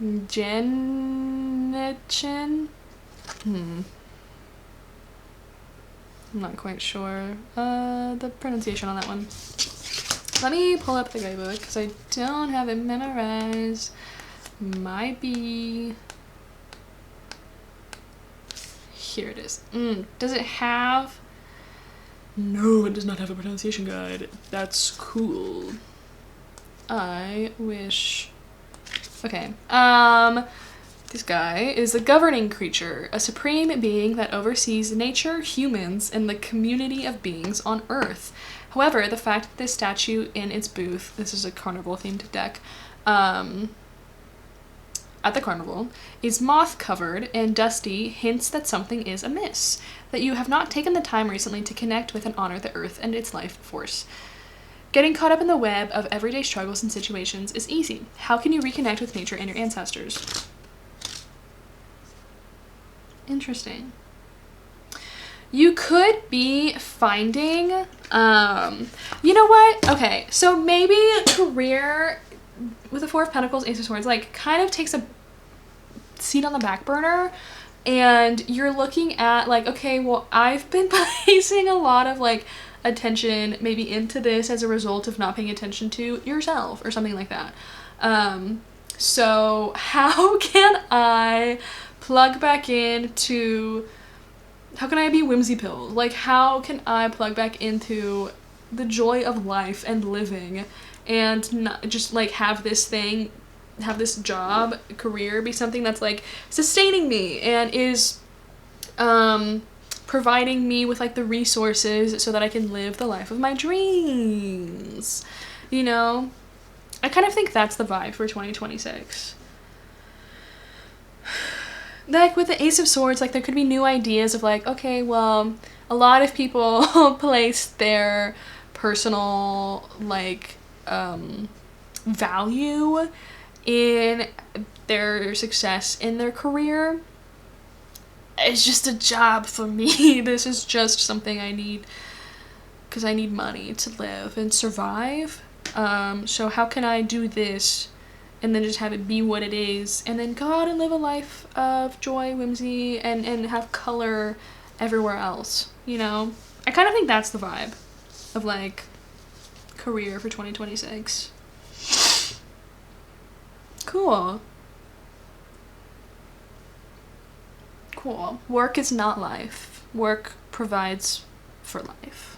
Genetchen? I'm not quite sure the pronunciation on that one. Let me pull up the guidebook because I don't have it memorized. Might be... Here it is. Does it have... No, it does not have a pronunciation guide. That's cool. I wish... Okay. This guy is a governing creature, a supreme being that oversees nature, humans, and the community of beings on Earth. However, the fact that this statue in its booth, this is a carnival-themed deck, at the carnival, is moth-covered and dusty hints that something is amiss, that you have not taken the time recently to connect with and honor the Earth and its life force. Getting caught up in the web of everyday struggles and situations is easy. How can you reconnect with nature and your ancestors? Interesting. You could be finding, you know what? Okay, so maybe career with the Four of Pentacles, Ace of Swords, like kind of takes a seat on the back burner, and you're looking at like, okay, well, I've been placing a lot of like attention maybe into this as a result of not paying attention to yourself or something like that. So how can I plug back into, how can I be whimsy pilled? Like, how can I plug back into the joy of life and living and not just like have this thing, have this job, career be something that's like sustaining me and is providing me with like the resources so that I can live the life of my dreams, you know? I kind of think that's the vibe for 2026. Like with the Ace of Swords, like there could be new ideas of like, okay, well, a lot of people place their personal like value in their success in their career. It's just a job for me. This is just something I need because I need money to live and survive. So how can I do this and then just have it be what it is and then go out and live a life of joy, whimsy, and have color everywhere else, you know? I kind of think that's the vibe of like career for 2026. Cool. Cool. Work is not life. Work provides for life.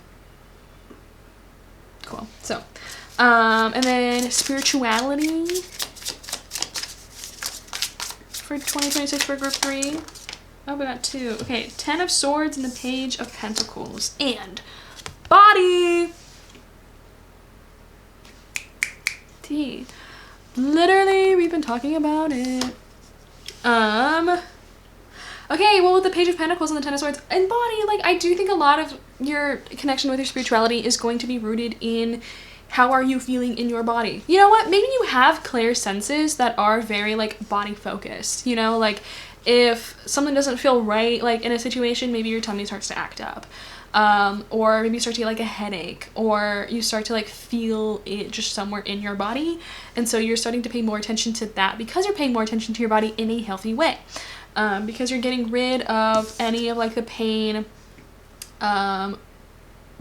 Cool. So, and then spirituality for 2026 for group 3. Oh, we got 2. Okay, 10 of Swords and the Page of Pentacles. And body! T. Literally, we've been talking about it. Okay, well, with the Page of Pentacles and the Ten of Swords and body, like, I do think a lot of your connection with your spirituality is going to be rooted in how are you feeling in your body. You know what? Maybe you have clear senses that are very, like, body focused, you know? Like, if something doesn't feel right, like, in a situation, maybe your tummy starts to act up. Or maybe you start to get, like, a headache, or you start to, like, feel it just somewhere in your body. And so you're starting to pay more attention to that because you're paying more attention to your body in a healthy way. Because you're getting rid of any of, like, the pain,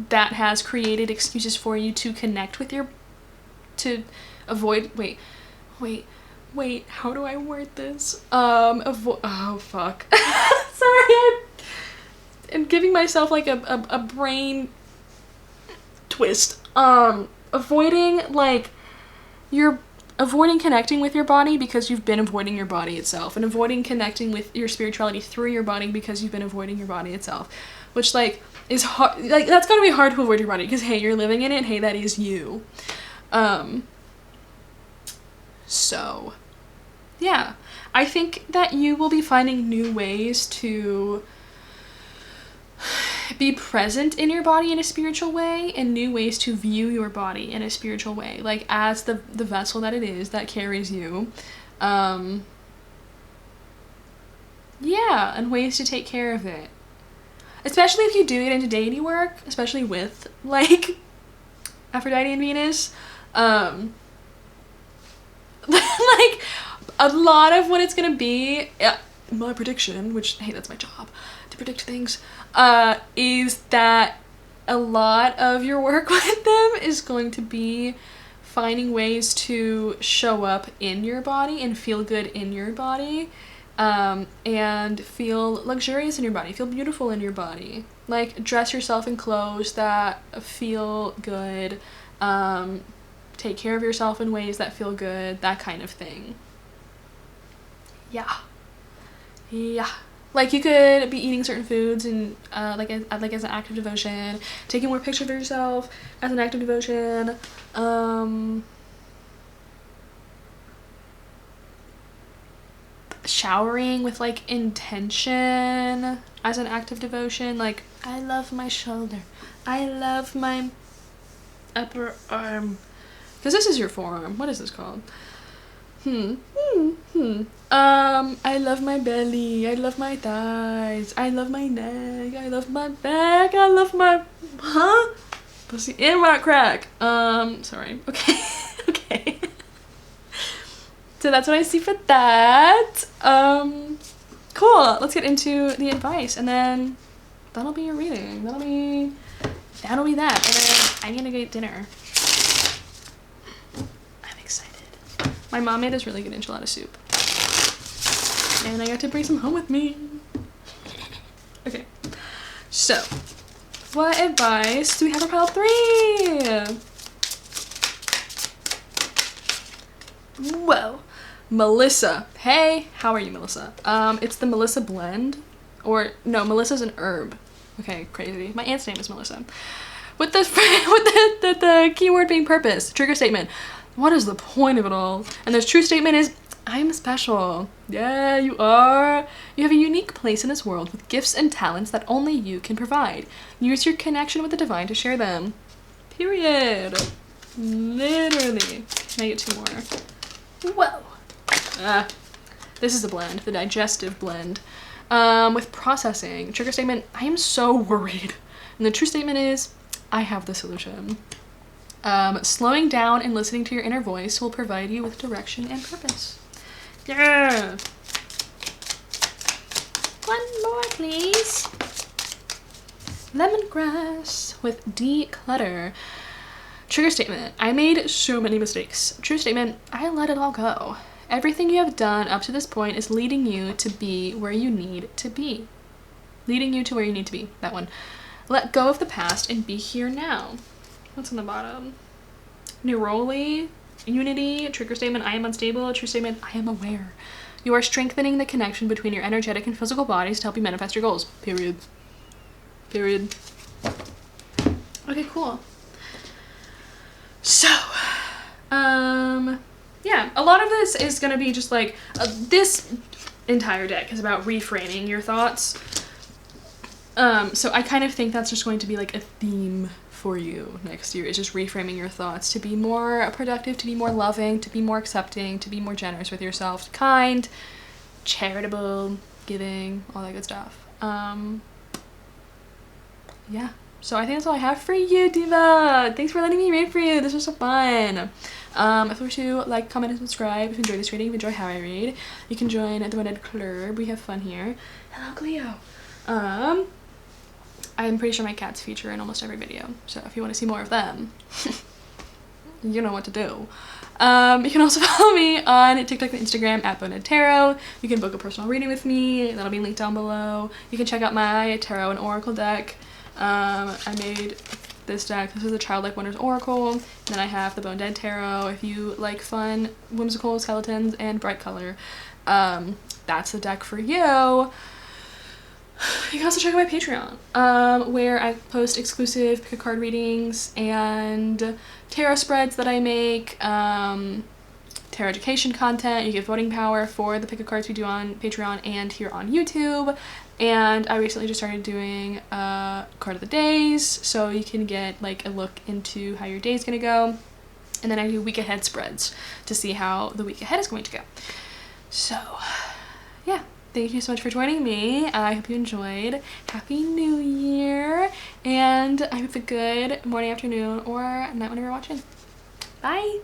that has created excuses for you to connect with your, to avoid, wait, how do I word this? Oh, fuck. Sorry, I'm giving myself, like, a brain twist. Avoiding, like, avoiding connecting with your body because you've been avoiding your body itself, and avoiding connecting with your spirituality through your body because you've been avoiding your body itself, which, like, is hard. Like, that's gotta be hard to avoid your body because, hey, you're living in it. Hey, that is you. So, yeah. I think that you will be finding new ways to be present in your body in a spiritual way, and new ways to view your body in a spiritual way, like as the vessel that it is that carries you. Yeah, and ways to take care of it, especially if you do get into deity work, especially with like Aphrodite and Venus. Like A lot of what it's gonna be, my prediction, which, hey, that's my job, to predict things, is that a lot of your work with them is going to be finding ways to show up in your body and feel good in your body, and feel luxurious in your body, feel beautiful in your body. Like, dress yourself in clothes that feel good, take care of yourself in ways that feel good, that kind of thing. Yeah. Like, you could be eating certain foods and like as an act of devotion, taking more pictures of yourself as an act of devotion, showering with like intention as an act of devotion. Like, I love my shoulder, I love my upper arm, because this is your forearm. What is this called? I love my belly, I love my thighs, I love my neck, I love my back, I love my pussy in my crack. Sorry. Okay. Okay. So that's what I see for that. Cool. Let's get into the advice, and then that'll be your reading. That'll be that. And then I'm gonna go eat dinner. I'm excited. My mom made this really good enchilada soup, and I got to bring some home with me. Okay. So, what advice do we have for pile 3? Whoa. Melissa. Hey, how are you, Melissa? It's the Melissa blend. Or, no, Melissa's an herb. Okay, crazy. My aunt's name is Melissa. With the keyword being purpose. Trigger statement. What is the point of it all? And the true statement is, I'm special. Yeah, you are. You have a unique place in this world with gifts and talents that only you can provide. Use your connection with the divine to share them. Period. Literally. Can I get 2 more? Whoa. This is a blend, the digestive blend. With processing. Trigger statement, I am so worried. And the true statement is, I have the solution. Slowing down and listening to your inner voice will provide you with direction and purpose. Yeah. 1 more, please. Lemongrass with declutter. Trigger statement, I made so many mistakes. True statement, I let it all go. Everything you have done up to this point is leading you to be where you need to be. Leading you to where you need to be. That one. Let go of the past and be here now. What's on the bottom? Neroli, unity, trigger statement, I am unstable. True statement, I am aware. You are strengthening the connection between your energetic and physical bodies to help you manifest your goals. Period. Period. Okay, cool. So, yeah, a lot of this is going to be just like, this entire deck is about reframing your thoughts. So I kind of think that's just going to be like a theme for you next year, is just reframing your thoughts to be more productive, to be more loving, to be more accepting, to be more generous with yourself, kind, charitable, giving, all that good stuff. Yeah. So I think that's all I have for you, Diva. Thanks for letting me read for you. This was so fun. If you wish to like, comment, and subscribe if you enjoy this reading, if you enjoy how I read, you can join the Redhead Club. We have fun here. Hello, Cleo. I'm pretty sure my cats feature in almost every video, so if you want to see more of them, you know what to do. You can also follow me on TikTok and Instagram at Redhead Tarot. You can book a personal reading with me. That'll be linked down below. You can check out my Tarot and Oracle deck. I made this deck. This is the Childlike Oracle. And then I have the Bone Dead Tarot. If you like fun, whimsical skeletons and bright color, that's the deck for you. You can also check out my Patreon, where I post exclusive pick a card readings and tarot spreads that I make, tarot education content. You get voting power for the pick a cards we do on Patreon and here on YouTube. And I recently just started doing card of the days, so you can get like a look into how your day's gonna go. And then I do week ahead spreads to see how the week ahead is going to go. So, yeah. Thank you so much for joining me. I hope you enjoyed. Happy New Year. And I hope a good morning, afternoon, or night whenever you're watching. Bye.